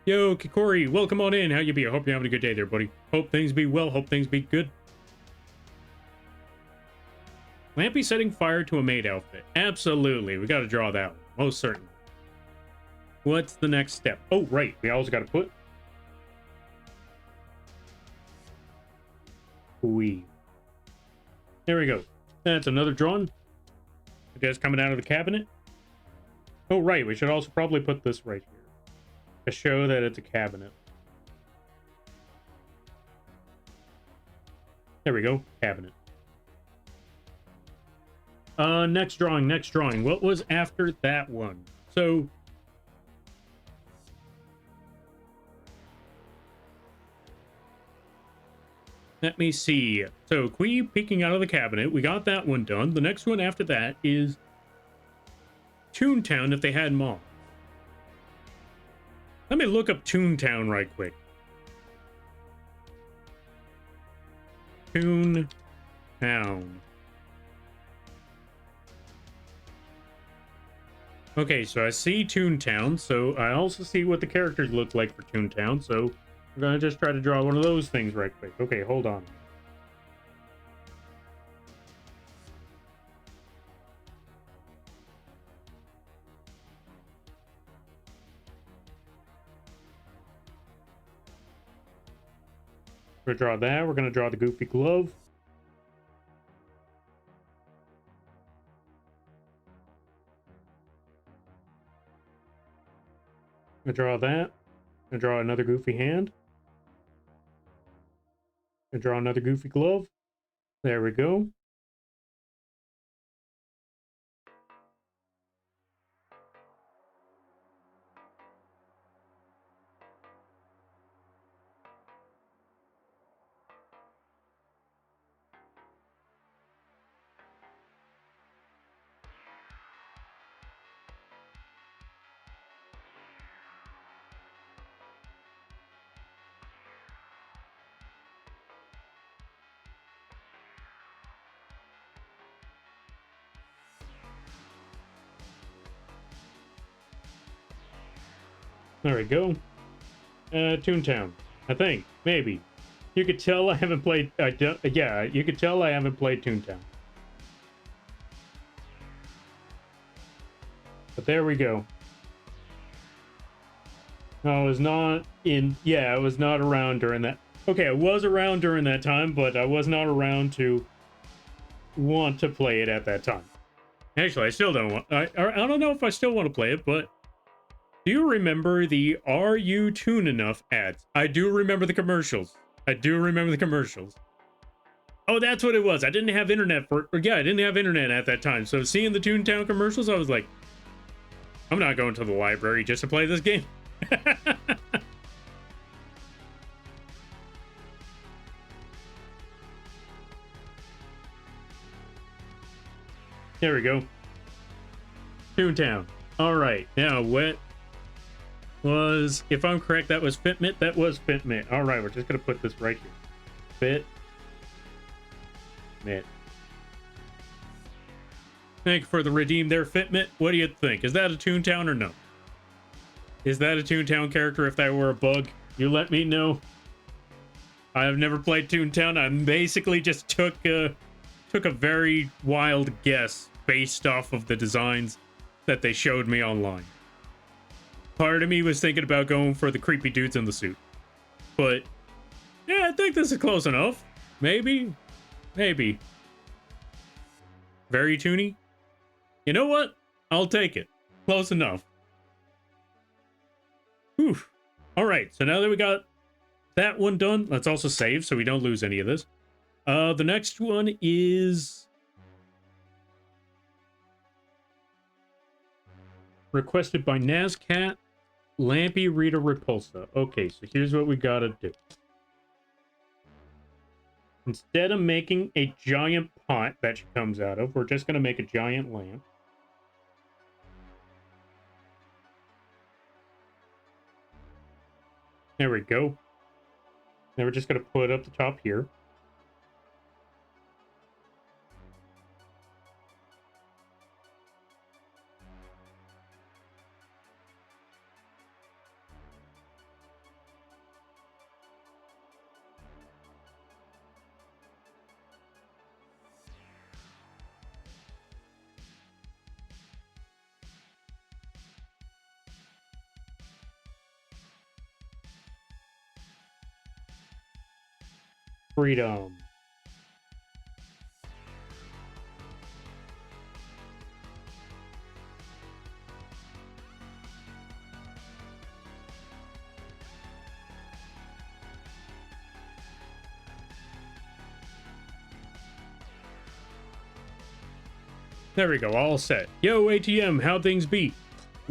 Yo, Kikori, welcome on in. How you be? I hope you're having a good day there, buddy. Hope things be well. Hope things be good. Lampy setting fire to a maid outfit. Absolutely. We got to draw that one. Most certainly. What's the next step? Oh, right. We also got to put... There we go. That's another drawing. Just coming out of the cabinet. Oh, right. We should also probably put this right here to show that it's a cabinet. There we go. Cabinet. Next drawing. What was after that one? So... let me see. So, Quee peeking out of the cabinet. We got that one done. The next one after that is Toontown if they had moms. Let me look up Toontown right quick. Toontown. Okay, so I see Toontown, so I also see what the characters look like for Toontown, so we're gonna just try to draw one of those things right quick. Okay, hold on. We're gonna draw that. We're gonna draw the goofy glove. I'm gonna draw that. I'm gonna draw another goofy hand. I'm gonna draw another goofy glove. There we go. There we go. Toontown. I think. Maybe. You could tell I haven't played... yeah, you could tell I haven't played Toontown. But there we go. I was not in... Yeah, I was not around during that... Okay, I was around during that time, but I was not around to want to play it at that time. Actually, I still don't want... I don't know if I still want to play it, but... Do you remember the Are You Toon Enough ads? I do remember the commercials. I do remember the commercials. Oh, that's what it was. I didn't have internet for... Yeah, I didn't have internet at that time. So seeing the Toontown commercials, I was like, I'm not going to the library just to play this game. There we go. Toontown. All right. Now, what was... If I'm correct, that was Fitmit? That was Fitmit. All right, we're just going to put this right here. Fitmit. Thank you for the redeem there, Fitmit. What do you think? Is that a Toontown or no? Is that a Toontown character if that were a bug? You let me know. I have never played Toontown. I basically just took a very wild guess based off of the designs that they showed me online. Part of me was thinking about going for the creepy dudes in the suit. But, yeah, I think this is close enough. Maybe. Maybe. Very toony. You know what? I'll take it. Close enough. Whew. Alright, so now that we got that one done, let's also save so we don't lose any of this. The next one is... requested by Nazcat, Lampy, Rita, Repulsa. Okay, so here's what we gotta do. Instead of making a giant pot that she comes out of, we're just gonna make a giant lamp. There we go. Then we're just gonna put it up the top here. Freedom. There we go, all set. Yo, ATM, how'd things be?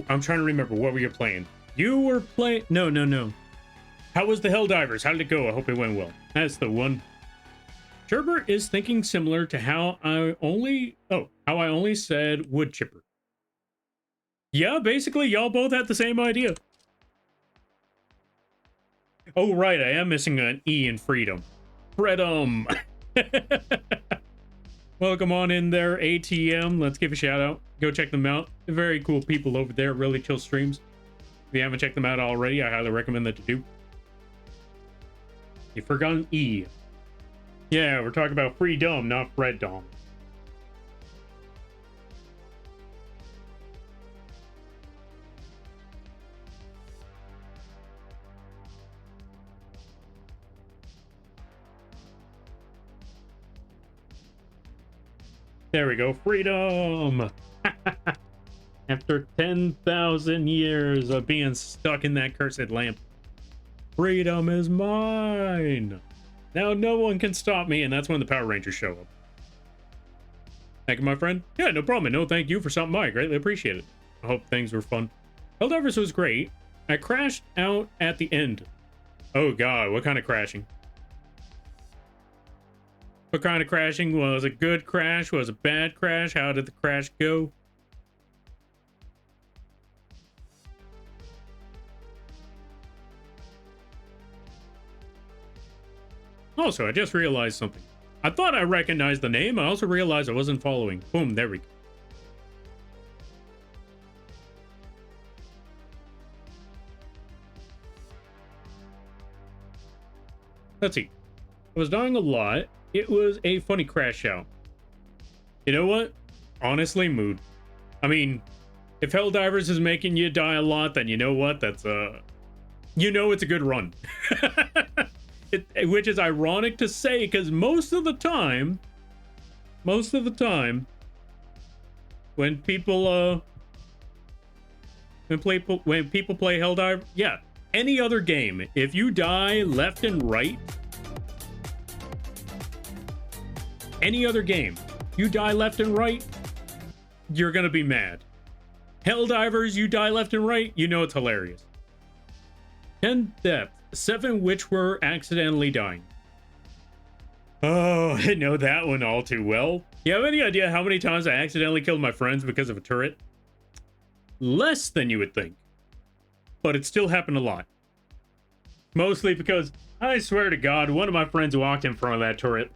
I'm trying to remember, what were you playing? You were playing... No. How was the Helldivers? How did it go? I hope it went well. That's the one. Sherbert is thinking similar to how I only said wood chipper. Yeah, basically, y'all both had the same idea. Oh, right, I am missing an E in freedom. Freedom. Welcome on in there, ATM. Let's give a shout out. Go check them out. Very cool people over there. Really chill streams. If you haven't checked them out already, I highly recommend that you do. You forgot E. Yeah, we're talking about freedom, not freddom. There we go. Freedom! After 10,000 years of being stuck in that cursed lamp, freedom is mine! Now no one can stop me, and that's when the Power Rangers show up. Thank you, my friend. Yeah, no problem. No, thank you for stopping by. I greatly appreciate it. I hope things were fun. Helldivers was great. I crashed out at the end. Oh god, what kind of crashing? What kind of crashing? Was a good crash? Was a bad crash? How did the crash go? Also, I just realized something. I thought I recognized the name. I also realized I wasn't following. Boom, there we go. Let's see. I was dying a lot. It was a funny crash out. You know what? Honestly, mood. I mean, if Helldivers is making you die a lot, then you know what? That's you know it's a good run. Which is ironic to say, because most of the time, when people play Helldiver, yeah, any other game, if you die left and right, any other game, you die left and right, you're gonna be mad. Helldivers, you die left and right, you know it's hilarious. 10 deaths, 7 which were accidentally dying. Oh, I know that one all too well. You have any idea how many times I accidentally killed my friends because of a turret? Less than you would think. But it still happened a lot. Mostly because, I swear to God, one of my friends walked in front of that turret.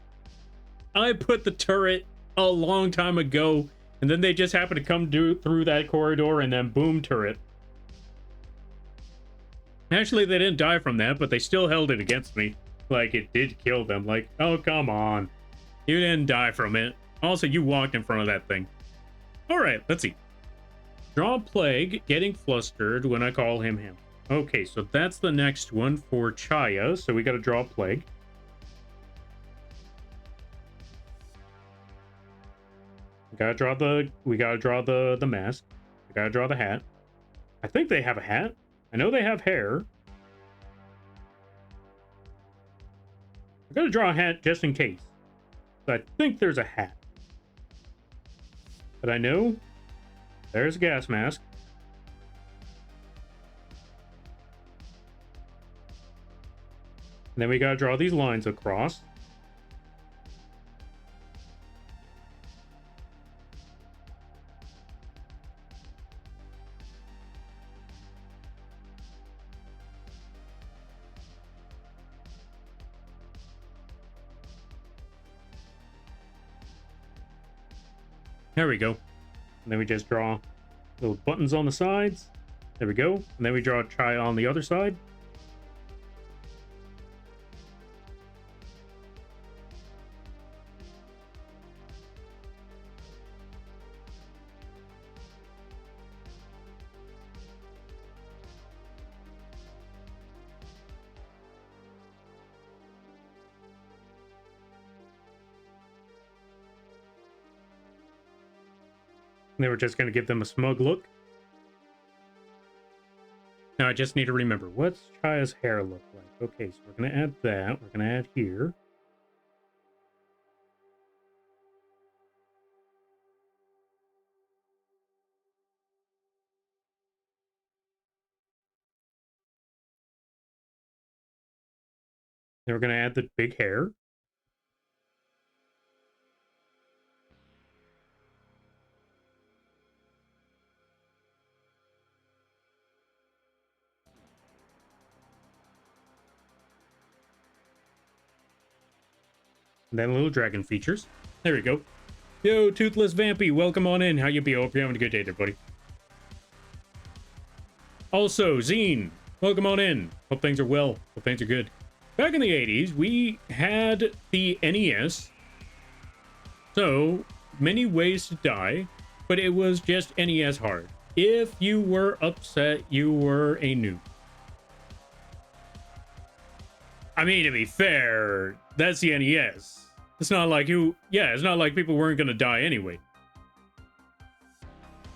I put the turret a long time ago, and then they just happened to come through that corridor, and then boom, turret. Actually, they didn't die from that, but they still held it against me. Like, it did kill them. Like, oh, come on. You didn't die from it. Also, you walked in front of that thing. Alright, let's see. Draw Plague, getting flustered when I call him him. Okay, so that's the next one for Chaya, so we gotta draw Plague. We gotta draw the mask. We gotta draw the hat. I think they have a hat. I know they have hair. I gotta draw a hat just in case. So I think there's a hat. But I know there's a gas mask. And then we gotta draw these lines across. There we go. And then we just draw little buttons on the sides. There we go. And then we draw a Chai on the other side. And then we're just going to give them a smug look. Now I just need to remember, what's Chaya's hair look like? Okay, so we're going to add that. We're going to add here. Then we're going to add the big hair. And then little dragon features. There we go. Yo, Toothless Vampy, welcome on in. How you be? Hope you're having a good day there, buddy. Also, Zine, welcome on in. Hope things are well. Hope things are good. Back in the 80s, we had the NES. So, many ways to die, but it was just NES hard. If you were upset, you were a noob. I mean, to be fair, that's the NES. It's not like it's not like people weren't gonna die anyway.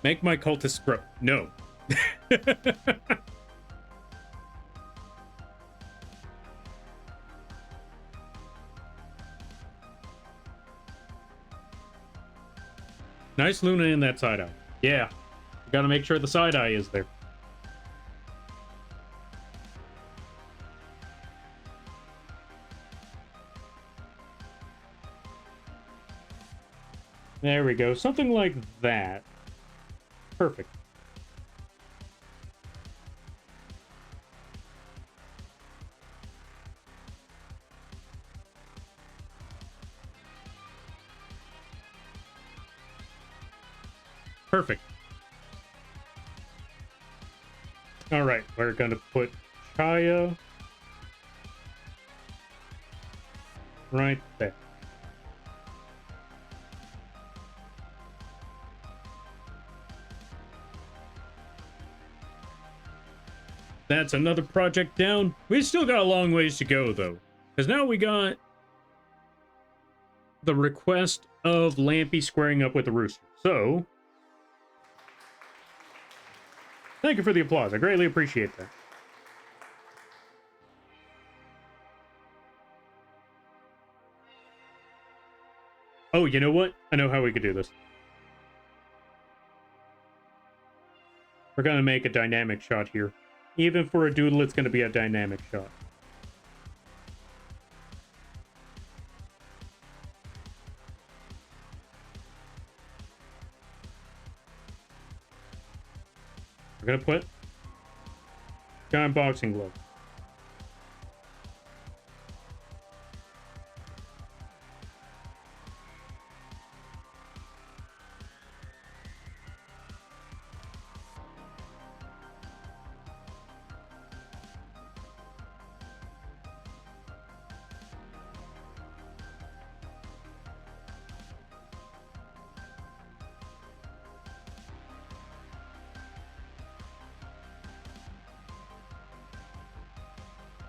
Make my cultist grow. No. Nice Luna in that side eye. Yeah. You gotta make sure the side eye is there. There we go. Something like that. Perfect. Perfect. All right, we're gonna put Chaya right there. That's another project down. We still got a long ways to go, though. Because now we got the request of Lampy squaring up with the rooster. So, thank you for the applause. I greatly appreciate that. Oh, you know what? I know how we could do this. We're going to make a dynamic shot here. Even for a doodle, it's going to be a dynamic shot. We're going to put giant boxing glove.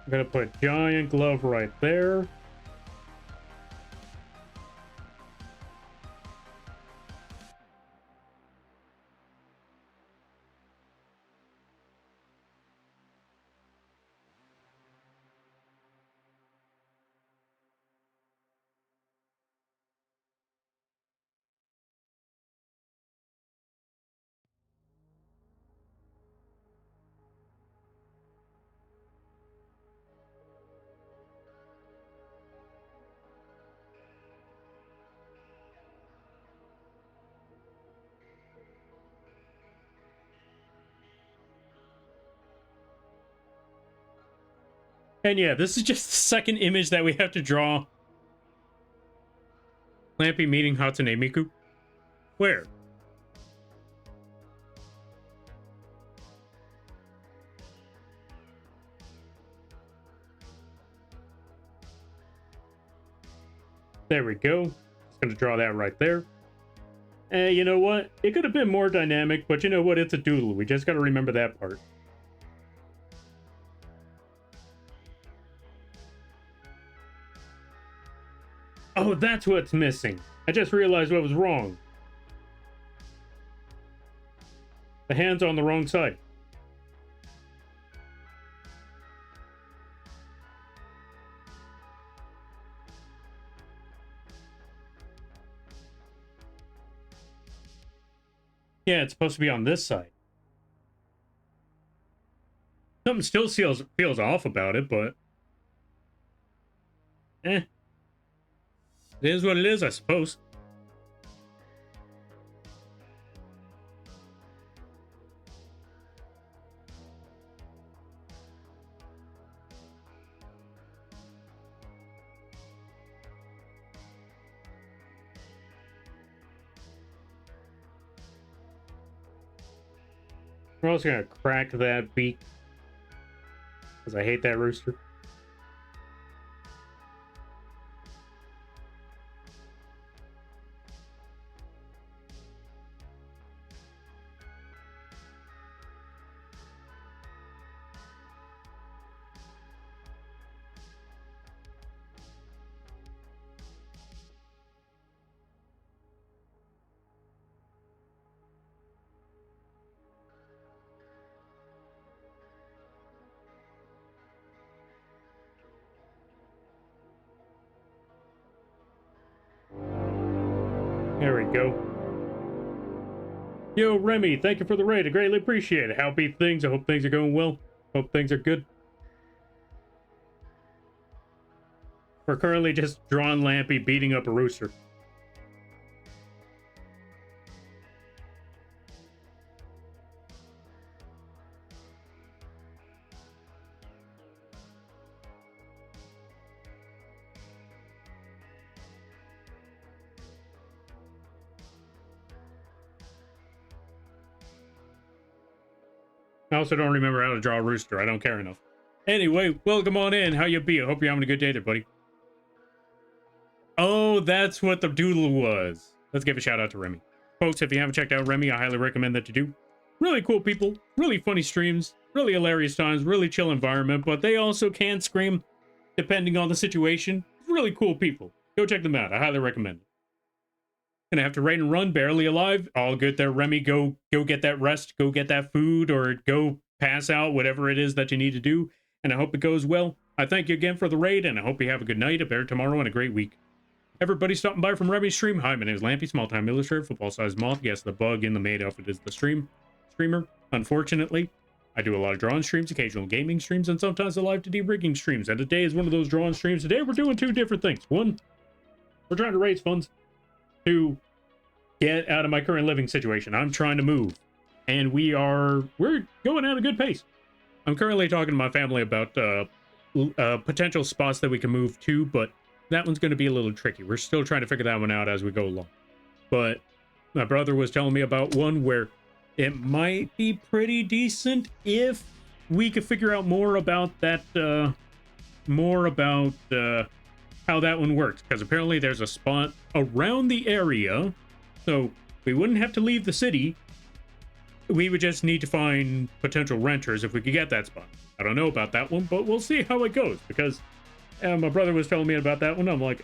I'm gonna put giant glove right there. And yeah, this is just the second image that we have to draw. Lampy meeting Hatsune Miku. Where? There we go. Just gonna draw that right there. And you know what? It could have been more dynamic, but you know what? It's a doodle. We just gotta remember that part. Oh, that's what's missing. I just realized what was wrong. The hand's on the wrong side. Yeah, it's supposed to be on this side. Something still feels off about it, but it is what it is, I suppose. We're also gonna crack that beak because I hate that rooster. There we go. Yo, Remy, thank you for the raid. I greatly appreciate it. How be things? I hope things are going well. Hope things are good. We're currently just drawing Lampy beating up a rooster. I also don't remember how to draw a rooster. I don't care enough. Anyway, welcome on in. How you be? I hope you're having a good day there, buddy. Oh, that's what the doodle was. Let's give a shout out to Remy. Folks, if you haven't checked out Remy, I highly recommend that you do. Really cool people, really funny streams, really hilarious times, really chill environment, but they also can scream depending on the situation. Really cool people. Go check them out. I highly recommend it. Gonna have to raid and run, barely alive. All good there, Remy. Go get that rest, go get that food, or go pass out, whatever it is that you need to do. And I hope it goes well. I thank you again for the raid, and I hope you have a good night, a better tomorrow, and a great week. Everybody stopping by from Remy's stream. Hi, my name is Lampy, small-time illustrator, football-sized moth. Yes, the bug in the Maid outfit is the streamer. Unfortunately, I do a lot of drawing streams, occasional gaming streams, and sometimes the live to de-rigging streams. And today is one of those drawing streams. Today we're doing two different things. One, we're trying to raise funds to get out of my current living situation. I'm trying to move, and we're going at a good pace. I'm currently talking to my family about potential spots that we can move to, but that one's going to be a little tricky. We're still trying to figure that one out as we go along. But my brother was telling me about one where it might be pretty decent if we could figure out more about that, how that one works, because apparently there's a spot around the area, so we wouldn't have to leave the city. We would just need to find potential renters if we could get that spot. I don't know about that one, but we'll see how it goes, because my brother was telling me about that one. I'm like,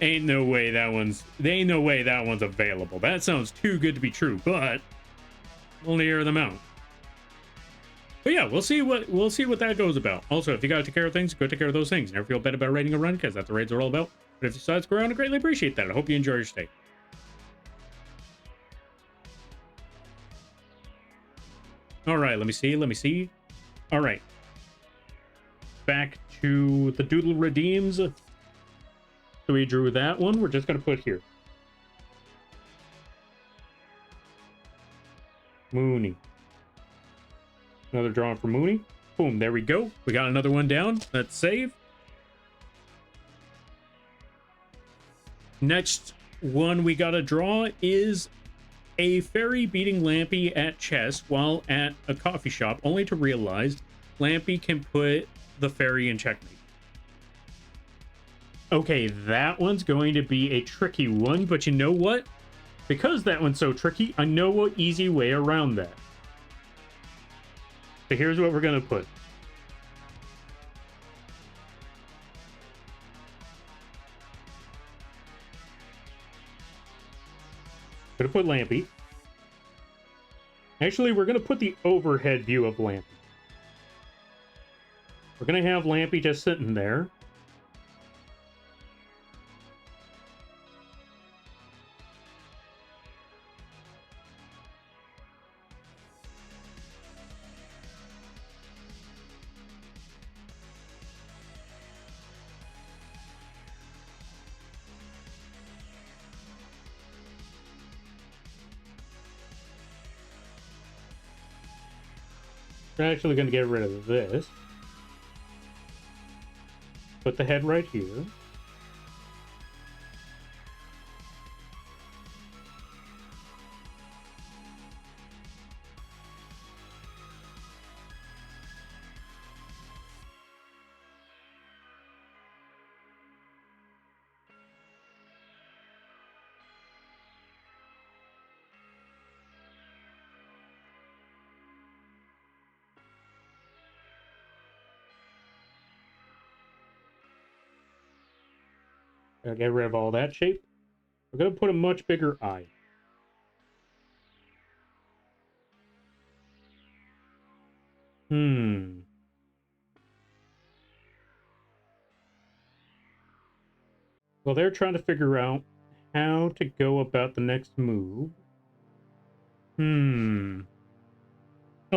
ain't no way that one's available. That sounds too good to be true, but only air them out. But yeah, we'll see what that goes about. Also, if you gotta take care of things, go take care of those things. Never feel bad about raiding a run, because that's what raids are all about. But if you decide to go around, I greatly appreciate that. I hope you enjoy your stay. All right, let me see. All right. Back to the Doodle Redeems. So we drew that one. We're just going to put here. Mooney. Another drawing for Mooney. Boom, there we go. We got another one down. Let's save. Next one we got to draw is a fairy beating Lampy at chess while at a coffee shop, only to realize Lampy can put the fairy in checkmate. Okay, that one's going to be a tricky one, but you know what? Because that one's so tricky, I know an easy way around that. So here's what we're going to put. Gonna put Lampy. Actually, we're gonna put the overhead view of Lampy. We're gonna have Lampy just sitting there. We're actually going to get rid of this. Put the head right here. Gotta get rid of all that shape. We're gonna put a much bigger eye. Well, they're trying to figure out how to go about the next move. Oh,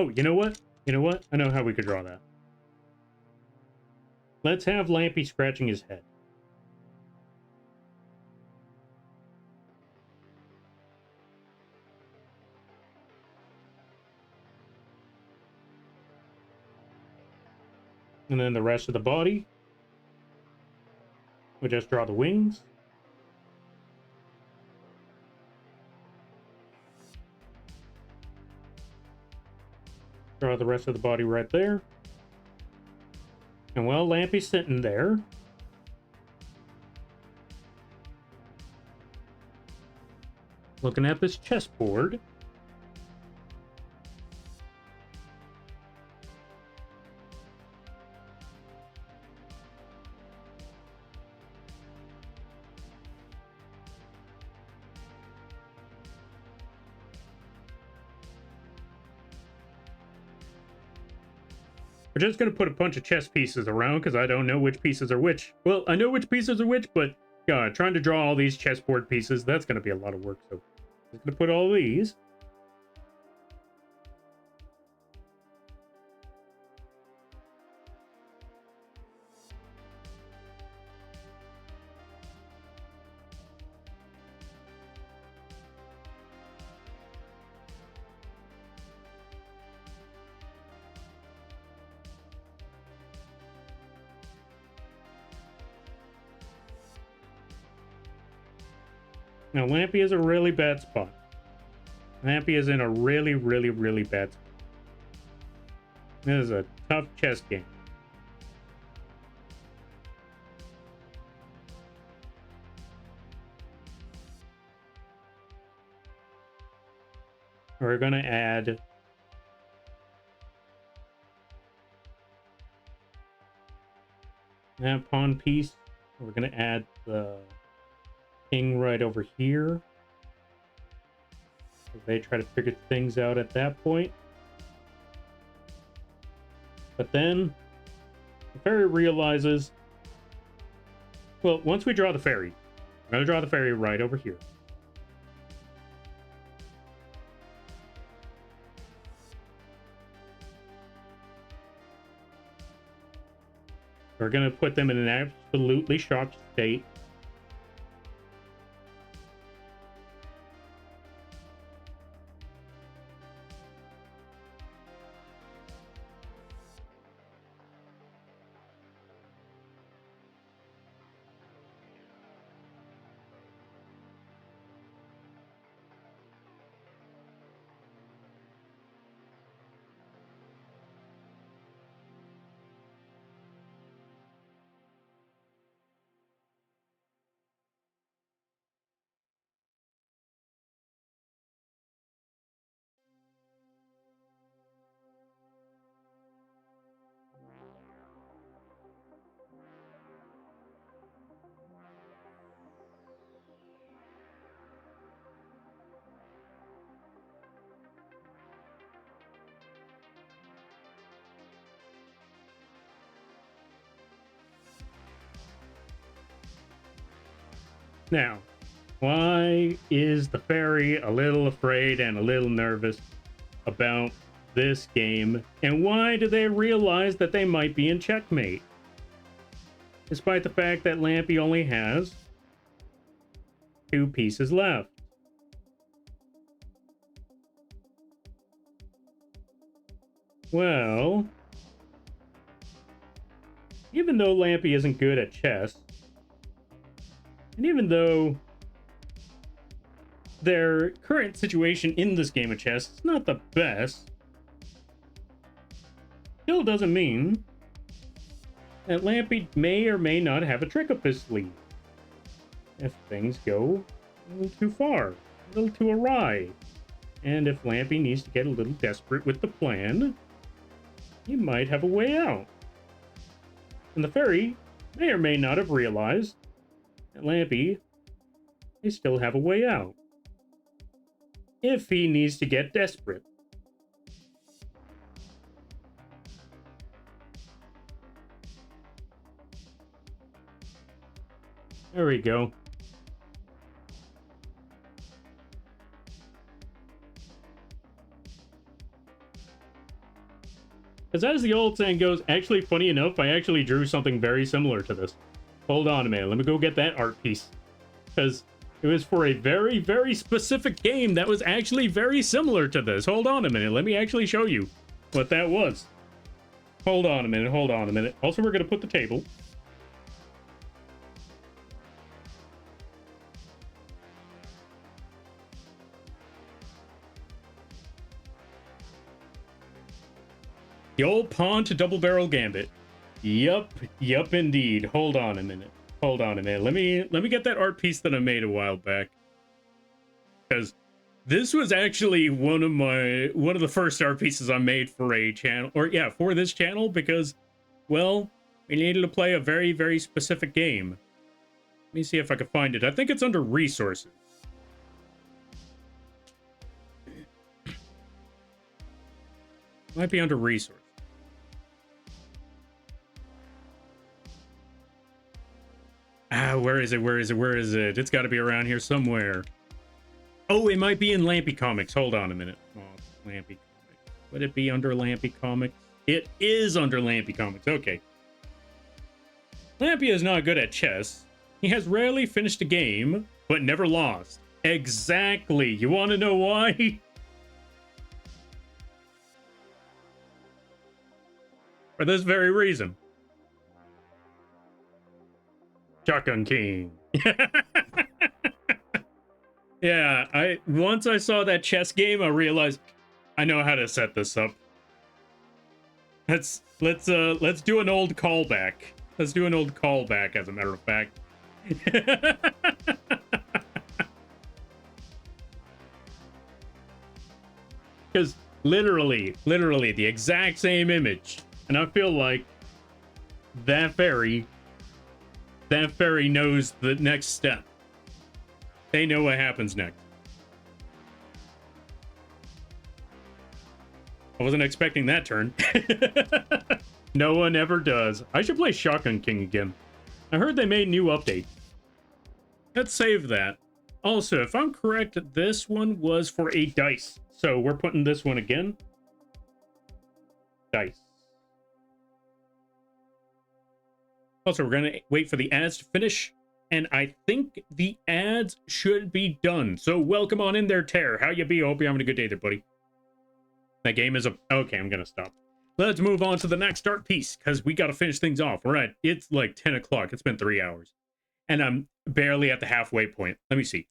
you know what? You know what? I know how we could draw that. Let's have Lampy scratching his head. And then the rest of the body. We'll just draw the wings. Draw the rest of the body right there. And while Lampy's sitting there, looking at this chessboard, we're just going to put a bunch of chess pieces around because I don't know which pieces are which. Well, I know which pieces are which, but God, trying to draw all these chessboard pieces, that's going to be a lot of work. So I'm just going to put all these. Now, Lampy is a really bad spot. Lampy is in a really, really, really bad spot. This is a tough chess game. We're going to add that pawn piece. We're going to add the king right over here. They try to figure things out at that point. But then the fairy realizes, well, once we draw the fairy, we're going to draw the fairy right over here. We're going to put them in an absolutely shocked state. Now, why is the fairy a little afraid and a little nervous about this game? And why do they realize that they might be in checkmate? Despite the fact that Lampy only has 2 pieces left. Well, even though Lampy isn't good at chess, and even though their current situation in this game of chess is not the best, still doesn't mean that Lampy may or may not have a trick up his sleeve if things go a little too far, a little too awry. And if Lampy needs to get a little desperate with the plan, he might have a way out. And the fairy may or may not have realized Lampy, they still have a way out. If he needs to get desperate. There we go. Because as the old saying goes, actually, funny enough, I actually drew something very similar to this. Hold on a minute. Let me go get that art piece. Because it was for a very, very specific game that was actually very similar to this. Hold on a minute. Let me actually show you what that was. Hold on a minute. Hold on a minute. Also, we're going to put the table. The old pawn to double barrel gambit. Yup, indeed. Hold on a minute. Hold on a minute. Let me get that art piece that I made a while back. Because this was actually one of the first art pieces I made for a channel, or yeah, for this channel, because, well, we needed to play a very, very specific game. Let me see if I can find it. I think it's under resources. Might be under resources. Ah, where is it? Where is it? Where is it? It's got to be around here somewhere. Oh, it might be in Lampy Comics. Hold on a minute. Oh, Lampy Comics. Would it be under Lampy Comics? It is under Lampy Comics. Okay. Lampy is not good at chess. He has rarely finished a game, but never lost. Exactly. You want to know why? For this very reason. Shotgun King. Yeah, once I saw that chess game, I realized I know how to set this up. Let's do an old callback. Let's do an old callback, as a matter of fact. Because literally the exact same image. And I feel like that fairy knows the next step. They know what happens next. I wasn't expecting that turn. No one ever does. I should play Shotgun King again. I heard they made new updates. Let's save that. Also, if I'm correct, this one was for a dice. So we're putting this one again. Dice. Also, we're going to wait for the ads to finish. And I think the ads should be done. So welcome on in there, Tear. How you be? I hope you're having a good day there, buddy. That game is a... Okay, I'm going to stop. Let's move on to the next art piece, because we got to finish things off. We're at... It's like 10 o'clock. It's been 3 hours. And I'm barely at the halfway point. Let me see.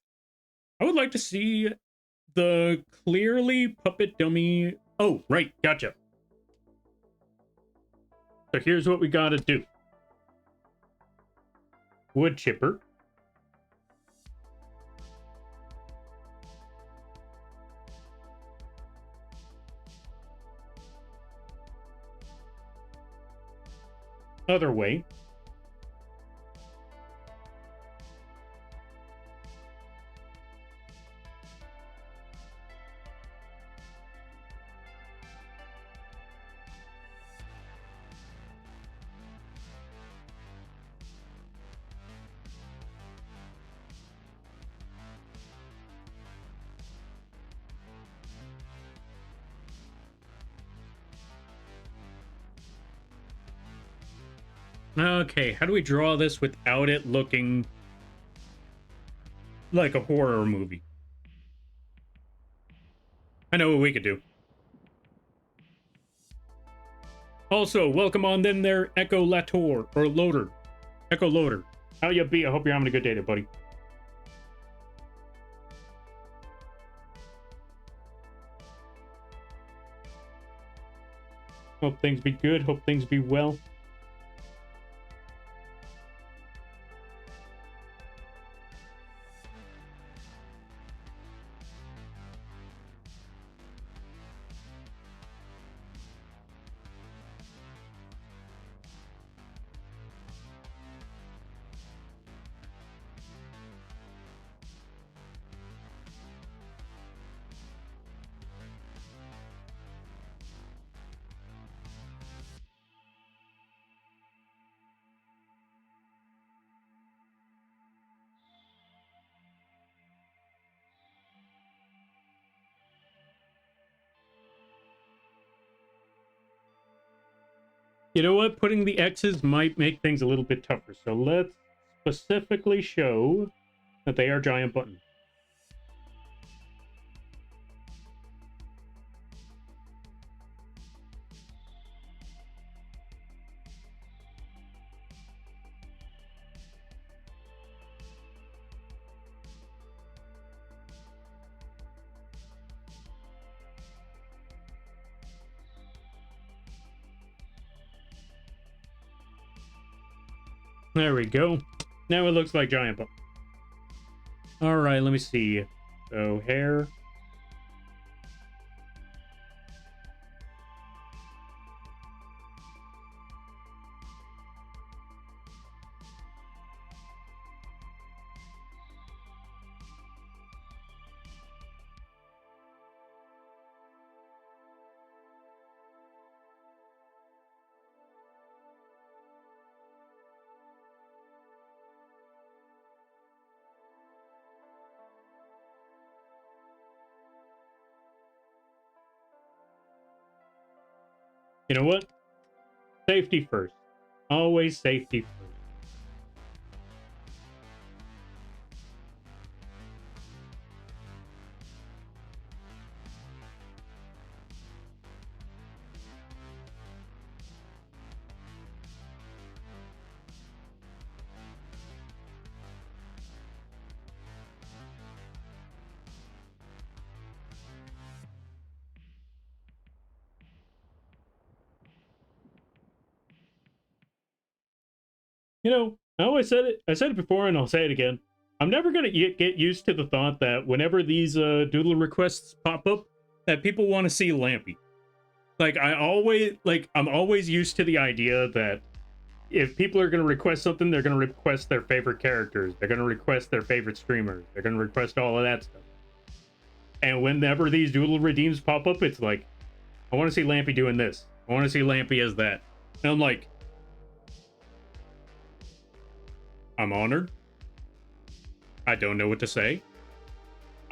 I would like to see the clearly puppet dummy... Oh, right. Gotcha. So here's what we got to do. Wood chipper. Other way. Okay, how do we draw this without it looking like a horror movie? I know what we could do. Also, welcome on in there, Echo Lator, or Loader. Echo Loader. How you be? I hope you're having a good day there, buddy. Hope things be good. Hope things be well. You know what? Putting the X's might make things a little bit tougher. So let's specifically show that they are giant buttons. There we go. Now it looks like giant button. All right, let me see. So hair. You know what? Safety first. Always safety first. You know, I always said it. I said it before, and I'll say it again. I'm never gonna get used to the thought that whenever these doodle requests pop up, that people want to see Lampy. Like I'm always used to the idea that if people are gonna request something, they're gonna request their favorite characters. They're gonna request their favorite streamers. They're gonna request all of that stuff. And whenever these doodle redeems pop up, it's like, I want to see Lampy doing this. I want to see Lampy as that. And I'm like, I'm honored. I don't know what to say.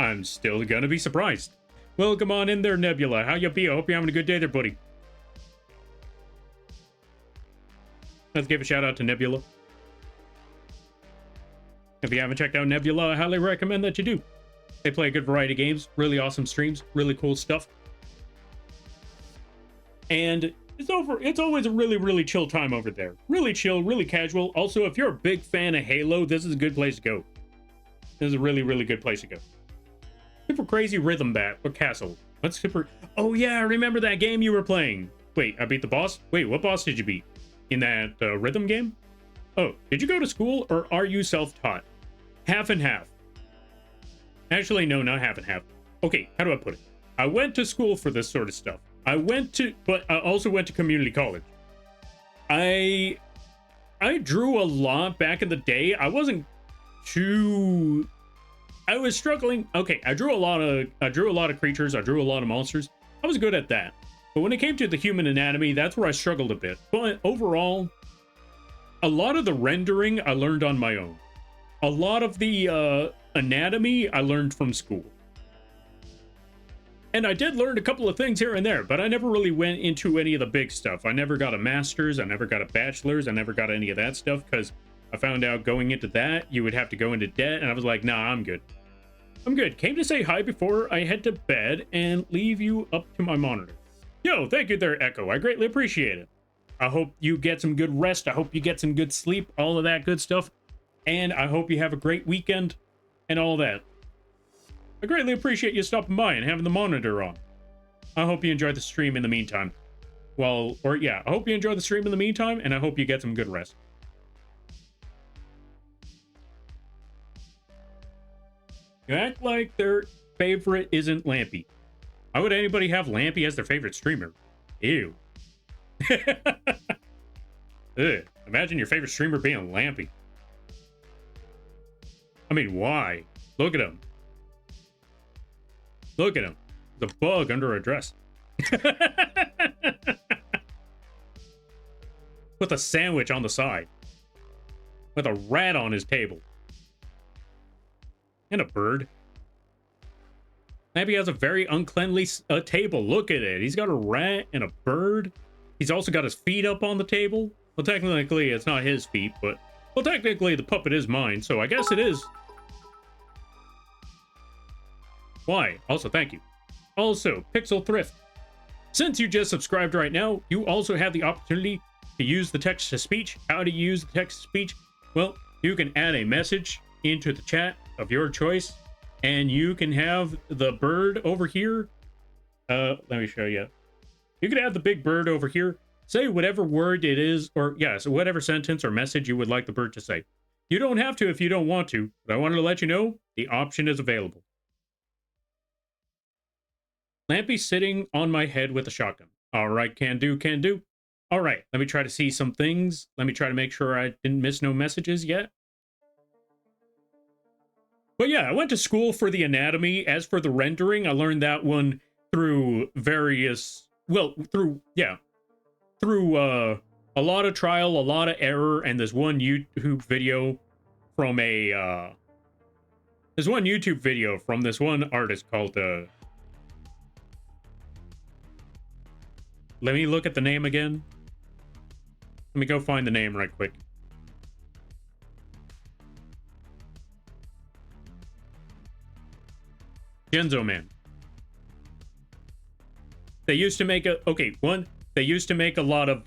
I'm still gonna be surprised. Welcome on in there, Nebula. How you be? I hope you're having a good day there, buddy. Let's give a shout out to Nebula. If you haven't checked out Nebula, I highly recommend that you do. They play a good variety of games, really awesome streams, really cool stuff. And it's always a really, really chill time over there. Really chill, really casual. Also, if you're a big fan of Halo, this is a good place to go. This is a really, really good place to go. Super crazy rhythm bat. What castle? What's super... Oh, yeah, I remember that game you were playing. Wait, I beat the boss? Wait, what boss did you beat? In that rhythm game? Oh, did you go to school or are you self-taught? Half and half. Actually, no, not half and half. Okay, how do I put it? I went to school for this sort of stuff. But I also went to community college. I drew a lot back in the day. I was struggling. Okay, I drew a lot of creatures. I drew a lot of monsters. I was good at that. But when it came to the human anatomy, that's where I struggled a bit. But overall, a lot of the rendering I learned on my own. A lot of the anatomy I learned from school. And I did learn a couple of things here and there, but I never really went into any of the big stuff. I never got a master's, I never got a bachelor's, I never got any of that stuff, because I found out going into that, you would have to go into debt, and I was like, nah, I'm good. I'm good. Came to say hi before I head to bed and leave you up to my monitor. Yo, thank you there, Echo. I greatly appreciate it. I hope you get some good rest. I hope you get some good sleep, all of that good stuff. And I hope you have a great weekend and all that. I greatly appreciate you stopping by and having the monitor on. I hope you enjoy the stream in the meantime. I hope you enjoy the stream in the meantime, and I hope you get some good rest. You act like their favorite isn't Lampy. Why would anybody have Lampy as their favorite streamer? Ew. Ugh. Imagine your favorite streamer being Lampy. I mean, why? Look at him. Look at him. The bug under a dress. With a sandwich on the side. With a rat on his table. And a bird. Maybe he has a very uncleanly table. Look at it. He's got a rat and a bird. He's also got his feet up on the table. Well, technically, it's not his feet, but... Well, technically, the puppet is mine, so I guess it is. Why? Also, thank you. Also, Pixel Thrift. Since you just subscribed right now, you also have the opportunity to use the text-to-speech. How to use the text-to-speech? Well, you can add a message into the chat of your choice, and you can have the bird over here. Let me show you. You can have the big bird over here. Say whatever word it is, or yeah, so whatever sentence or message you would like the bird to say. You don't have to if you don't want to, but I wanted to let you know the option is available. Lampy sitting on my head with a shotgun. All right, can do, can do. All right, let me try to see some things. Let me try to make sure I didn't miss no messages yet. But yeah, I went to school for the anatomy. As for the rendering, I learned that one through various, well, through a lot of trial, a lot of error, and there's one YouTube video from this one artist called let me look at the name again. Let me go find the name right quick. Genzo Man. They used to make they used to make a lot of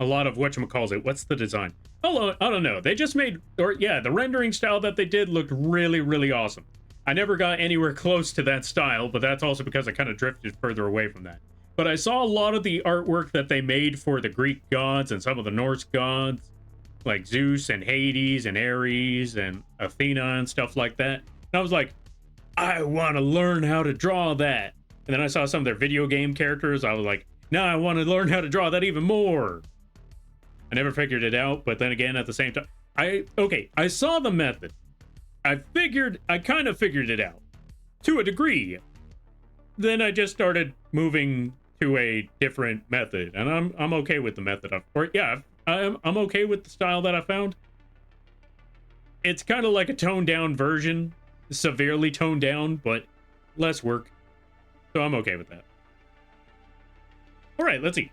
whatchamacallit. What's the design? Oh, I don't know. They just made, or yeah, the rendering style that they did looked really, really awesome. I never got anywhere close to that style, but that's also because I kind of drifted further away from that. But I saw a lot of the artwork that they made for the Greek gods and some of the Norse gods, like Zeus and Hades and Ares and Athena and stuff like that. And I was like, I want to learn how to draw that. And then I saw some of their video game characters. I was like, now I want to learn how to draw that even more. I never figured it out, but then again, at the same time, I saw the method. I kind of figured it out to a degree. Then I just started moving to a different method, and I'm okay with the method I'm okay with the style that I found. It's kind of like a toned down version, severely toned down, but less work. So I'm okay with that. All right, let's see.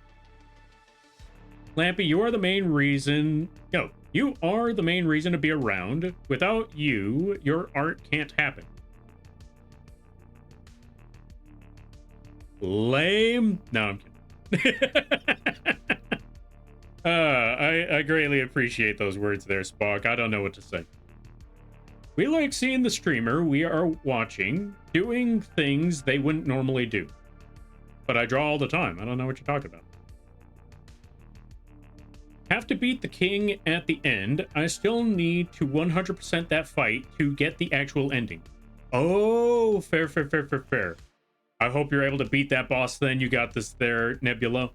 Lampy, you are the main reason. No, you are the main reason to be around. Without you, your art can't happen. Lame. No, I'm kidding. I greatly appreciate those words there, Spock. I don't know what to say. We like seeing the streamer we are watching doing things they wouldn't normally do. But I draw all the time. I don't know what you're talking about. Have to beat the king at the end. I still need to 100% that fight to get the actual ending. Oh, fair. I hope you're able to beat that boss then. You got this there, Nebula.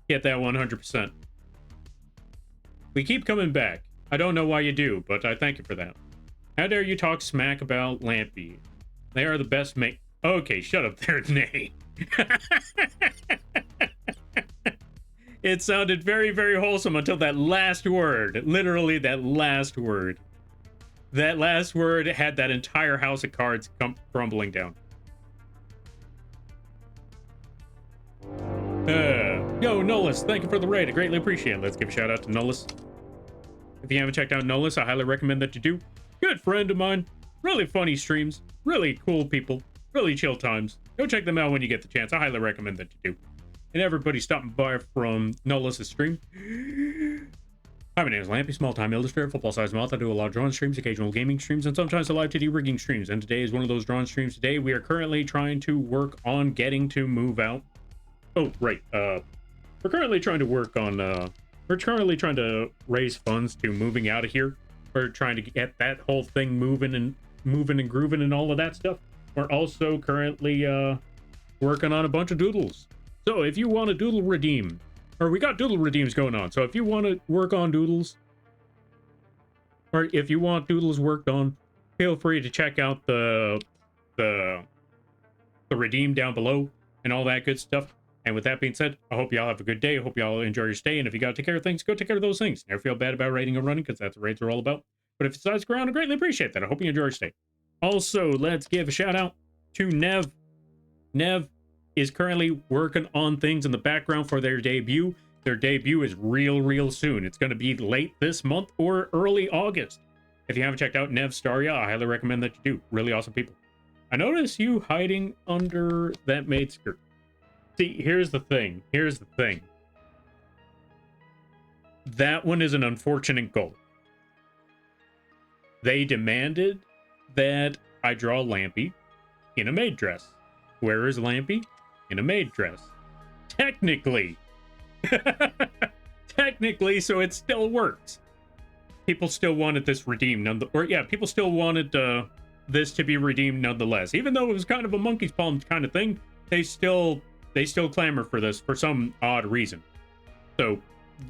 Get that 100%. We keep coming back. I don't know why you do, but I thank you for that. How dare you talk smack about Lampy? They are the best mate. Okay, shut up there, Nay. It sounded very, very wholesome until that last word. Literally, that last word. That last word had that entire house of cards crumbling down. Yo, Nolus, thank you for the raid. I greatly appreciate it. Let's give a shout out to Nolus. If you haven't checked out Nolus, I highly recommend that you do. Good friend of mine. Really funny streams. Really cool people. Really chill times. Go check them out when you get the chance. I highly recommend that you do. And everybody stopping by from Nolus' stream. Hi, my name is Lampy, small-time illustrator, football-sized mouth. I do a lot of drawing streams, occasional gaming streams, and sometimes a live 2D rigging streams. And today is one of those drawing streams. Today, we are currently trying to work on getting to move out. Oh, right. We're currently trying to work on, we're currently trying to raise funds to moving out of here. We're trying to get that whole thing moving and grooving and all of that stuff. We're also currently, working on a bunch of doodles. So if you want to doodle redeem, or we got doodle redeems going on. So if you want to work on doodles, or if you want doodles worked on, feel free to check out the redeem down below and all that good stuff. And with that being said, I hope y'all have a good day. I hope y'all enjoy your stay. And if you got to take care of things, go take care of those things. Never feel bad about raiding or running, because that's what raids are all about. But if you decide to go around, I greatly appreciate that. I hope you enjoy your stay. Also, let's give a shout out to Nev. Nev, is currently working on things in the background for their debut. Their debut is real soon. It's going to be late this month or early August. If you haven't checked out Nev Staria, I highly recommend that you do. Really awesome people. I notice you hiding under that maid skirt. See, here's the thing. Here's the thing. That one is an unfortunate goal. They demanded that I draw Lampy in a maid dress. Where is Lampy? In a maid dress. Technically. Technically, so it still works. People still wanted this redeemed, people still wanted this to be redeemed nonetheless. Even though it was kind of a monkey's palm kind of thing, they still clamor for this for some odd reason. So,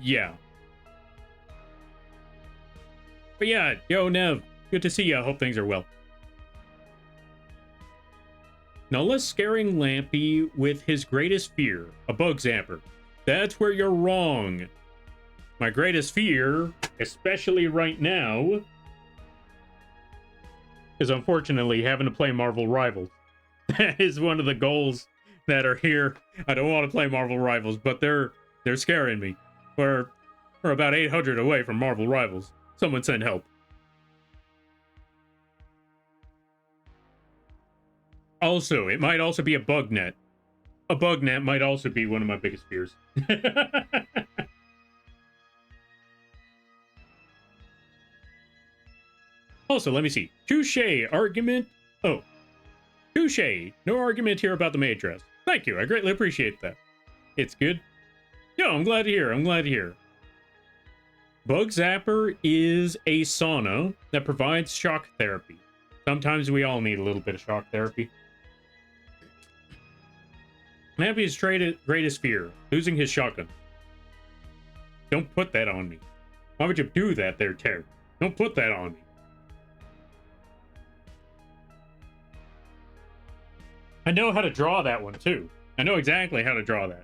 yeah. But yeah, yo, Nev, good to see you. I hope things are well. Nulla's scaring Lampy with his greatest fear, a bug zapper. That's where you're wrong. My greatest fear, especially right now, is unfortunately having to play Marvel Rivals. That is one of the goals that are here. I don't want to play Marvel Rivals, but they're scaring me. We're about 800 away from Marvel Rivals. Someone send help. Also, it might also be a bug net. A bug net might also be one of my biggest fears. Also, let me see. Touche argument. Oh. Touche. No argument here about the maid dress. Thank you. I greatly appreciate that. It's good. Yo, I'm glad to hear. I'm glad to hear. Bug Zapper is a sauna that provides shock therapy. Sometimes we all need a little bit of shock therapy. Lampy's greatest fear, losing his shotgun. Don't put that on me. Why would you do that there, Terry? Don't put that on me. I know how to draw that one, too. I know exactly how to draw that.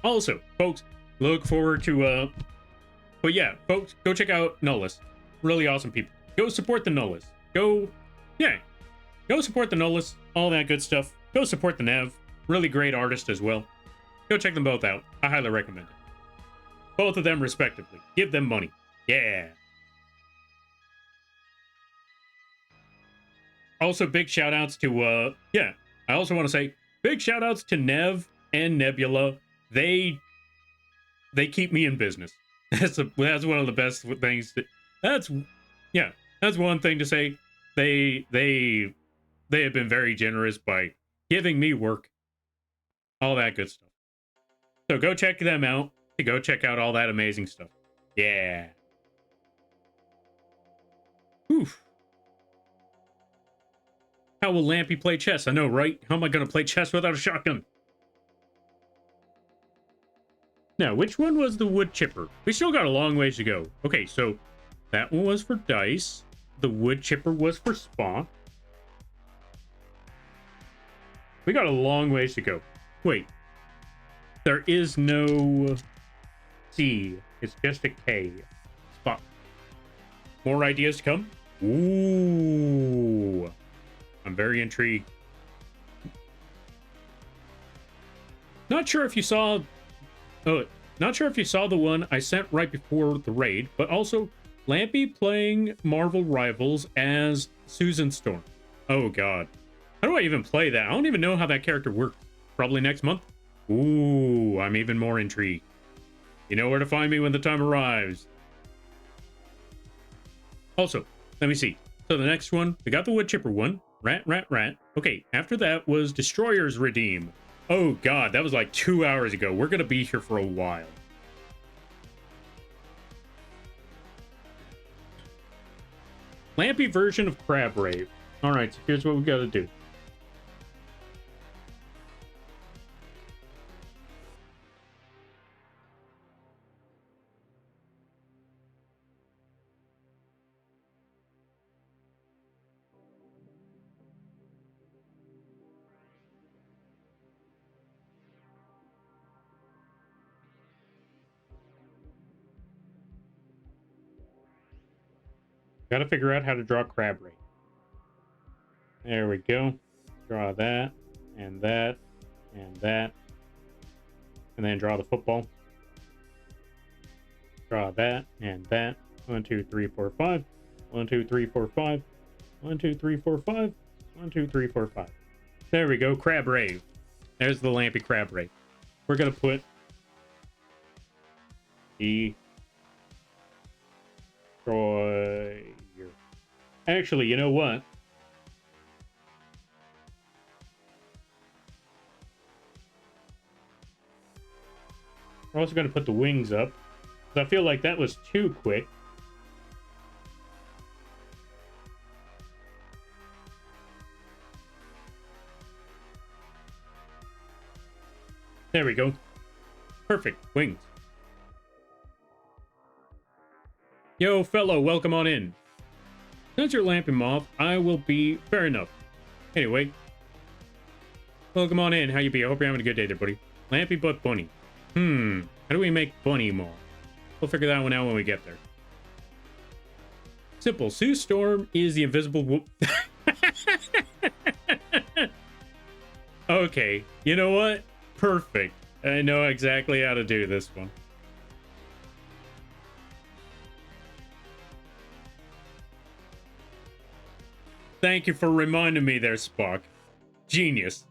Also, folks, look forward to, but yeah, folks, go check out Nullus. Really awesome people. Go support the Nullus. Go support the Nullus. All that good stuff. Go support the Nev. Really great artist as well. Go check them both out. I highly recommend it. Both of them respectively. Give them money. Yeah. Also, big shout outs to, I also want to say big shout outs to Nev and Nebula. They keep me in business. That's one of the best things. That's one thing to say. They have been very generous by giving me work. All that good stuff. So go check them out. Go check out all that amazing stuff. Yeah. Oof. How will Lampy play chess? I know, right? How am I going to play chess without a shotgun? Now, which one was the wood chipper? We still got a long ways to go. Okay, so that one was for dice. The wood chipper was for spawn. We got a long ways to go. Wait. There is no C. It's just a K. Spot. More ideas to come? Ooh. I'm very intrigued. Not sure if you saw the one I sent right before the raid, but also Lampy playing Marvel Rivals as Susan Storm. Oh god. How do I even play that? I don't even know how that character works. Probably next month? Ooh, I'm even more intrigued. You know where to find me when the time arrives. Also, let me see. So the next one, we got the wood chipper one. Rat. Okay, after that was Destroyer's Redeem. Oh god, that was like 2 hours ago. We're gonna be here for a while. Lampy version of Crab Rave. Alright, so here's what we gotta do. Gotta figure out how to draw crab ray. There we go. Draw that, and that, and that. And then draw the football. Draw that, and that. 1, 2, 3, 4, 5. 1, 2, 3, 4, 5. 1, 2, 3, 4, 5. 1, 2, 3, 4, 5. There we go. Crab ray. There's the Lampy crab ray. We're gonna put the destroyer. Actually, you know what? We're also gonna put the wings up. I feel like that was too quick. There we go. Perfect. Wings. Yo, fellow, welcome on in. Since you're Lampy Moth, I will be... Fair enough. Anyway. Welcome on in. How you be? I hope you're having a good day there, buddy. Lampy but bunny. How do we make bunny moth? We'll figure that one out when we get there. Simple. Sue Storm is the invisible... Okay. You know what? Perfect. I know exactly how to do this one. Thank you for reminding me there, Spock. Genius.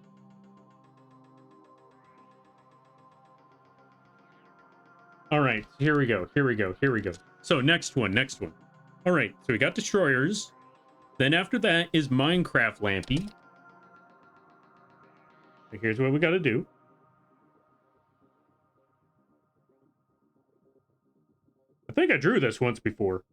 All right, here we go. So next one. All right, so we got destroyers. Then after that is Minecraft Lampy. So here's what we got to do. I think I drew this once before.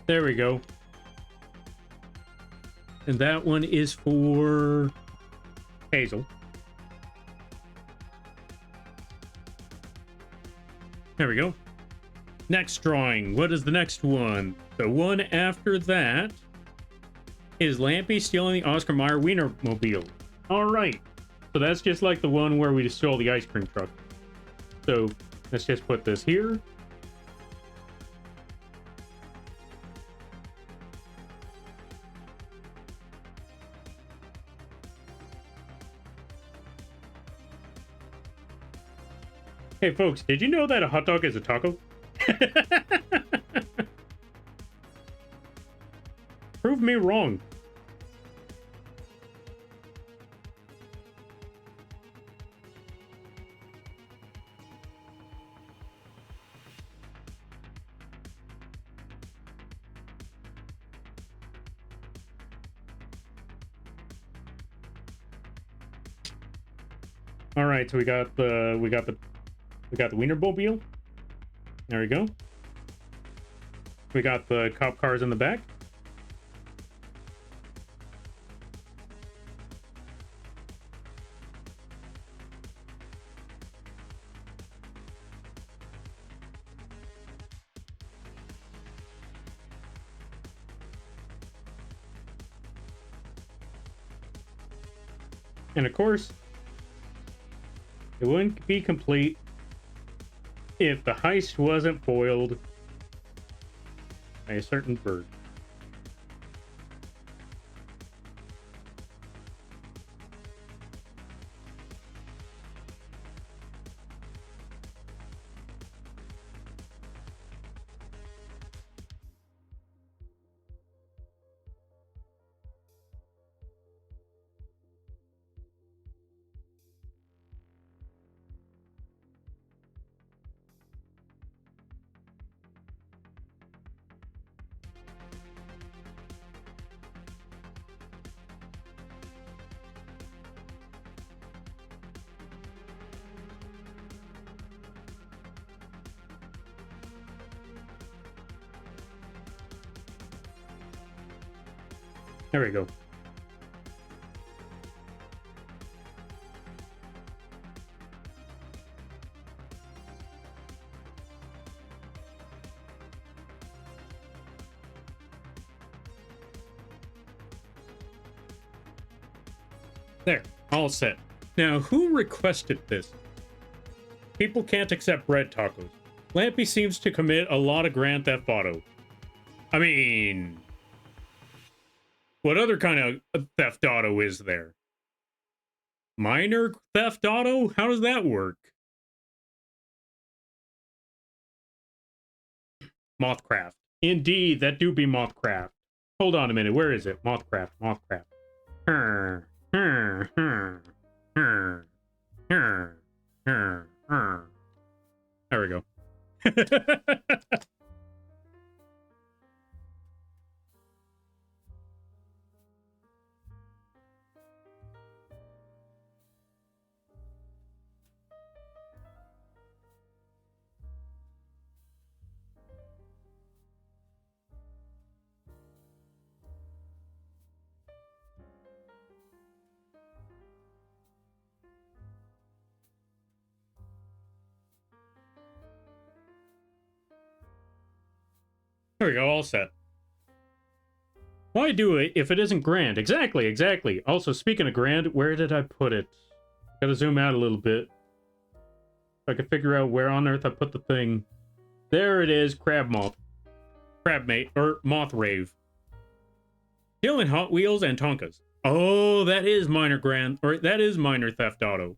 There we go. And that one is for Hazel. There we go. Next drawing. What is the next one? The one after that is Lampy stealing the Oscar Mayer Wienermobile. All right. So that's just like the one where we stole the ice cream truck. So let's just put this here. Hey, folks, did you know that a hot dog is a taco? Prove me wrong. All right, so we got the Wienermobile. There we go. We got the cop cars in the back. And of course, it wouldn't be complete if the heist wasn't foiled by a certain bird. There we go. There, all set. Now, who requested this? People can't accept bread tacos. Lampy seems to commit a lot of Grand Theft Auto. I mean, what other kind of theft auto is there? Minor theft auto? How does that work? Mothcraft. Indeed, that do be Mothcraft. Hold on a minute. Where is it? Mothcraft. Mothcraft. There we go. There we go, all set. Why do it if it isn't grand? Exactly, exactly. Also, speaking of grand, where did I put it? Gotta zoom out a little bit. If I can figure out where on earth I put the thing. There it is, Crab Moth. Crab Mate, or Moth Rave. Still in Hot Wheels and Tonkas. Oh, that is minor grand, or that is minor theft auto.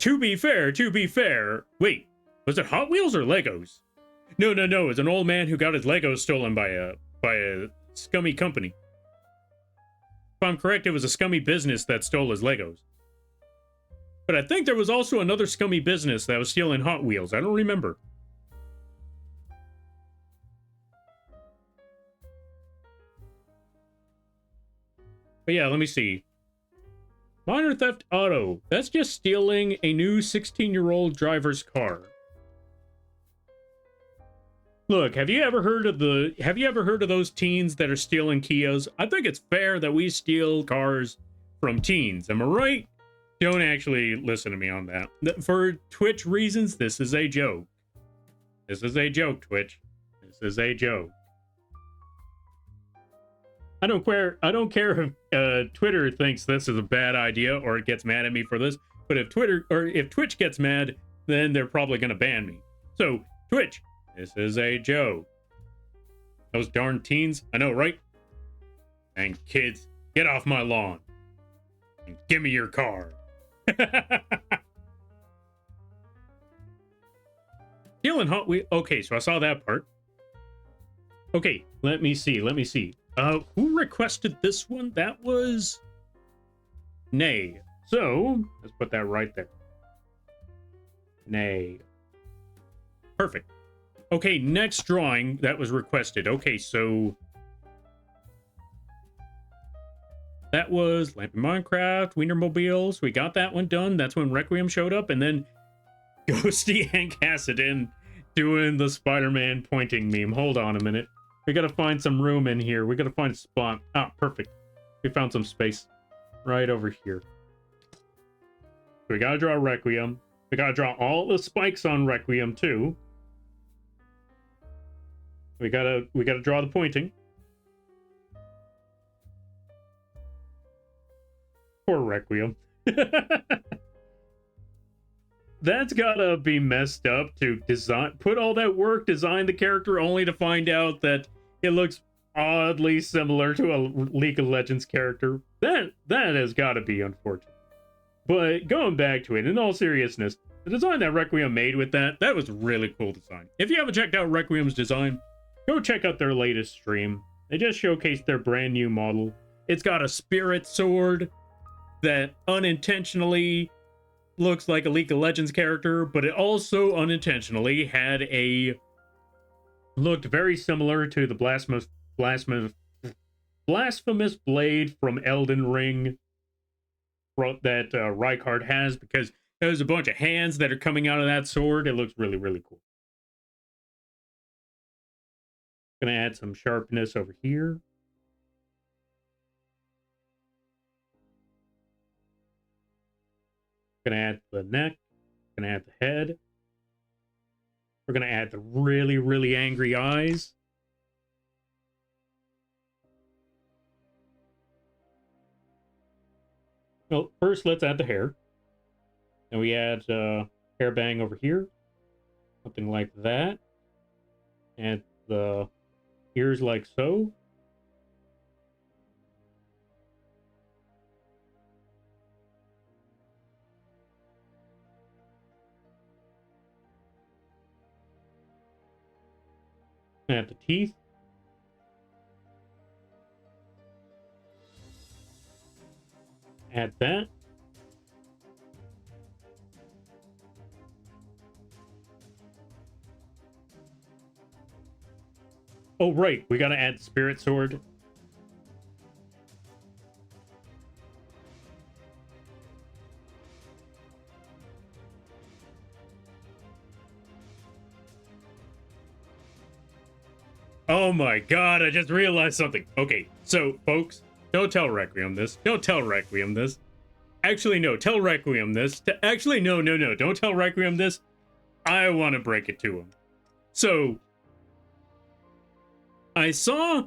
To be fair. Wait. Was it Hot Wheels or Legos? No. It was an old man who got his Legos stolen by a scummy company. If I'm correct, it was a scummy business that stole his Legos. But I think there was also another scummy business that was stealing Hot Wheels. I don't remember. But yeah, let me see. Minor theft auto. That's just stealing a new 16-year-old driver's car. Look, have you ever heard of those teens that are stealing Kias? I think it's fair that we steal cars from teens. Am I right? Don't actually listen to me on that. For Twitch reasons, this is a joke. This is a joke, Twitch. This is a joke. I don't care if Twitter thinks this is a bad idea or it gets mad at me for this, but if Twitch gets mad, then they're probably going to ban me. So, Twitch, this is a joke. Those darn teens, I know, right? And kids, get off my lawn and give me your car. Stealing Hot Wheels. Okay, so I saw that part. Okay, let me see. Who requested this one? That was Nay. So, let's put that right there. Nay. Perfect. Okay, next drawing that was requested. Okay, so that was Lampy Minecraft, Wienermobiles. We got that one done. That's when Requiem showed up, and then Ghosty and Cassidin doing the Spider-Man pointing meme. Hold on a minute. We gotta find some room in here. We gotta find a spot. Ah, perfect. We found some space right over here. So we gotta draw Requiem. We gotta draw all the spikes on Requiem too. We gotta draw the pointing. Poor Requiem. That's gotta be messed up to put all that work, design the character, only to find out that it looks oddly similar to a League of Legends character. That has gotta be unfortunate. But going back to it, in all seriousness, the design that Requiem made with that was really cool design. If you haven't checked out Requiem's design, go check out their latest stream. They just showcased their brand new model. It's got a spirit sword that unintentionally looks like a League of Legends character, but it also unintentionally looked very similar to the blasphemous blade from Elden Ring that Rykard has, because there's a bunch of hands that are coming out of that sword. It looks really, really cool. Gonna add some sharpness over here. Gonna add the neck. Gonna add the head. We're gonna add the really, really angry eyes. Well, first let's add the hair. And we add hair bang over here. Something like that. And the ears like so. Add the teeth. Add that. Oh, right. We gotta add Spirit Sword. Oh my god, I just realized something. Okay, so, folks, don't tell Requiem this. Don't tell Requiem this. Actually, no, tell Requiem this. Actually, no, don't tell Requiem this. I want to break it to him. So, I saw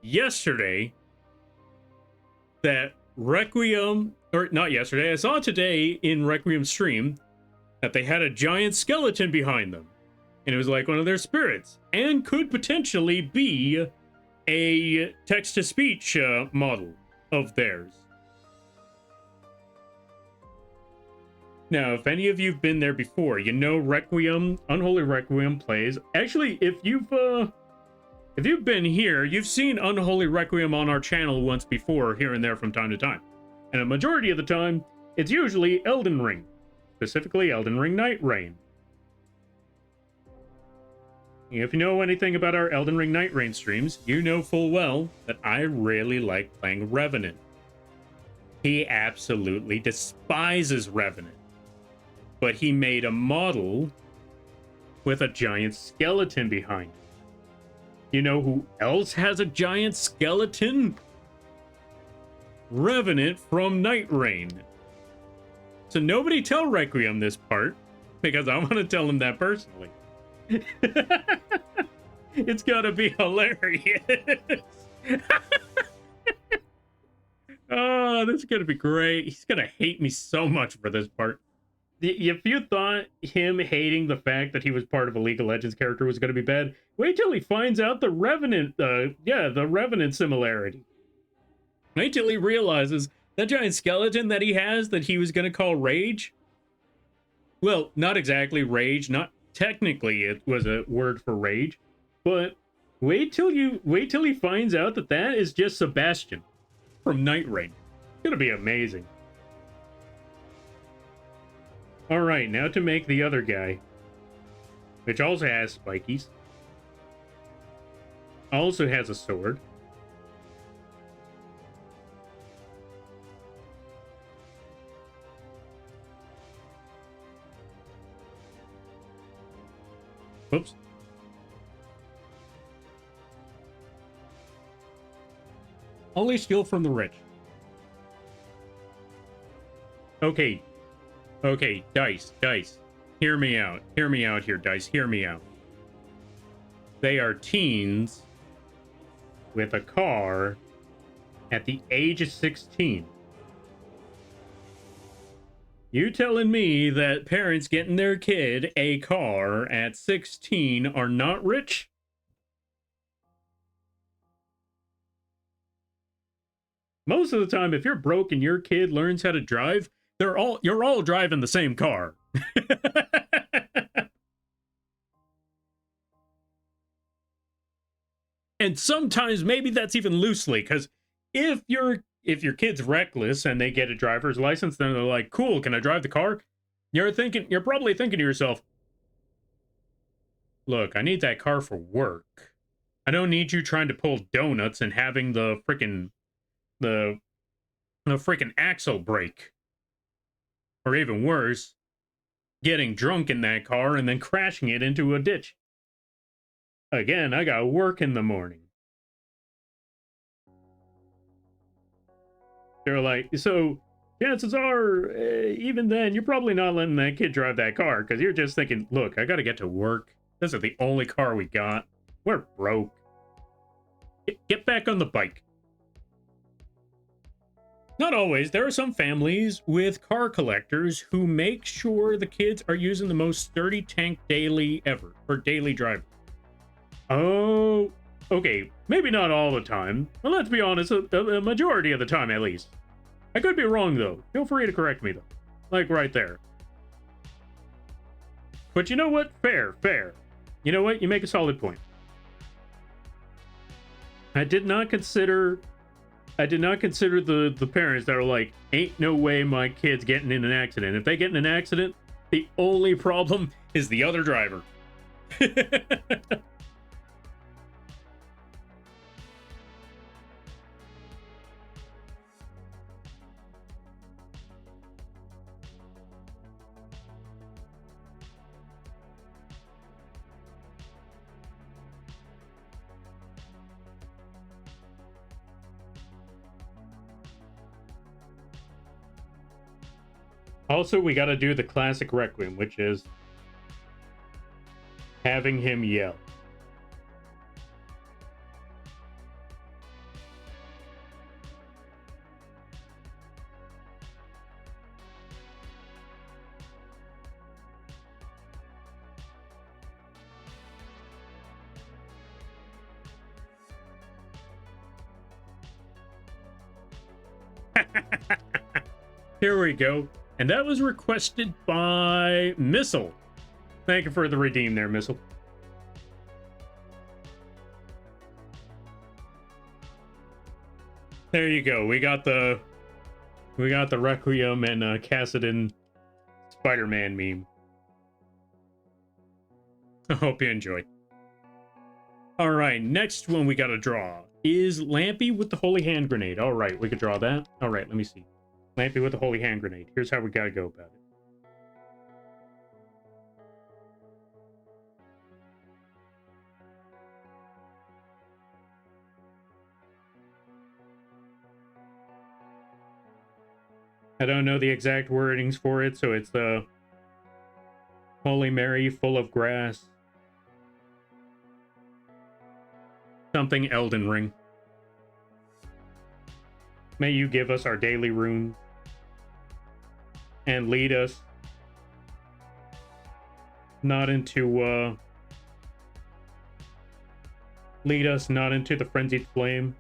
yesterday that Requiem, or not yesterday, I saw today in Requiem's stream that they had a giant skeleton behind them. And it was like one of their spirits, and could potentially be a text-to-speech model of theirs. Now, if any of you've been there before, you know Requiem, Unholy Requiem plays. Actually, if you've been here, you've seen Unholy Requiem on our channel once before, here and there from time to time. And a majority of the time, it's usually Elden Ring, specifically Elden Ring Night Reign. If you know anything about our Elden Ring Night Reign streams, you know full well that I really like playing Revenant. He absolutely despises Revenant. But he made a model with a giant skeleton behind it. You know who else has a giant skeleton? Revenant from Night Reign. So nobody tell Requiem this part, because I want to tell him that personally. It's gotta be hilarious. Oh, this is gonna be great. He's gonna hate me so much for this part. If you thought him hating the fact that he was part of a League of Legends character was gonna be bad, wait till he finds out the Revenant, the Revenant similarity. Wait till he realizes that giant skeleton that he has that he was gonna call Rage. Well, not exactly Rage, not technically it was a word for rage, but wait till he finds out that that is just Sebastian from Night Reign. It's gonna be amazing. All right, now to make the other guy, which also has spikies, also has a sword. Oops. Only steal from the rich. Okay. Okay, Dice. Hear me out. Hear me out here, Dice. Hear me out. They are teens with a car at the age of 16. You telling me that parents getting their kid a car at 16 are not rich? Most of the time, if you're broke and your kid learns how to drive, you're all driving the same car. And sometimes maybe that's even loosely, because if your kid's reckless and they get a driver's license, then they're like, cool, can I drive the car? You're probably thinking to yourself, look, I need that car for work. I don't need you trying to pull donuts and having the freaking axle break. Or even worse, getting drunk in that car and then crashing it into a ditch. Again, I got work in the morning. They're like, so chances are, even then, you're probably not letting that kid drive that car because you're just thinking, look, I got to get to work. This is the only car we got. We're broke. Get back on the bike. Not always. There are some families with car collectors who make sure the kids are using the most sturdy tank daily ever for daily driving. Oh, okay. Maybe not all the time. But let's be honest, a majority of the time at least. I could be wrong, though. Feel free to correct me, though. Like right there. But you know what? Fair. You know what? You make a solid point. I did not consider the parents that are like, ain't no way my kid's getting in an accident. If they get in an accident, the only problem is the other driver. Also, we got to do the classic Requiem, which is having him yell. Here we go. And that was requested by Missile. Thank you for the redeem there, Missile. There you go. We got the Requiem and Cassidon Spider-Man meme. I hope you enjoyed. All right, next one we got to draw is Lampy with the Holy Hand Grenade. All right, we could draw that. All right, let me see. Lampy with the Holy Hand Grenade. Here's how we got to go about it. I don't know the exact wordings for it, so it's the Holy Mary full of grass. Something Elden Ring. May you give us our daily runes and lead us not into the frenzied flame.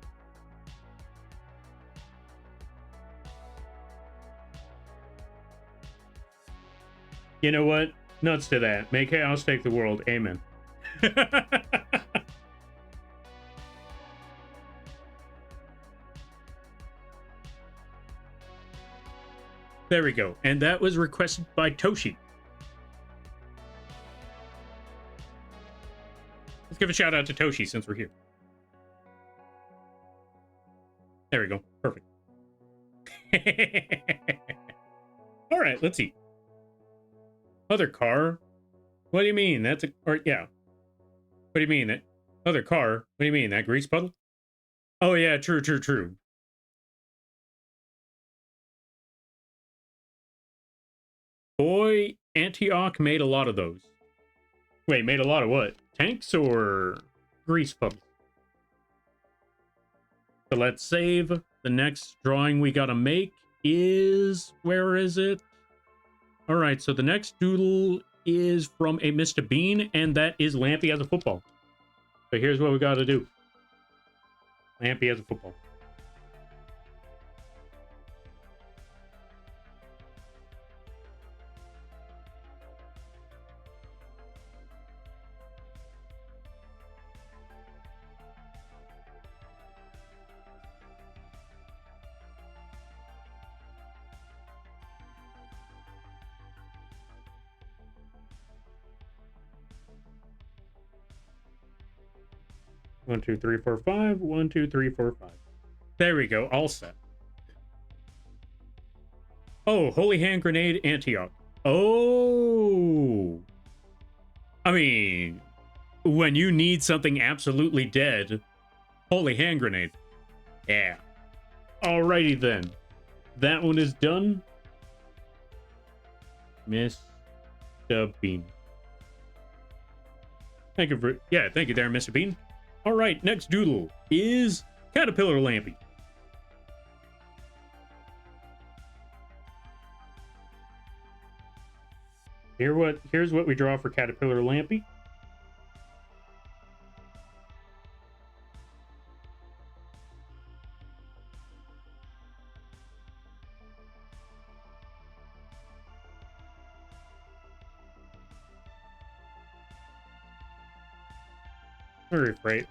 You know what? Nuts to that. May chaos take the world. Amen. There we go. And that was requested by Toshi. Let's give a shout out to Toshi since we're here. There we go. Perfect. All right, let's see. Other car? What do you mean? That's a... Or, yeah. What do you mean? That other car? What do you mean? That grease puddle? Oh, yeah. True. Boy, Antioch made a lot of those. Wait, made a lot of what? Tanks or grease puddles? So let's save. The next drawing we gotta make is... Where is it? Alright, so the next doodle is from a Mr. Bean, and that is Lampy as a football. So here's what we gotta do. Lampy as a football. One, two, three, four, five. 1, 2, 3, 4, 5. There we go. All set. Oh, Holy Hand Grenade, Antioch. Oh. I mean, when you need something absolutely dead, holy hand grenade. Yeah. Alrighty then. That one is done. Miss Bean. Thank you for, yeah, thank you there, Mr. Bean. All right, next doodle is Caterpillar Lampy. Here's what we draw for Caterpillar Lampy.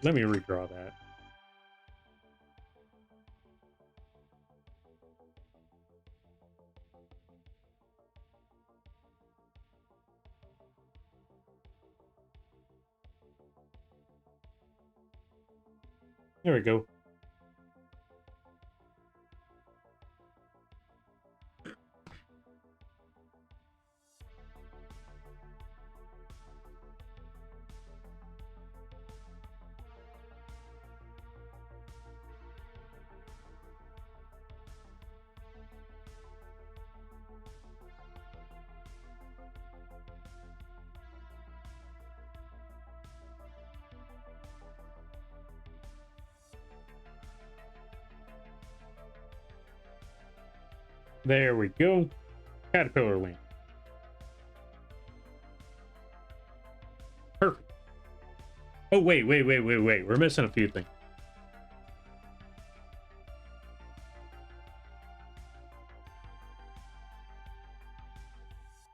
Let me redraw that. There we go. There we go. Caterpillar lamp. Perfect. Oh, wait. We're missing a few things.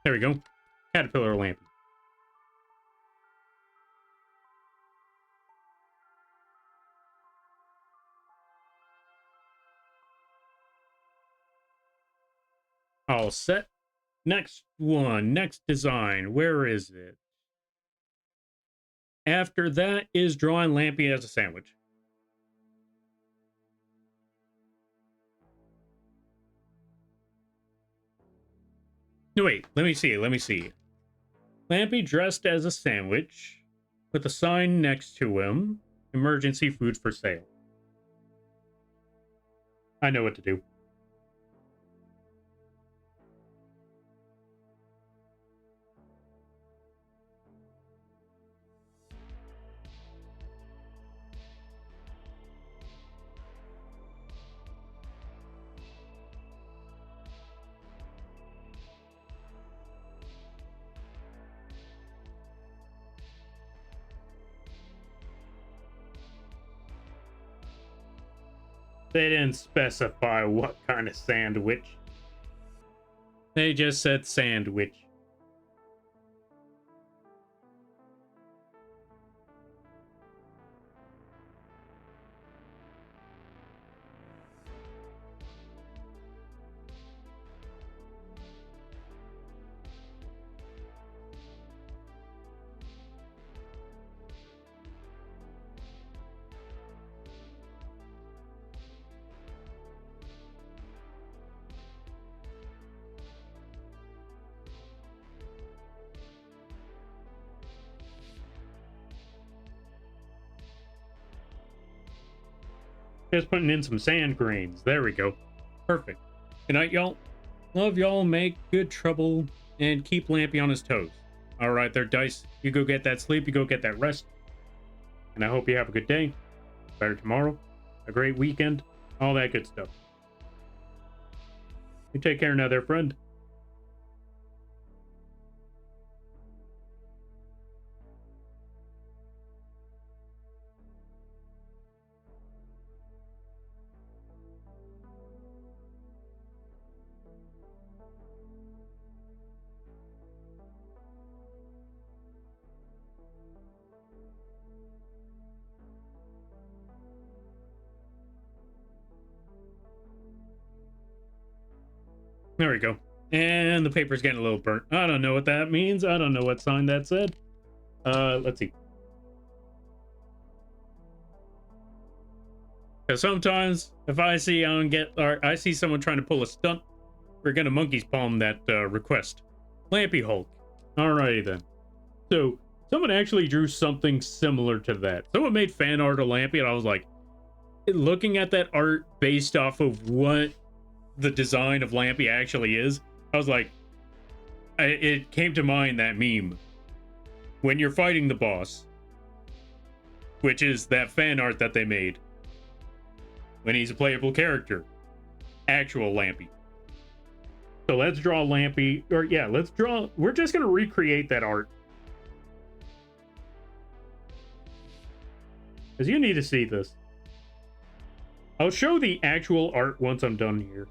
There we go. Caterpillar lamp. All set. Next one. Next design. Where is it? After that is drawing Lampy as a sandwich. No, wait. Let me see. Lampy dressed as a sandwich with a sign next to him. Emergency food for sale. I know what to do. They didn't specify what kind of sandwich. They just said sandwich. Just putting in some sand grains. There we go. Perfect. Good night, y'all. Love y'all. Make good trouble and keep Lampy on his toes. All right, there, Dice. You go get that sleep. You go get that rest. And I hope you have a good day. Better tomorrow. A great weekend. All that good stuff. You take care now, there, friend. There we go. And the paper's getting a little burnt. I don't know what that means. I don't know what sign that said. Let's see. Because sometimes if I see I see someone trying to pull a stunt, we're gonna monkey's palm that request. Lampy Hulk. Alrighty then. So Someone actually drew something similar to that. Someone made fan art of Lampy, and I was like, looking at that art based off of what the design of Lampy actually is, I was like, it came to mind that meme. When you're fighting the boss, which is that fan art that they made, when he's a playable character, actual Lampy. So let's draw Lampy, or yeah, we're just gonna recreate that art. Because you need to see this. I'll show the actual art once I'm done here.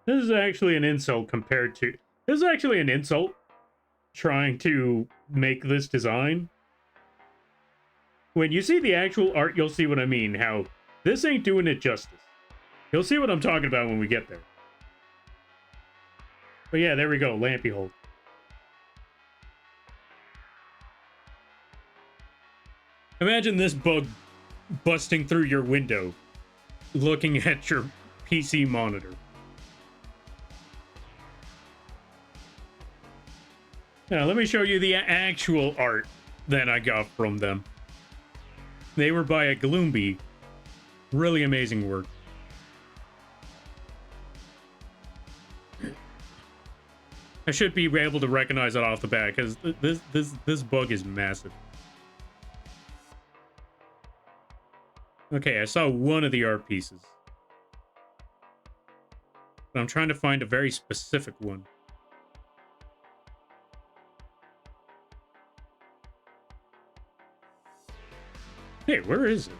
This is actually an insult compared to... This is actually an insult trying to make this design. When you see the actual art, you'll see what I mean. How this ain't doing it justice. You'll see what I'm talking about when we get there. But yeah, there we go. Lampy hole. Imagine this bug busting through your window, looking at your PC monitor. Now, let me show you the actual art that I got from them. They were by a Gloomby. Really amazing work. I should be able to recognize it off the bat, because this bug is massive. Okay, I saw one of the art pieces. But I'm trying to find a very specific one. Hey, where is it?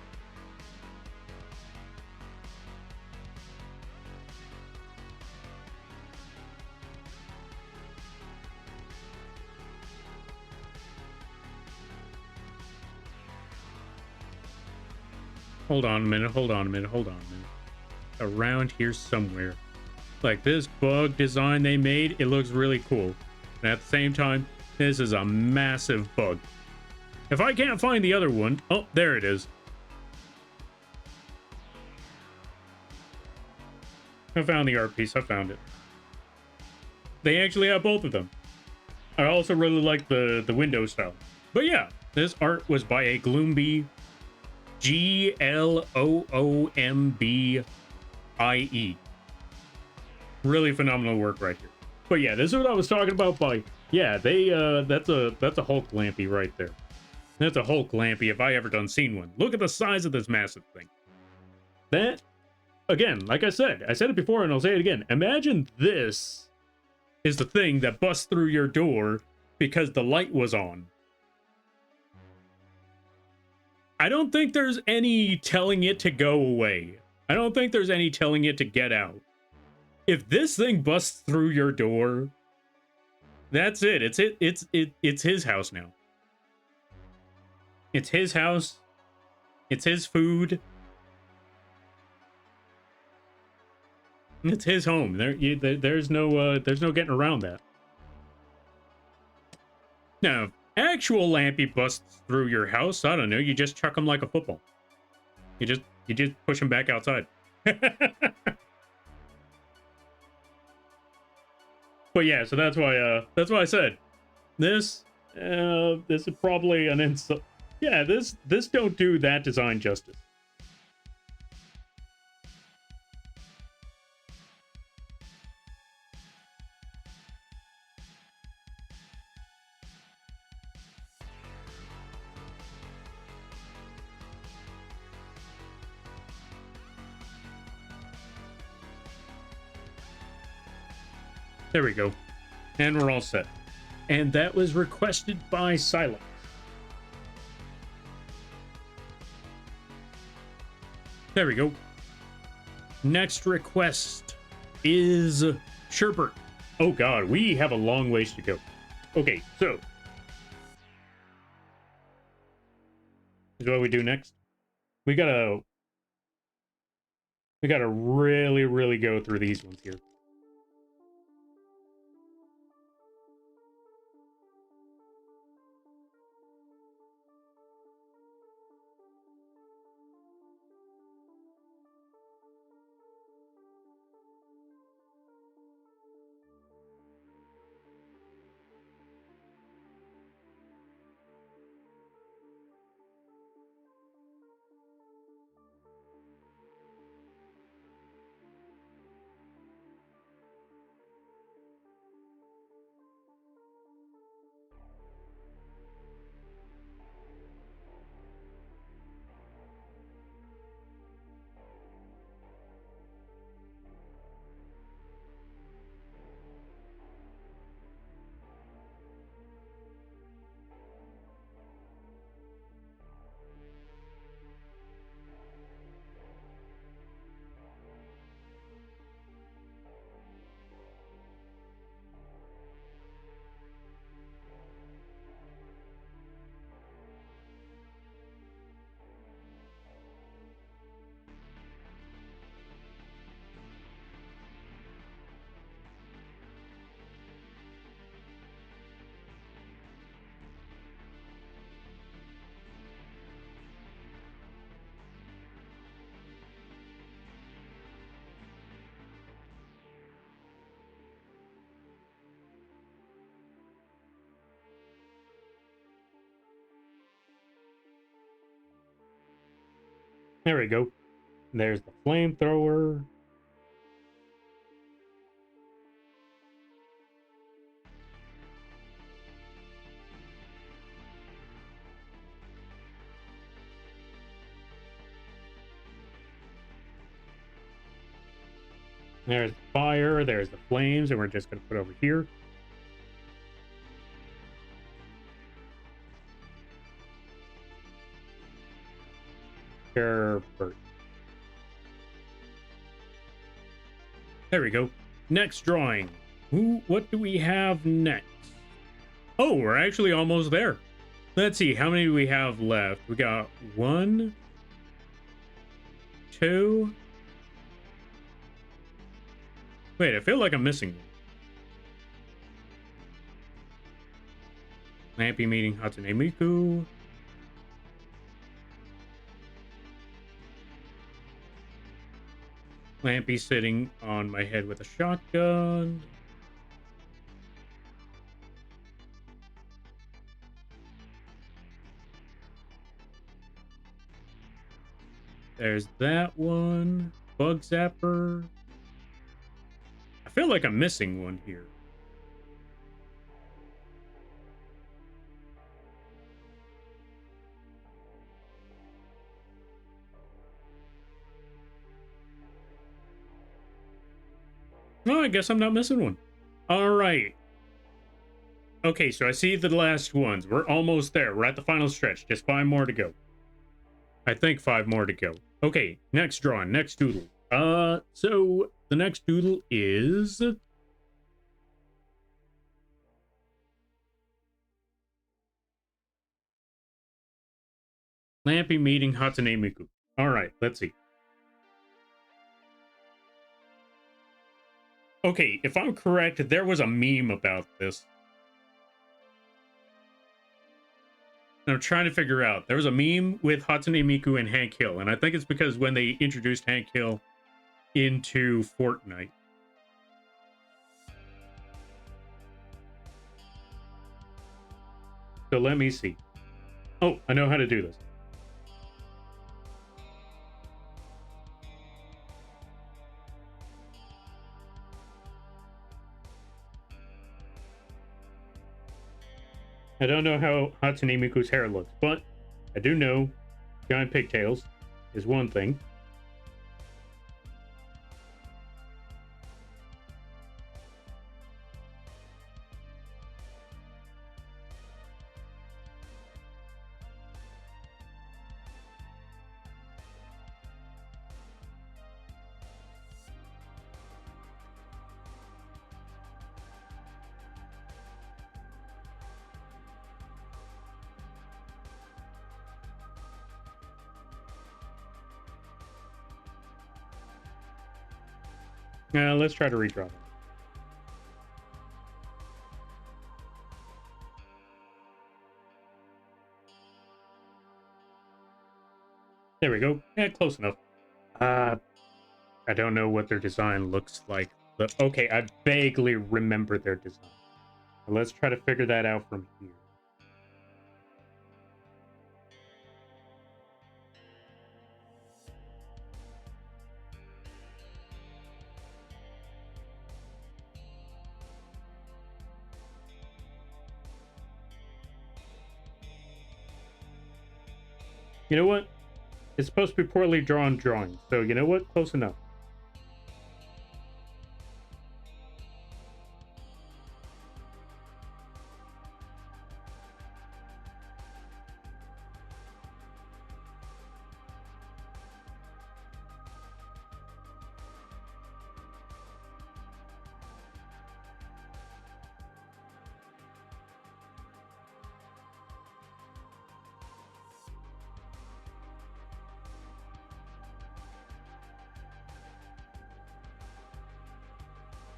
Hold on a minute, hold on a minute, hold on a minute. Around here somewhere. Like this bug design they made, it looks really cool. And at the same time, this is a massive bug. If I can't find the other one... Oh, there it is. I found the art piece. I found it. They actually have both of them. I also really like the window style. But yeah, this art was by a Gloomby. Gloomby. Really phenomenal work right here. But yeah, this is what I was talking about by... Yeah, they that's a Hulk Lampy right there. That's a Hulk Lampy if I ever done seen one. Look at the size of this massive thing. That, again, like I said it before and I'll say it again. Imagine this is the thing that busts through your door because the light was on. I don't think there's any telling it to go away. I don't think there's any telling it to get out. If this thing busts through your door, that's it. It's his house now. It's his house. It's his food. It's his home. There's no getting around that. Now, if actual Lampy busts through your house, I don't know, you just chuck him like a football. You just push him back outside. But yeah, so that's why I said this is probably an insult. Yeah, this don't do that design justice. There we go. And we're all set. And that was requested by Silence. There we go. Next request is Sherbert. Oh god, we have a long ways to go. Okay, so this is what we do next. We gotta really go through these ones here. There we go. There's the flamethrower. There's the fire, there's the flames, and we're just going to put over here. Sherbert. There we go. Next drawing. What do we have next? Oh, we're actually almost there. Let's see, how many do we have left? We got 1, 2. Wait, I feel like I'm missing one. Lampy meeting Hatsune Miku. Lampy sitting on my head with a shotgun. There's that one. Bug Zapper. I feel like I'm missing one here. Oh, I guess I'm not missing one. All right. Okay, so I see the last ones. We're almost there. We're at the final stretch. Just 5 more to go. I think 5 more to go. Okay, next drawing, next doodle. So the next doodle is Lampy meeting Hatsune Miku. All right, let's see. Okay, if I'm correct, there was a meme about this. I'm trying to figure out. There was a meme with Hatsune Miku and Hank Hill, and I think it's because when they introduced Hank Hill into Fortnite. So let me see. Oh, I know how to do this. I don't know how Hatsune Miku's hair looks, but I do know giant pigtails is one thing. Let's try to redraw them. There we go. Yeah, close enough. I don't know what their design looks like. But okay, I vaguely remember their design. Let's try to figure that out from here. You know what? It's supposed to be poorly drawn drawing, so you know what? Close enough.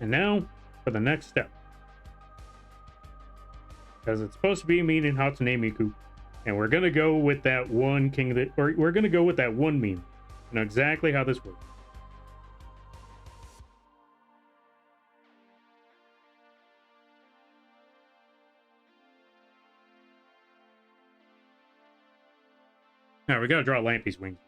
And now for the next step. Because it's supposed to be meaning Hatsune Miku. And we're gonna go with that one king that, or we're gonna go with that one meme. You know exactly how this works. Now we gotta draw Lampy's wings.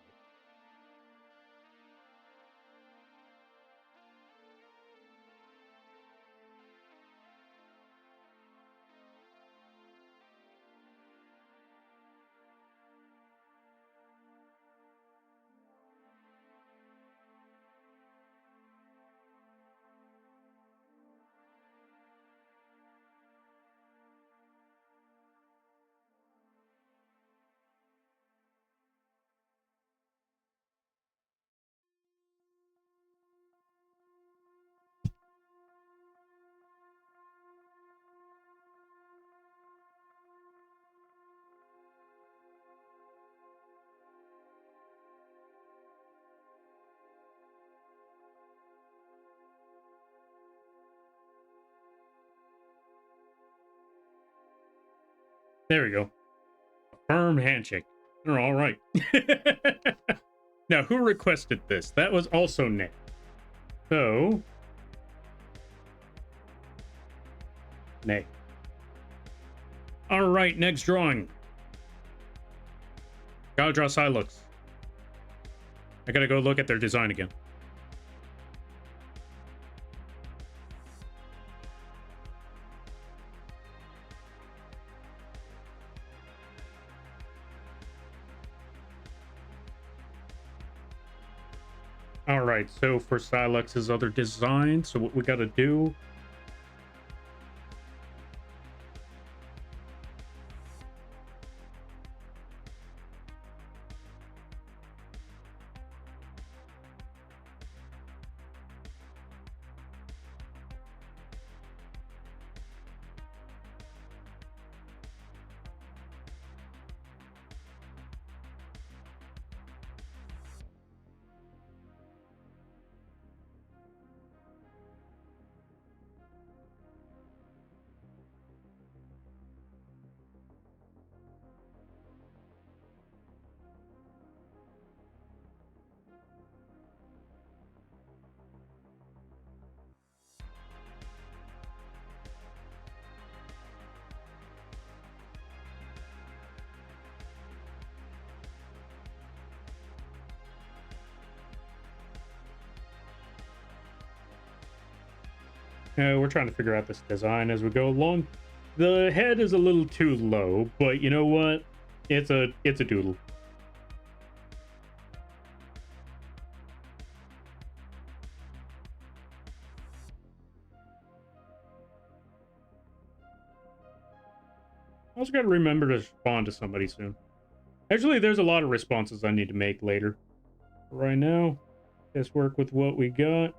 There we go. A firm handshake. They're all right. Now, who requested this? That was also Nick. So, Nick. All right, next drawing. Gotta draw Silux. I gotta go look at their design again. All right, so for Silux's other design, so what we gotta do. We're trying to figure out this design as we go along. The head is a little too low, but you know what? It's a doodle. I also got to remember to respond to somebody soon. Actually, there's a lot of responses I need to make later. Right now, just work with what we got.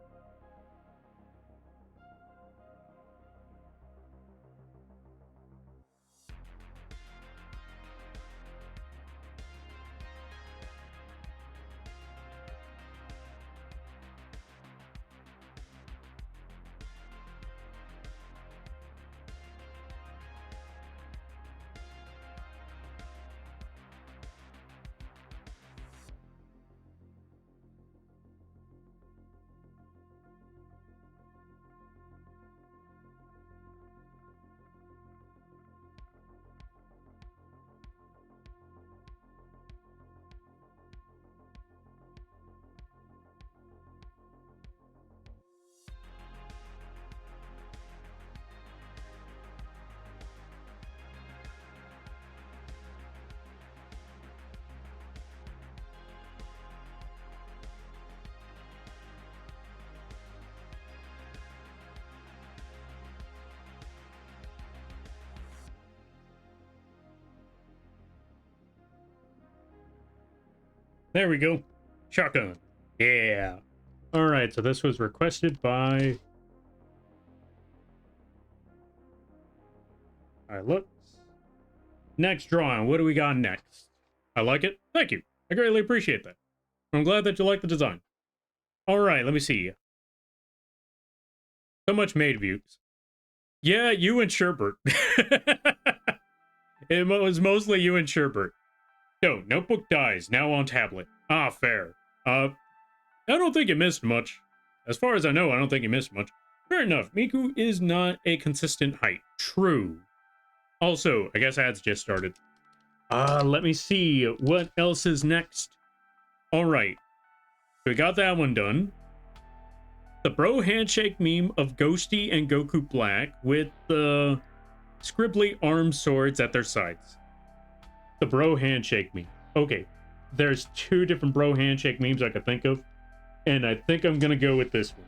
There we go. Shotgun. Yeah. All right, so this was requested by... All right, looks. Next drawing. What do we got next? I like it. Thank you. I greatly appreciate that. I'm glad that you like the design. All right, let me see. So much Maid views. Yeah, you and Sherbert. It was mostly you and Sherbert. So, notebook dies, now on tablet. Ah, fair. I don't think you missed much. As far as I know, I don't think you missed much. Fair enough, Miku is not a consistent height. True. Also, I guess ads just started. Let me see. What else is next? Alright. We got that one done. The bro handshake meme of Ghosty and Goku Black with the scribbly arm swords at their sides. The bro handshake meme. Okay. There's two different bro handshake memes I could think of. And I think I'm gonna go with this one.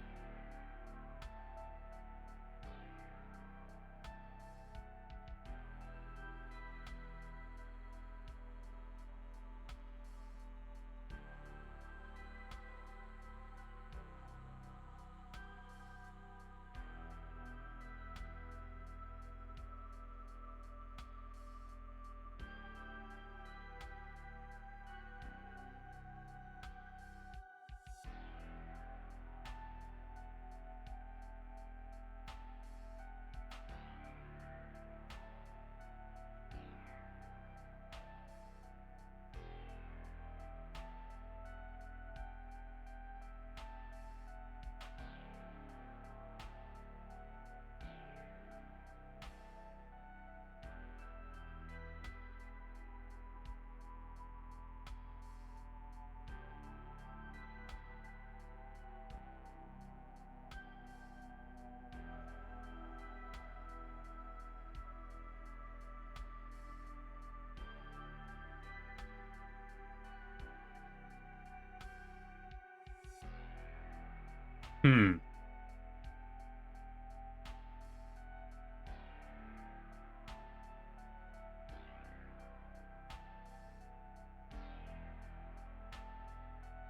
Hmm.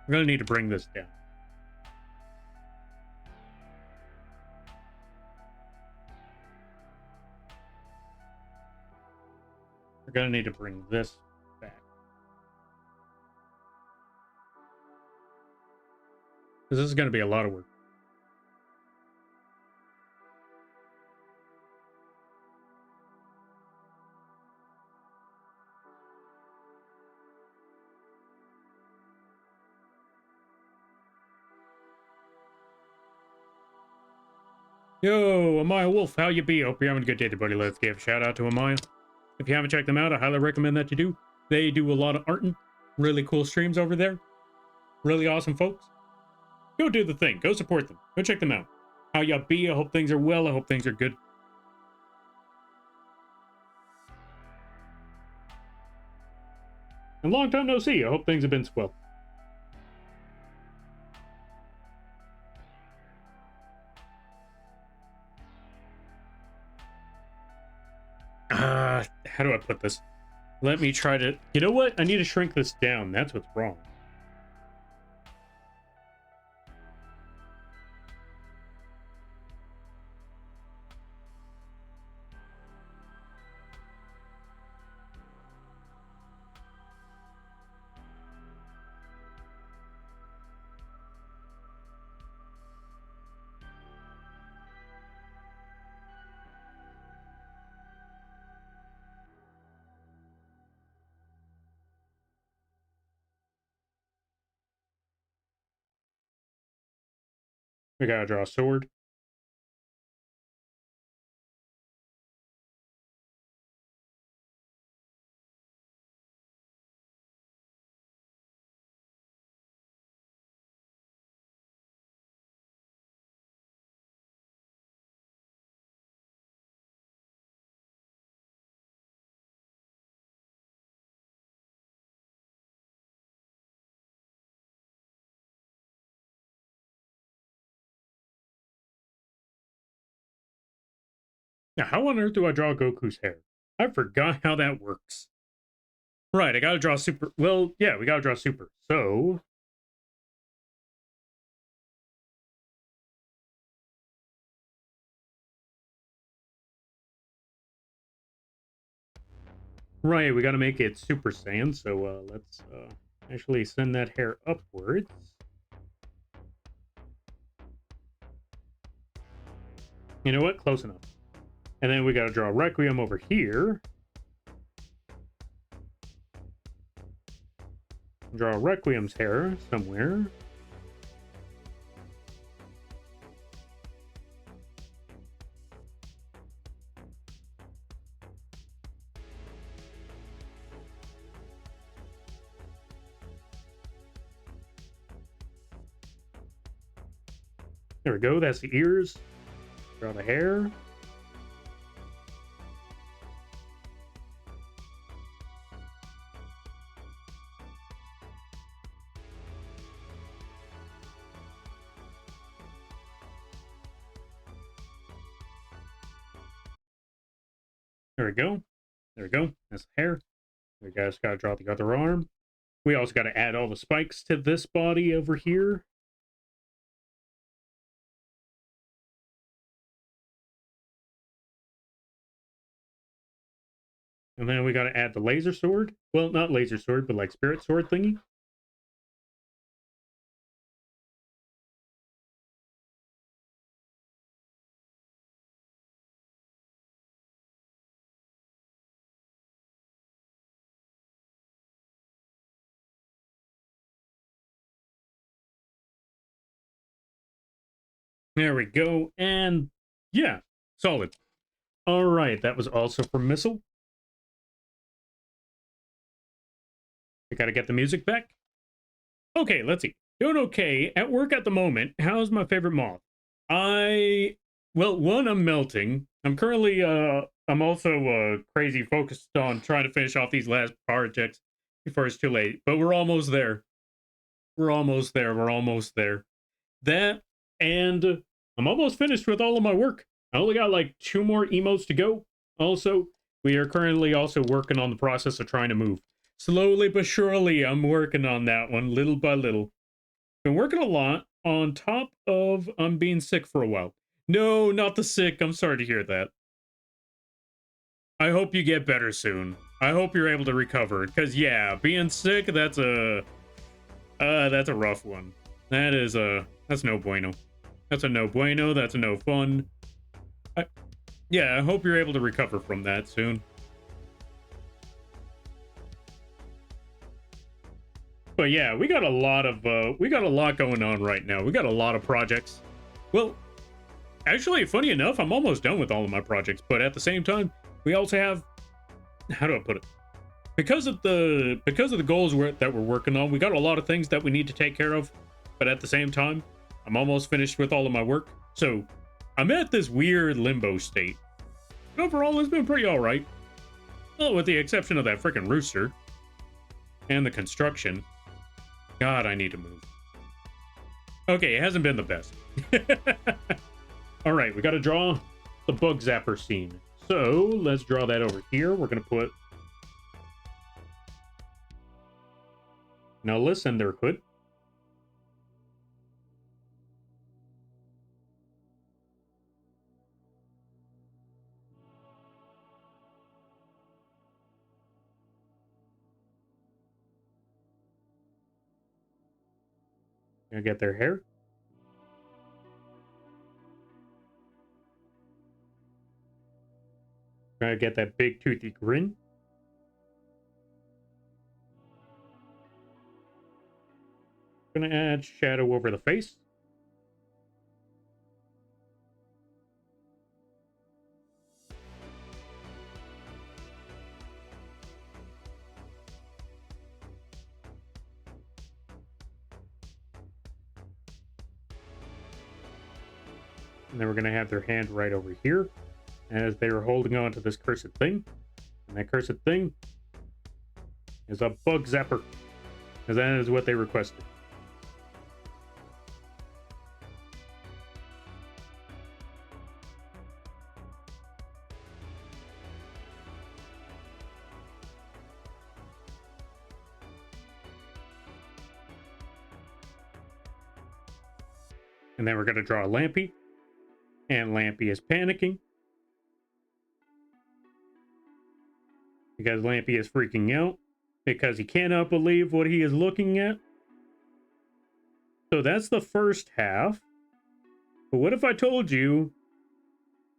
I'm gonna need to bring this down. We're gonna need to bring this back. Because this is gonna be a lot of work. Yo, Amaya Wolf, how you be? Hope you're having a good day, buddy. Let's give a shout out to Amaya. If you haven't checked them out, I highly recommend that you do. They do a lot of art and really cool streams over there. Really awesome folks. Go do the thing. Go support them. Go check them out. How y'all be? I hope things are well. I hope things are good. And long time no see. I hope things have been swell. How do I put this? Let me try to... You know what? I need to shrink this down. That's what's wrong. We gotta draw a sword. Now, how on earth do I draw Goku's hair? I forgot how that works. Right, I gotta draw super. Well, yeah, we gotta draw super. So. Right, we gotta make it Super Saiyan. So let's actually send that hair upwards. You know what? Close enough. And then we gotta draw Requiem over here. Draw Requiem's hair somewhere. There we go. That's the ears. Draw the hair. There we go. There we go. That's the hair. We guys gotta draw the other arm. We also gotta add all the spikes to this body over here. And then we gotta add the laser sword. Well, not laser sword, but like spirit sword thingy. There we go. And yeah, solid. All right, that was also from Missile. I gotta get the music back. Okay, let's see. Doing okay. At work at the moment. How's my favorite moth? Well, one, I'm melting. I'm currently, I'm also, crazy focused on trying to finish off these last projects before it's too late. But we're almost there. We're almost there. We're almost there. That, and I'm almost finished with all of my work. I only got like 2 more emotes to go. Also, we are currently also working on the process of trying to move. Slowly but surely, I'm working on that one, little by little. Been working a lot on top of I'm being sick for a while. No, not the sick. I'm sorry to hear that. I hope you get better soon. I hope you're able to recover. Because, yeah, being sick, that's a rough one. That's no bueno. That's a no bueno. That's a no fun. Yeah, I hope you're able to recover from that soon. But yeah, we got a lot going on right now. We got a lot of projects. Well, actually, funny enough, I'm almost done with all of my projects, but at the same time, we also have, how do I put it? Because of the goals that we're working on, we got a lot of things that we need to take care of. But at the same time, I'm almost finished with all of my work. So I'm at this weird limbo state. Overall, it's been pretty all right. Well, with the exception of that freaking rooster and the construction. God, I need to move. Okay, it hasn't been the best. All right, we got to draw the bug zapper scene. So let's draw that over here. We're going to put... Now listen there, Hood. Gonna get their hair. Gonna get that big toothy grin. Gonna add shadow over the face. And then we're gonna have their hand right over here as they are holding on to this cursed thing. And that cursed thing is a bug zapper. Because that is what they requested. And then we're going to draw Lampy. And Lampy is panicking. Because Lampy is freaking out. Because he cannot believe what he is looking at. So that's the first half. But what if I told you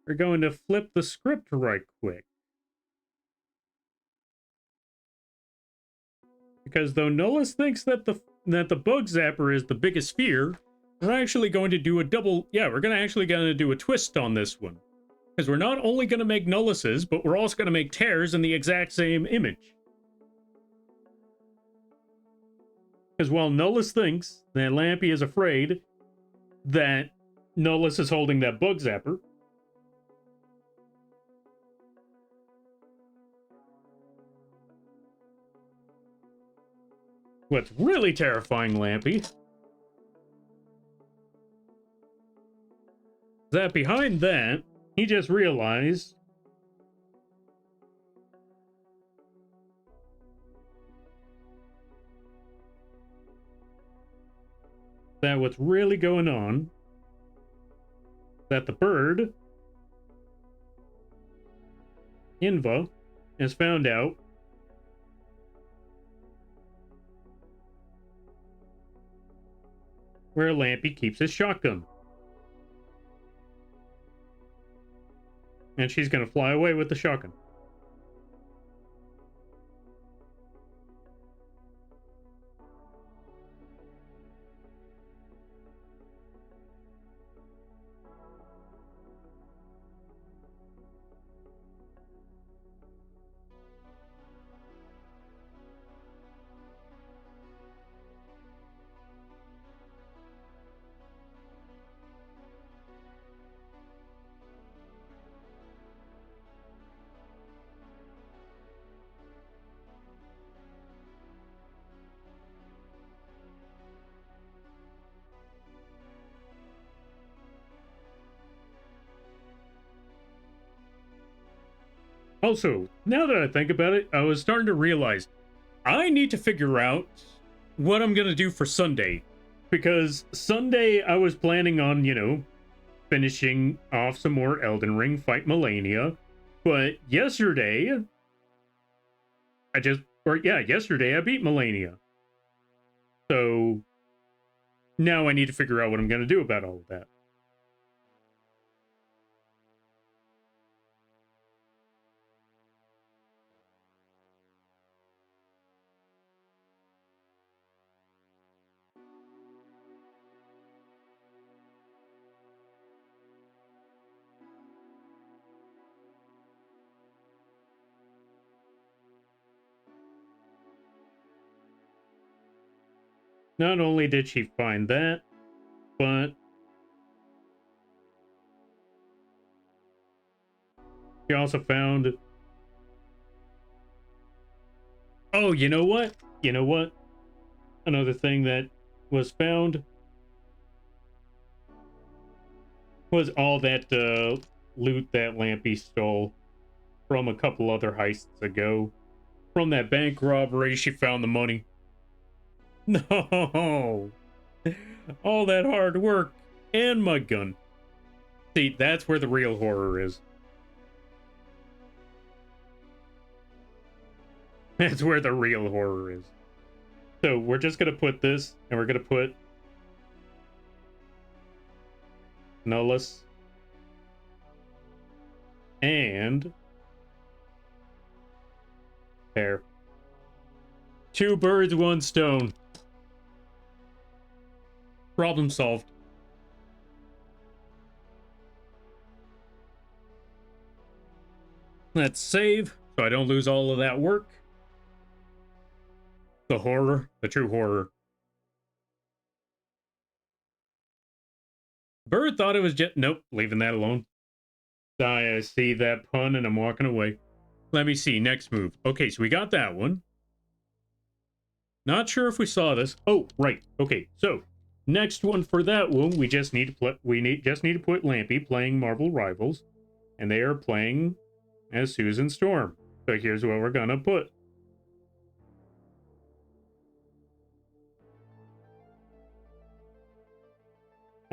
we're going to flip the script right quick? Because though Nullis thinks that the bug zapper is the biggest fear, we're actually going to do a double... Yeah, we're actually going to do a twist on this one. Because we're not only going to make Nullises, but we're also going to make tears in the exact same image. Because while Nullis thinks that Lampy is afraid that Nullis is holding that bug zapper, what's really terrifying Lampy is that behind that, he just realized that what's really going on, that the bird, Inva, has found out where Lampy keeps his shotgun. And she's gonna fly away with the shotgun. Also, now that I think about it, I was starting to realize I need to figure out what I'm gonna do for Sunday. Because Sunday I was planning on, you know, finishing off some more Elden Ring, fight Melania. But yesterday, yesterday I beat Melania. So now I need to figure out what I'm gonna do about all of that. Not only did she find that, but she also found... Oh, you know what? You know what? Another thing that was found was all that loot that Lampy stole from a couple other heists ago. From that bank robbery, she found the money. No! All that hard work and my gun. See, that's where the real horror is. That's where the real horror is. So we're just gonna put this, and we're gonna put Nullis and there. 2 birds, 1 stone. Problem solved. Let's save so I don't lose all of that work. The horror, the true horror. Bird thought it was just... Nope, leaving that alone. I see that pun and I'm walking away. Let me see, next move. Okay, so we got that one. Not sure if we saw this. Oh, right. Okay, so next one for that one, we just need to put Lampy playing Marvel Rivals, and they are playing as Susan Storm. So here's what we're gonna put.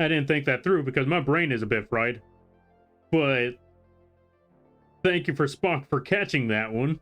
I didn't think that through because my brain is a bit fried. But thank you for Spock for catching that one.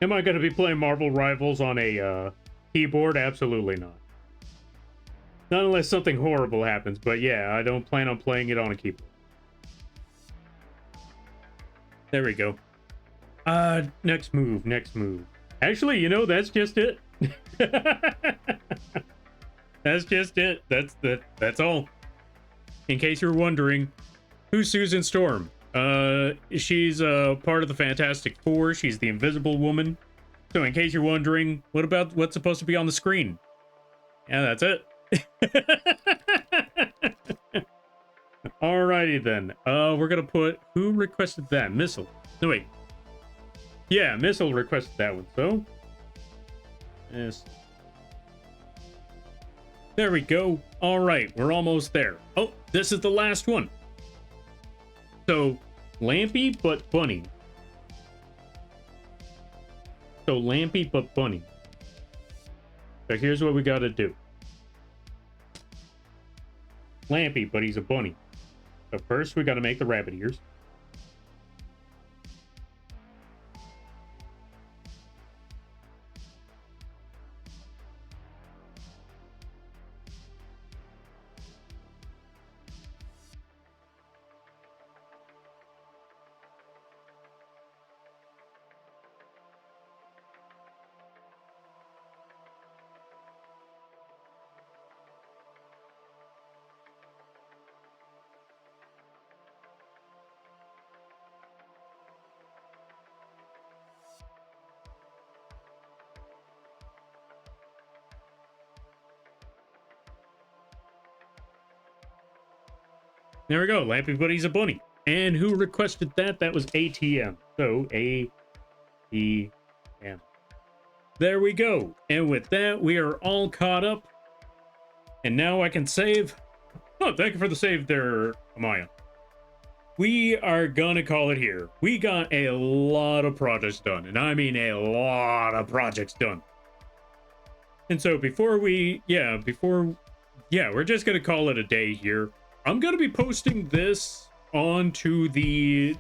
Am I going to be playing Marvel Rivals on a keyboard? Absolutely not. Not unless something horrible happens, but yeah, I don't plan on playing it on a keyboard. There we go. Next move, next move. Actually, you know, that's just it. That's just it. That's all. In case you're wondering, who's Susan Storm? She's part of the Fantastic Four. She's the Invisible Woman. So in case you're wondering, what about what's supposed to be on the screen? Yeah, that's it. Alrighty then. We're gonna put, who requested that? Missile. No, wait. Yeah, Missile requested that one, so. Yes. There we go. Alright, we're almost there. Oh, this is the last one. So, Lampy but Bunny. So, Lampy but Bunny. So, here's what we gotta do. Lampy, but he's a bunny. So, first we gotta make the rabbit ears. There we go. Lampy Buddy's a bunny. And who requested that? That was ATM. So, ATM. There we go. And with that, we are all caught up. And now I can save. Oh, thank you for the save there, Amaya. We are gonna call it here. We got a lot of projects done. And I mean a lot of projects done. And so we're just gonna call it a day here. I'm going to be posting this onto the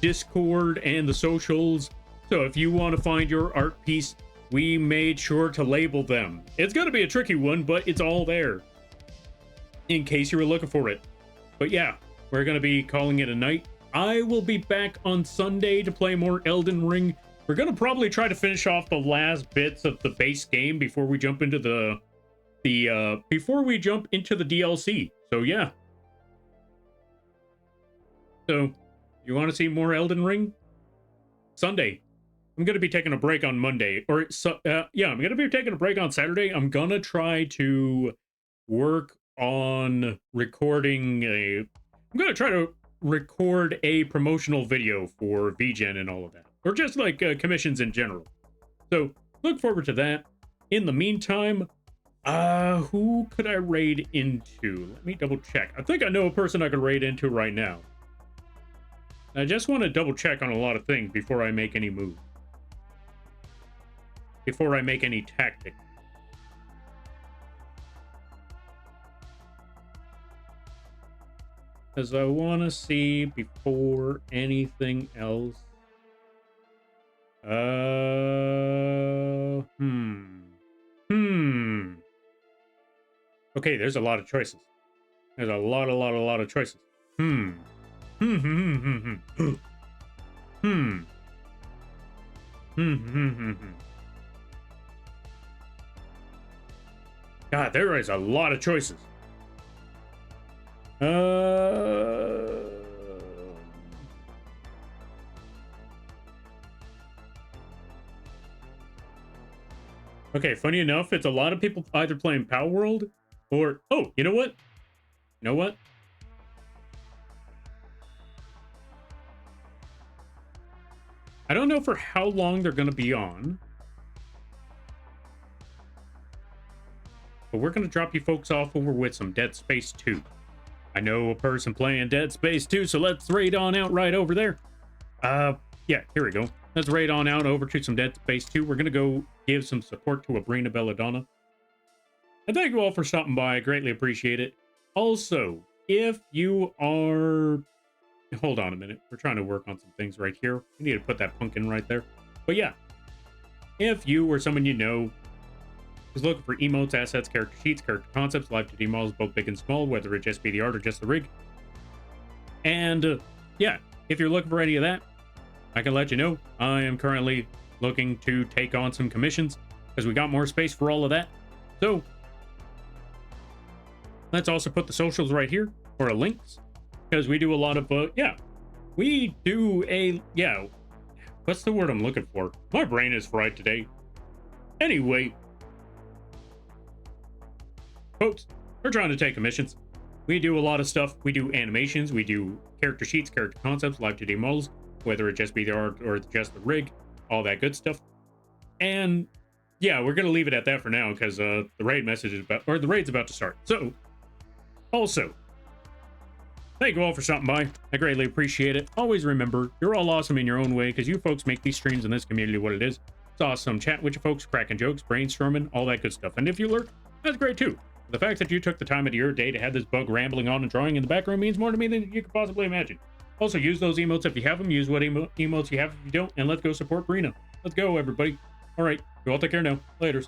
Discord and the socials. So if you want to find your art piece, we made sure to label them. It's going to be a tricky one, but it's all there in case you were looking for it. But yeah, we're going to be calling it a night. I will be back on Sunday to play more Elden Ring. We're going to probably try to finish off the last bits of the base game before we jump into the DLC. So yeah. So, you want to see more Elden Ring? Sunday. I'm going to be taking a break on Monday. I'm going to be taking a break on Saturday. I'm going to try to work on recording I'm going to try to record a promotional video for vgen and all of that. Or just like commissions in general. So, look forward to that. In the meantime, who could I raid into? Let me double check. I think I know a person I could raid into right now. I just want to double check on a lot of things before I make any move. Before I make any tactic. Because I want to see before anything else. Okay, there's a lot of choices. There's a lot of choices. God, there is a lot of choices. Okay, funny enough, it's a lot of people either playing Power World or... Oh, you know what? You know what? I don't know for how long they're going to be on. But we're going to drop you folks off over with some Dead Space 2. I know a person playing Dead Space 2, so let's raid on out right over there. Yeah, here we go. Let's raid on out over to some Dead Space 2. We're going to go give some support to Abrina Belladonna. And thank you all for stopping by. I greatly appreciate it. Also, if you are... Hold on a minute. We're trying to work on some things right here. We need to put that pumpkin right there. But yeah, if you or someone you know is looking for emotes, assets, character sheets, character concepts, live 2D models, both big and small, whether it just be the art or just the rig. And yeah, if you're looking for any of that, I can let you know. I am currently looking to take on some commissions because we got more space for all of that. So let's also put the socials right here for our links because we do a lot of, we do a, what's the word I'm looking for? My brain is fried today. Anyway, folks, we're trying to take commissions. We do a lot of stuff. We do animations. We do character sheets, character concepts, live 2D models, whether it just be the art or just the rig, all that good stuff. And yeah, we're going to leave it at that for now because the raid message is about, or the raid's about to start. So also, thank you all for stopping by. I greatly appreciate it. Always remember, you're all awesome in your own way because you folks make these streams in this community what it is. It's awesome. Chat with you folks, cracking jokes, brainstorming, all that good stuff. And if you lurk, that's great too. The fact that you took the time of your day to have this bug rambling on and drawing in the background means more to me than you could possibly imagine. Also, use those emotes if you have them. Use what emotes you have if you don't. And let's go support Brina. Let's go, everybody. All right. You all take care now. Laters.